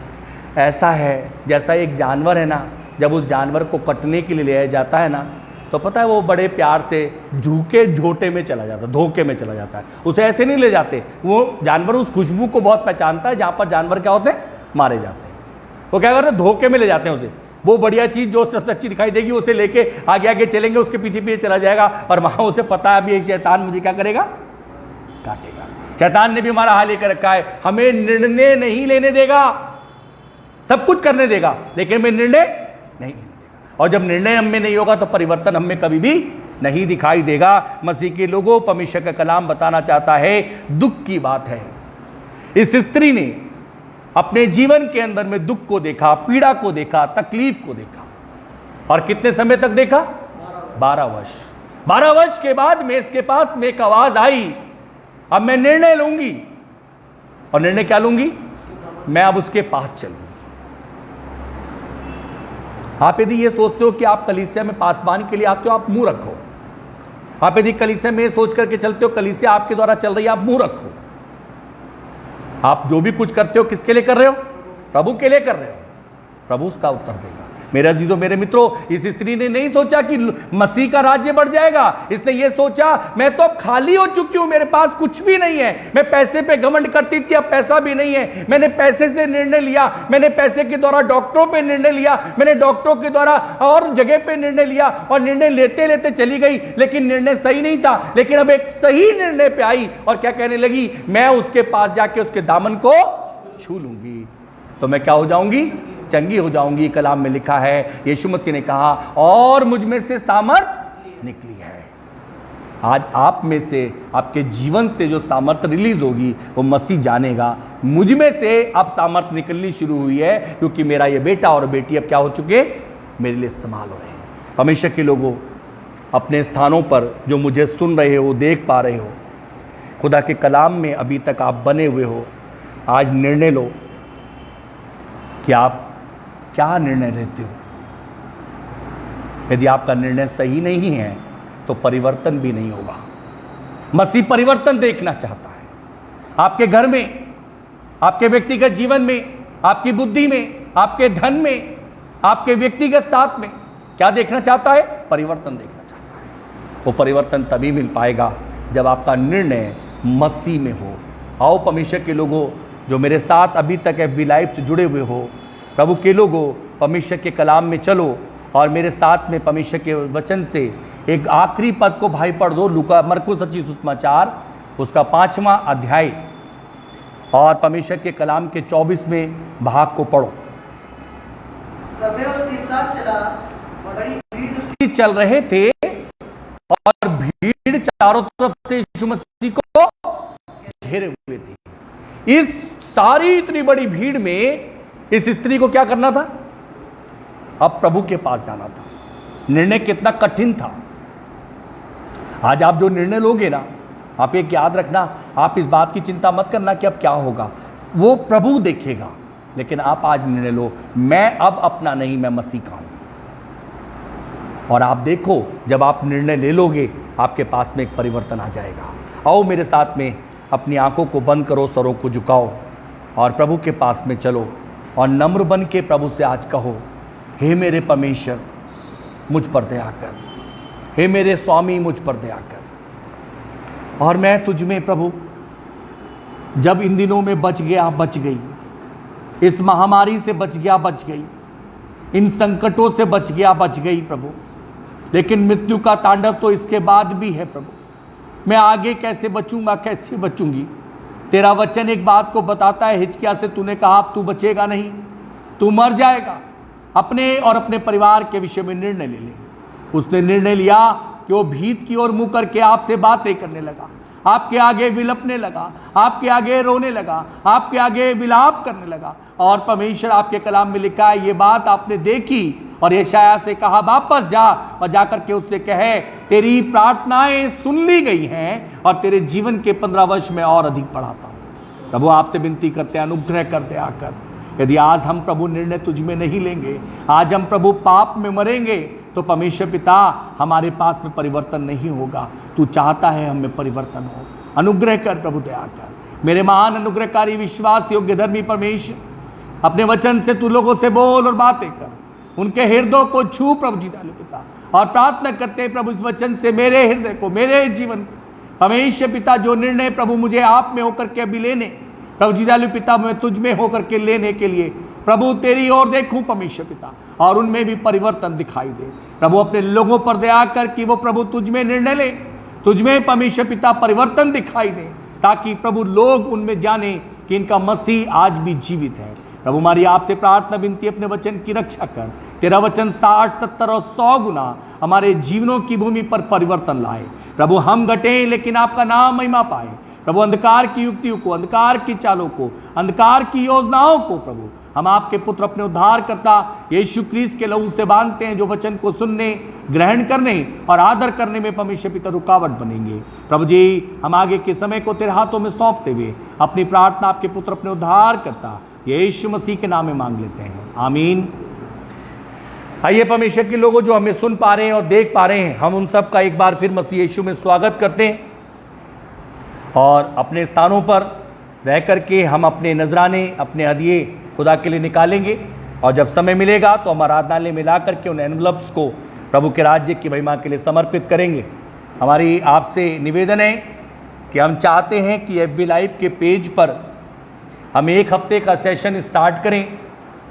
ऐसा है जैसा एक जानवर है ना, जब उस जानवर को कटने के लिए ले जाता है ना, तो पता है वो बड़े प्यार से झूके झोटे में चला जाता है, धोखे में चला जाता है। उसे ऐसे नहीं ले जाते, वो जानवर उस खुशबू को बहुत पहचानता है जहाँ पर जानवर क्या होते हैं, मारे जाते हैं। वो क्या करते हैं, धोखे में ले जाते हैं उसे। वो बढ़िया चीज़ जो सबसे अच्छी दिखाई देगी उसे लेके आगे आगे चलेंगे, उसके पीछे पीछे चला जाएगा, और वहाँ उसे पता है अभी एक शैतान मुझे क्या करेगा, काटेगा। शैतान ने भी हमारा हाल ही कर रखा है, हमें निर्णय नहीं लेने देगा, सब कुछ करने देगा लेकिन हमें निर्णय नहीं लेने देगा। और जब निर्णय हम में नहीं होगा तो परिवर्तन हम में कभी भी नहीं दिखाई देगा। मसीह के लोगों, परमेश्वर का कलाम बताना चाहता है, दुख की बात है, इस स्त्री ने अपने जीवन के अंदर में दुख को देखा, पीड़ा को देखा, तकलीफ को देखा, और कितने समय तक देखा, 12 वर्ष। 12 वर्ष के बाद में इसके पास में एक आवाज आई, अब मैं निर्णय लूंगी। और निर्णय क्या लूंगी, मैं अब उसके पास चलूंगी। आप यदि ये सोचते हो कि आप कलीसिया में पासबान के लिए आते हो, आप मुंह रखो। आप यदि कलीसिया में सोच करके चलते हो कलीसिया आपके द्वारा चल रही है, आप मुंह रखो। आप जो भी कुछ करते हो किसके लिए कर रहे हो, प्रभु के लिए कर रहे हो, प्रभु उसका उत्तर देगा। मेरे अजीजों, मेरे मित्रों, इस स्त्री ने नहीं सोचा कि मसीह का राज्य बढ़ जाएगा। इसने ये सोचा मैं तो अब खाली हो चुकी हूं, मेरे पास कुछ भी नहीं है। मैं पैसे पे घमंड करती थी, अब पैसा भी नहीं है। मैंने पैसे से निर्णय लिया, मैंने पैसे के द्वारा डॉक्टरों पे निर्णय लिया, मैंने डॉक्टरों के द्वारा और जगह पे निर्णय लिया, और निर्णय लेते लेते चली गई, लेकिन निर्णय सही नहीं था। लेकिन अब एक सही निर्णय पे आई और क्या कहने लगी, मैं उसके पास जाके उसके दामन को छू लूंगी तो मैं क्या हो जाऊंगी, चंगी हो जाऊंगी। कलाम में लिखा है, यीशु मसीह ने कहा, और मुझ में से सामर्थ निकली है। आज आप में से, आपके जीवन से जो सामर्थ रिलीज होगी वो मसीह जानेगा। मुझ में से अब सामर्थ निकलनी शुरू हुई है, क्योंकि मेरा ये बेटा और बेटी अब क्या हो चुके, मेरे लिए इस्तेमाल हो रहे हैं। परमेश्वर के लोगों, अपने स्थानों पर जो मुझे सुन रहे हो, देख पा रहे हो, खुदा के कलाम में अभी तक आप बने हुए हो, आज निर्णय लो कि आप क्या निर्णय लेते हो। यदि आपका निर्णय सही नहीं है तो परिवर्तन भी नहीं होगा। मसीह परिवर्तन देखना चाहता है आपके घर में, आपके व्यक्तिगत जीवन में, आपकी बुद्धि में, आपके धन में, आपके व्यक्तिगत साथ में। क्या देखना चाहता है, परिवर्तन देखना चाहता है। वो परिवर्तन तभी मिल पाएगा जब आपका निर्णय मसीह में हो। आओ परमेश्वर के लोगों, जो मेरे साथ अभी तक FB लाइव से जुड़े हुए हो, प्रभु के लोगों, परमेश्वर के कलाम में चलो और मेरे साथ में परमेश्वर के वचन से एक आखिरी पद को भाई पढ़ दो। लूका मरकुस सच्ची सुसमाचार उसका 5वां अध्याय और परमेश्वर के कलाम के 24वें भाग को पढ़ो। तब वह उसके साथ चला और बड़ी भीड़ उसके चल रहे थे और भीड़ चारों तरफ से यीशु मसीह को घेरे हुए थी। इस सारी इतनी बड़ी भीड़ में इस स्त्री को क्या करना था, अब प्रभु के पास जाना था। निर्णय कितना कठिन था। आज आप जो निर्णय लोगे ना, आप एक याद रखना, आप इस बात की चिंता मत करना कि अब क्या होगा, वो प्रभु देखेगा। लेकिन आप आज निर्णय लो, मैं अब अपना नहीं, मैं मसीह का हूं। और आप देखो, जब आप निर्णय ले लोगे आपके पास में एक परिवर्तन आ जाएगा। आओ मेरे साथ में अपनी आंखों को बंद करो, सरों को झुकाओ और प्रभु के पास में चलो और नम्र बन के प्रभु से आज कहो, हे मेरे परमेश्वर मुझ पर दया कर, हे मेरे स्वामी मुझ पर दया कर। और मैं तुझ में प्रभु, जब इन दिनों में बच गया बच गई, इस महामारी से बच गया बच गई, इन संकटों से बच गया बच गई प्रभु, लेकिन मृत्यु का तांडव तो इसके बाद भी है प्रभु। मैं आगे कैसे बचूंगा, कैसे बचूंगी। तेरा वचन एक बात को बताता है, हिजकिय्याह से तूने कहा अब तू बचेगा नहीं, तू मर जाएगा। अपने और अपने परिवार के विषय में निर्णय ले ले। उसने निर्णय लिया कि वो भीत की ओर मुंह करके आपसे बातें करने लगा, आपके आगे विलपने लगा, आपके आगे रोने लगा, आपके आगे विलाप करने लगा। और परमेश्वर आपके कलाम में लिखा है, ये बात आपने देखी और यशायाह से कहा वापस जा और जाकर के उससे कहे, तेरी प्रार्थनाएं सुन ली गई हैं और तेरे जीवन के 15 वर्ष में और अधिक बढ़ाता हूं। प्रभु आपसे विनती करते हैं, अनुग्रह करते आकर, यदि आज हम प्रभु निर्णय तुझ में नहीं लेंगे, आज हम प्रभु पाप में मरेंगे, तो परमेश्वर पिता हमारे पास में परिवर्तन नहीं होगा। तू चाहता है हम में परिवर्तन हो। अनुग्रह कर प्रभु, दया कर। मेरे महान अनुग्रहकारी विश्वास योग्य धर्मी परमेश्वर, अपने वचन से तू लोगों से बोल और बातें कर, उनके हृदय को छू प्रभु जी डालो पिता, और प्रार्थना करते हैं प्रभु इस वचन से मेरे हृदय को, मेरे जीवन को, परमेश्वर पिता जो निर्णय प्रभु मुझे आप में होकर के अभी लेने, प्रभु जी दयालु पिता मैं तुझ में होकर के लेने के लिए प्रभु तेरी ओर देखूं परमेश्वर पिता, और उनमें भी परिवर्तन दिखाई दे। प्रभु अपने लोगों पर दया कर कि वो प्रभु तुझ में निर्णय ले, तुझ में परमेश्वर पिता परिवर्तन दिखाई दे, ताकि प्रभु लोग उनमें जाने कि इनका मसीह आज भी जीवित है। प्रभु हमारी आपसे प्रार्थना विनती, अपने वचन की रक्षा कर। तेरा वचन 60, 70 और 100 गुना हमारे जीवनों की भूमि पर परिवर्तन लाए। प्रभु हम घटें लेकिन आपका नाम महिमा पाए। प्रभु अंधकार की युक्तियों को, अंधकार की चालों को, अंधकार की योजनाओं को प्रभु हम आपके पुत्र अपने उद्धार करता यीशु क्रिस्त के लहू से बांधते हैं, जो वचन को सुनने, ग्रहण करने और आदर करने में परमेश्वर पिता रुकावट बनेंगे। प्रभु जी हम आगे के समय को तेरे हाथों में सौंपते हुए अपनी प्रार्थना आपके पुत्र अपने उद्धार करता यीशु मसीह के नाम में मांग लेते हैं, आमीन। आइए परमेश्वर के लोगों जो हमें सुन पा रहे हैं और देख पा रहे हैं, हम उन सब का एक बार फिर मसीह यीशु में स्वागत करते हैं और अपने स्थानों पर रह करके हम अपने नजराने, अपने हदिये खुदा के लिए निकालेंगे और जब समय मिलेगा तो हम आराधनालय में ला करके उन एनवलप्स को प्रभु के राज्य की महिमा के लिए समर्पित करेंगे। हमारी आपसे निवेदन है कि हम चाहते हैं कि एफबी लाइव के पेज पर हम एक हफ्ते का सेशन स्टार्ट करें।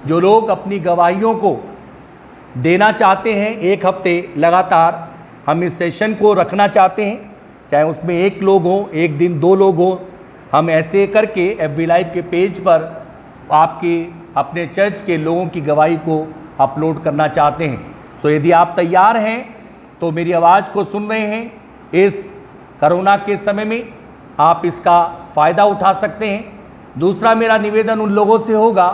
जो लोग अपनी गवाहियों को देना चाहते हैं, एक हफ्ते लगातार हम इस सेशन को रखना चाहते हैं, चाहे उसमें 1 लोग हो, 1 दिन 2 लोग हो, हम ऐसे करके एफबी लाइव के पेज पर आपके अपने चर्च के लोगों की गवाही को अपलोड करना चाहते हैं। तो यदि आप तैयार हैं तो मेरी आवाज़ को सुन रहे हैं, इस कोरोना के समय में आप इसका फ़ायदा उठा सकते हैं। दूसरा मेरा निवेदन उन लोगों से होगा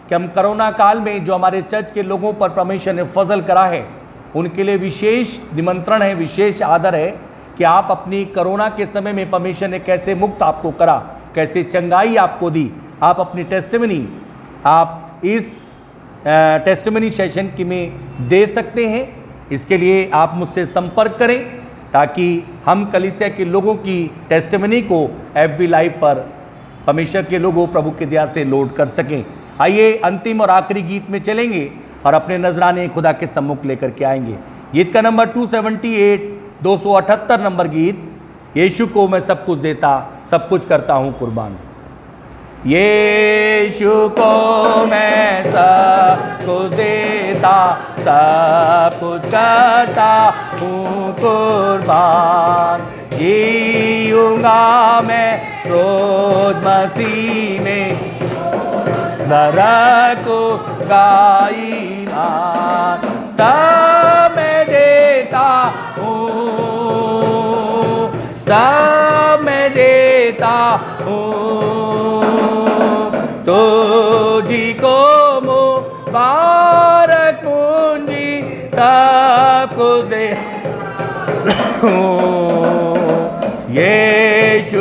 कि हम कोरोना काल में जो हमारे चर्च के लोगों पर परमेश्वर ने फजल करा है, उनके लिए विशेष निमंत्रण है, विशेष आदर है कि आप अपनी कोरोना के समय में परमेश्वर ने कैसे मुक्त आपको करा, कैसे चंगाई आपको दी, आप अपनी टेस्टिमनी आप इस टेस्टिमनी सेशन की में दे सकते हैं। इसके लिए आप मुझसे संपर्क करें ताकि हम कलीसिया के लोगों की टेस्टिमनी को एफबी लाइव पर परमेश्वर के लोगों प्रभु के दया से लोड कर सकें। आइए अंतिम और आखिरी गीत में चलेंगे और अपने नजराने खुदा के सम्मुख लेकर के आएंगे। गीत का नंबर 278, 278 नंबर गीत, यीशु को मैं सब कुछ देता, सब कुछ करता हूँ कुर्बान। यीशु को मैं सब कुछ देता, सब कुछ करता हूँ कुर्बान। जीऊँगा मैं रोज मसीह में, रखूँगा ईमान, सब मैं देता हूँ, सब मैं देता हूँ। तुझी को मुबारक पूंजी सब कुछ दे यीशु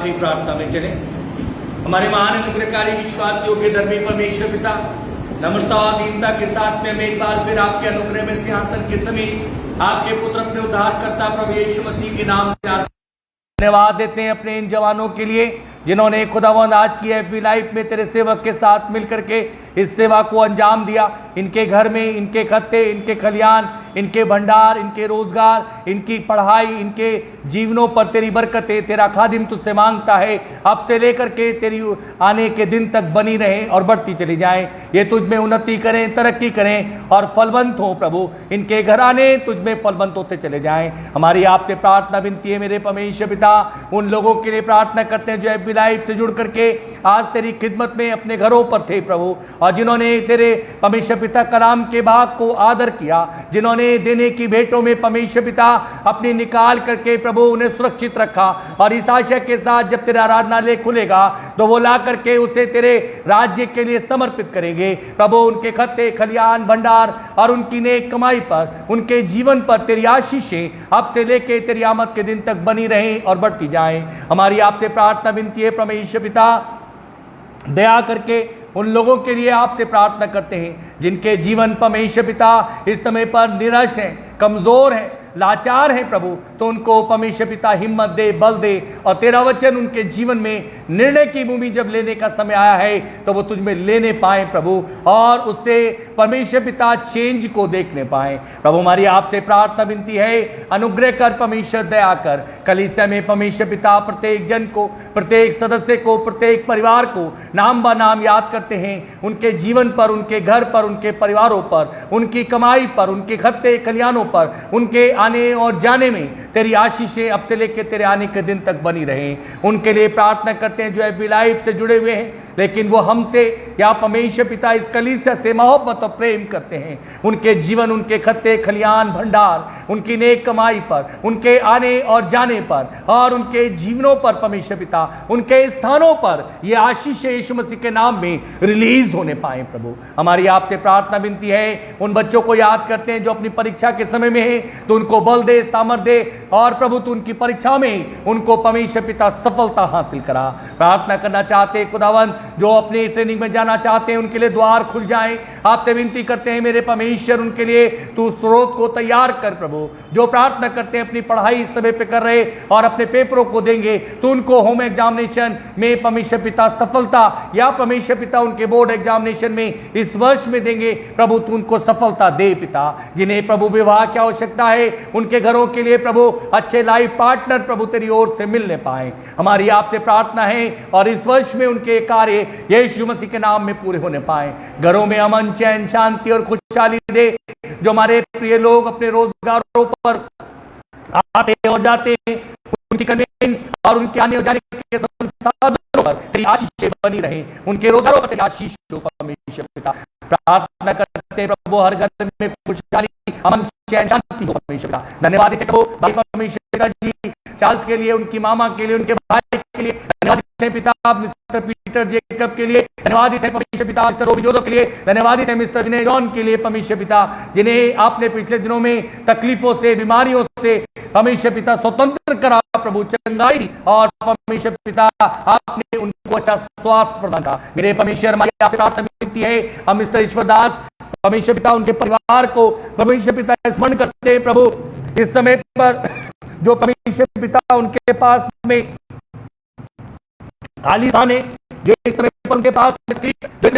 आखिरी प्रार्थना में चले। हमारे महान अनुग्रहकारी विश्वास योग्य धर्मी परमेश्वर पिता, नम्रता और दीनता के साथ में हम एक बार फिर आपके अनुग्रह में सिंहासन के समीप आपके पुत्र अपने उद्धारकर्ता प्रभु यीशु मसीह के नाम से धन्यवाद देते हैं अपने इन जवानों के लिए जिन्होंने खुदावंद आज की एफबी लाइफ में तेरे सेवक के साथ मिलकर के इस सेवा को अंजाम दिया। इनके घर में इनके खत्ते, इनके खलियान, इनके भंडार, इनके रोजगार, इनकी पढ़ाई, इनके जीवनों पर तेरी बरकतें तेरा खादिम तुझसे मांगता है अब से लेकर के तेरी आने के दिन तक बनी रहे और बढ़ती चली जाए। ये तुझ में उन्नति करें, तरक्की करें और फलवंत हो प्रभु। इनके घराने तुझ में फलवंत होते चले जाएं। हमारी आपसे प्रार्थना विनती है मेरे परमेश्वर पिता, उन लोगों के लिए प्रार्थना करते हैं जो एफबी लाइफ से जुड़ करके आज तेरी खिदमत में अपने घरों पर थे प्रभु, और जिन्होंने तेरे परमेश्वर पिता कलाम के भाग को आदर किया, जिन्होंने देने की भेंटों में परमेश्वर पिता अपनी निकाल करके प्रभु उन्हें सुरक्षित रखा, और इस आशा के साथ जब तेरा आराधनालय खुलेगा तो वो ला करके उसे तेरे राज्य के लिए समर्पित करेंगे प्रभु। उनके खत्ते, खलियान, भंडार और उनकी नेक कमाई पर, उनके जीवन पर तेरी आशीषें अब से लेके तेरी आमद के दिन तक बनी रहें और बढ़ती जाएं। हमारी आपसे प्रार्थना विनती है परमेश्वर पिता, दया करके उन लोगों के लिए आपसे प्रार्थना करते हैं जिनके जीवन परमेश्वर पिता इस समय पर निराश हैं, कमजोर हैं, लाचार हैं प्रभु, तो उनको परमेश्वर पिता हिम्मत दे, बल दे, और तेरा वचन उनके जीवन में निर्णय की भूमि जब लेने का समय आया है तो वो तुझ में लेने पाए प्रभु, और उससे परमेश्वर पिता चेंज को देखने पाए प्रभु। हमारी आपसे प्रार्थना विनती है, अनुग्रह कर परमेश्वर, दया कर। कलीसिया में परमेश्वर पिता प्रत्येक जन को, प्रत्येक सदस्य को, प्रत्येक परिवार को नाम ब नाम याद करते हैं, उनके जीवन पर, उनके घर पर, उनके परिवारों पर, उनकी कमाई पर, उनके खत्ते खलियानों पर, उनके आने और जाने में तेरी आशीषें अब से लेकर तेरे आने के दिन तक बनी रहें। उनके लिए प्रार्थना करते हैं जो एफबी लाइफ से जुड़े हुए हैं लेकिन वो हमसे या परमेश्वर पिता इस कलीसिया से मोहब्बत और प्रेम करते हैं। उनके जीवन, उनके खत्ते खलियान, भंडार, उनकी नेक कमाई पर, उनके आने और जाने पर और उनके जीवनों पर परमेश्वर पिता, उनके स्थानों पर ये आशीष यीशु मसीह के नाम में रिलीज होने पाए प्रभु। हमारी आपसे प्रार्थना विनती है, उन बच्चों को याद करते हैं जो अपनी परीक्षा के समय में है, तो उनको बल दे, सामर्थ्य दे, और प्रभु तू उनकी परीक्षा में उनको परमेश्वर पिता सफलता हासिल करा। प्रार्थना करना चाहते खुदावन जो अपनी ट्रेनिंग में जाना चाहते हैं उनके लिए द्वार खुल जाएं। आपसे विनती करते हैं मेरे परमेश्वर, उनके लिए तू स्रोत को तैयार कर प्रभु। जो प्रार्थना करते हैं अपनी पढ़ाई इस समय पे कर रहे और अपने पेपरों को देंगे, तो उनको होम एग्जामिनेशन में परमेश्वर पिता सफलता, या परमेश्वर पिता उनके बोर्ड एग्जामिनेशन में इस वर्ष में देंगे प्रभु, तू उनको सफलता दे पिता। जिन्हें प्रभु विवाह की आवश्यकता है, उनके घरों के लिए प्रभु अच्छे लाइफ पार्टनर प्रभु तेरी ओर से मिलने पाए, हमारी आपसे प्रार्थना है। और इस वर्ष में उनके कार्य यीशु मसीह के नाम में पूरे होने पाए। घरों में अमन, चैन, शांति और खुशहाली दे। जो हमारे प्रिय लोग अपने रोजगारों पर आते और जाते हैं, उनकी कन्वेंस और उनके आने और जाने के संसाधनों पर तेरी आशीष बनी रहे, उनके रोजगारों पर तेरी आशीष परमेश्वर पिता। प्रार्थना करते हैं प्रभु हर घर में खुशहाली, अमन, चैन, शांति हो परमेश्वर पिता। धन्यवाद देते प्रभु भाई परमेश्वर पिता जी, चार्ल्स के लिए, उनकी मामा के लिए, उनके भाई के लिए धन्यवाद देते हैं पिता। मिस्टर पीटर जेकब के लिए धन्यवाद देते हैं परमेश्वर पिता। मिस्टर रोबिजोदो के लिए धन्यवाद देते हैं। मिस्टर विनय जॉन के लिए परमेश्वर पिता, जिन्हें आपने पिछले दिनों में तकलीफों से, बीमारियों से परमेश्वर पिता स्वतंत्र करा प्रभु, चंगाई, और परमेश्वर पिता आपने उनको अच्छा स्वास्थ्य प्रदान करा। मेरे परमेश्वर हमारी आपसे प्रार्थना विनती है, हम मिस्टर ईश्वर दास परमेश्वर पिता उनके परिवार को परमेश्वर पिता स्मरण करते हैं प्रभु। इस समय पर जो परमेश्वर पिता उनके पास में खाली स्थान है, जो इस समय पर उनके पास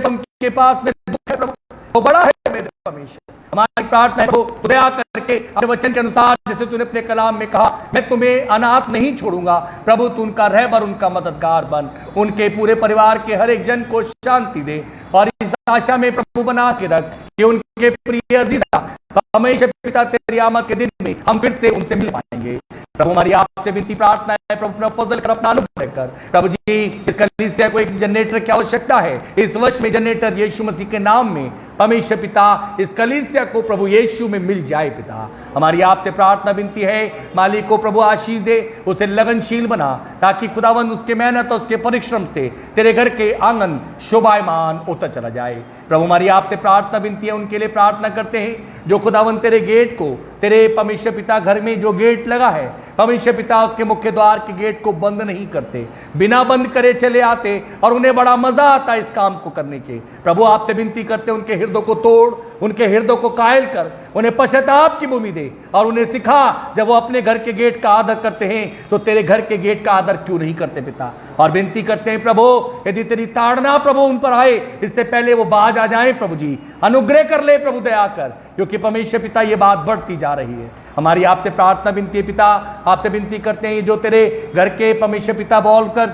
उनके पास में दुख है प्रभु, वो बड़ा है मेरे परमेश्वर। हमारी प्रार्थना है प्रभु, दया करके अपने वचन के अनुसार जैसे तूने अपने कलाम में कहा, मैं तुम्हें अनाथ नहीं छोड़ूंगा प्रभु, तू उनका रहबर, उनका मददगार बन। उनके पूरे परिवार के हर एक जन को शांति दे, और इस आशा में प्रभु बना के रख कि उनके प्रिय अजीजा परमेश्वर पिता तेरी आमद के दिन में हम फिर से उनसे मिल पाएंगे प्रभु। हमारी आपसे विनती प्रार्थना है प्रभु, फजल कर, अपना अनुग्रह कर प्रभु जी। इस कलीसिया को एक जनरेटर की आवश्यकता है। इस वर्ष में जनरेटर यीशु मसीह के नाम में परमेश्वर पिता इस कलीसिया को प्रभु यीशु में मिल जाए। पिता, हमारी आपसे प्रार्थना विनती है, मालिक को प्रभु आशीष दे, उसे लगनशील बना, ताकि खुदावंद उसके मेहनत और उसके परिश्रम से तेरे घर के आंगन शोभायमान होता चला जाए। प्रभु, हमारी आपसे प्रार्थना विनती है, उनके लिए प्रार्थना करते हैं जो खुदावंद तेरे गेट को, तेरे परमेश्वर पिता घर में जो गेट लगा है, परमेश्वर पिता उसके मुख्य द्वार के गेट को बंद नहीं करते, बिना बंद करे चले आते और उन्हें बड़ा मजा आता इस काम को करने के। प्रभु, आपसे विनती करते उनके हृदय को तोड़, उनके हृदय को कायल कर, उन्हें पश्चाताप की भूमि दे और उन्हें सिखा, जब वो अपने घर के गेट का आदर करते हैं तो तेरे घर के गेट का आदर क्यों नहीं करते पिता। और विनती करते हैं प्रभु, यदि तेरी ताड़ना प्रभु उन पर आए, इससे पहले वो बाज आ जाए प्रभु जी, अनुग्रह कर ले प्रभु, दया कर, क्योंकि परमेश्वर पिता ये बात बढ़ती जा रही है। हमारी आपसे प्रार्थना विनती है पिता, आपसे विनती करते हैं जो तेरे घर के परमेश्वर पिता बोलकर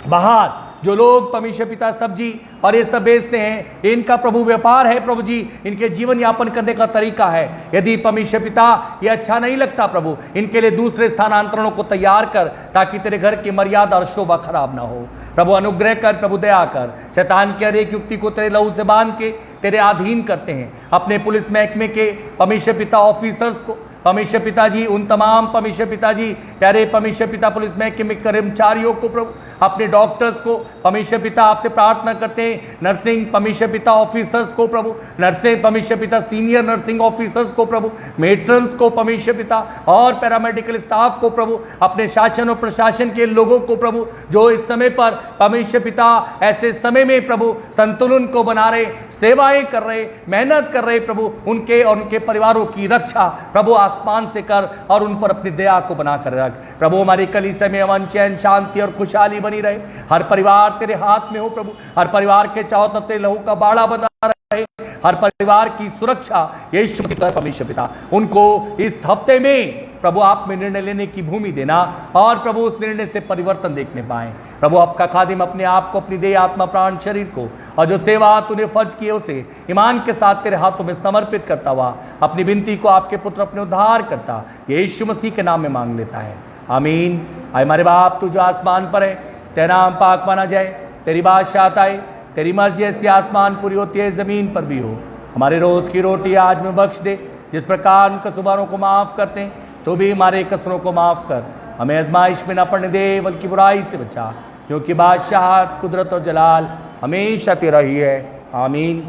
बाहर जो लोग परमेश्वर पिता सब्जी और ये सब बेचते हैं, इनका प्रभु व्यापार है प्रभु जी, इनके जीवन यापन करने का तरीका है। यदि परमेश्वर पिता ये अच्छा नहीं लगता प्रभु, इनके लिए दूसरे स्थानांतरणों को तैयार कर, ताकि तेरे घर की मर्यादा और शोभा खराब ना हो। प्रभु, अनुग्रह कर, प्रभु दया कर। शैतान की हर एक युक्ति को तेरे लहू से बांध के तेरे अधीन करते हैं। अपने पुलिस महकमे के परमेश्वर पिता ऑफिसर्स को, परमेश्वर पिता जी, उन तमाम परमेश्वर पिता जी प्यारे परमेश्वर पिता पुलिस महकमे के कर्मचारियों को प्रभु, अपने डॉक्टर्स को परमेश्वर पिता आपसे प्रार्थना करते हैं, नर्सिंग परमेश्वर पिता ऑफिसर्स को प्रभु, नर्सिंग परमेश्वर पिता सीनियर नर्सिंग ऑफिसर्स को प्रभु, मेट्रन्स को परमेश्वर पिता और पैरामेडिकल स्टाफ को प्रभु, अपने शासन और प्रशासन के लोगों को प्रभु, जो इस समय पर परमेश्वर पिता ऐसे समय में प्रभु संतुलन को बना रहे, सेवाएं कर रहे, मेहनत कर रहे प्रभु, उनके और उनके परिवारों की रक्षा प्रभु आसमान से कर और उन पर अपनी दया को बना कर रख। प्रभु, हमारी कलीसिया में अमन, चैन, शांति और खुशहाली बनी रहे। हर परिवार तेरे हाथ में हो प्रभु, हर परिवार के चारों तरफ तेरे लहू का बाड़ा बना रहे, हर परिवार की सुरक्षा यीशु मसीह परमेश्वर पिता उनको इस हफ्ते में प्रभु आप में निर्णय लेने की भूमि देना और प्रभु उस निर्णय से परिवर्तन देखने पाए। प्रभु, आपका खादिम अपने आप को, अपनी देह, आत्मा, प्राण, शरीर को और जो सेवा तूने फर्ज किए उसे ईमान के साथ तेरे हाथों में समर्पित करता हुआ अपनी विनती को आपके पुत्र अपने उद्धार करता यीशु मसीह के नाम में मांग लेता है, आमीन। आए हमारे बाप, तू जो आसमान पर है, तेरा नाम पाक माना जाए, तेरी बादशाहत आए, तेरी मर्जी ऐसी आसमान पूरी होती है जमीन पर भी हो। हमारे रोज की रोटी आज में बख्श दे, जिस प्रकार उन कसूरों को माफ करते हैं तो भी हमारे कसूरों को माफ कर, हमें आजमाइश में न पड़ने दे बल्कि बुराई से बचा, क्योंकि बादशाहत, कुदरत और जलाल हमेशा तेरा ही है, आमीन।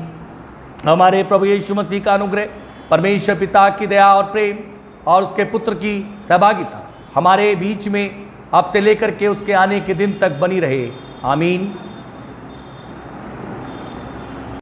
हमारे प्रभु यीशु मसीह का अनुग्रह, परमेश्वर पिता की दया और प्रेम और उसके पुत्र की सहभागिता हमारे बीच में अब से लेकर के उसके आने के दिन तक बनी रहे, आमीन।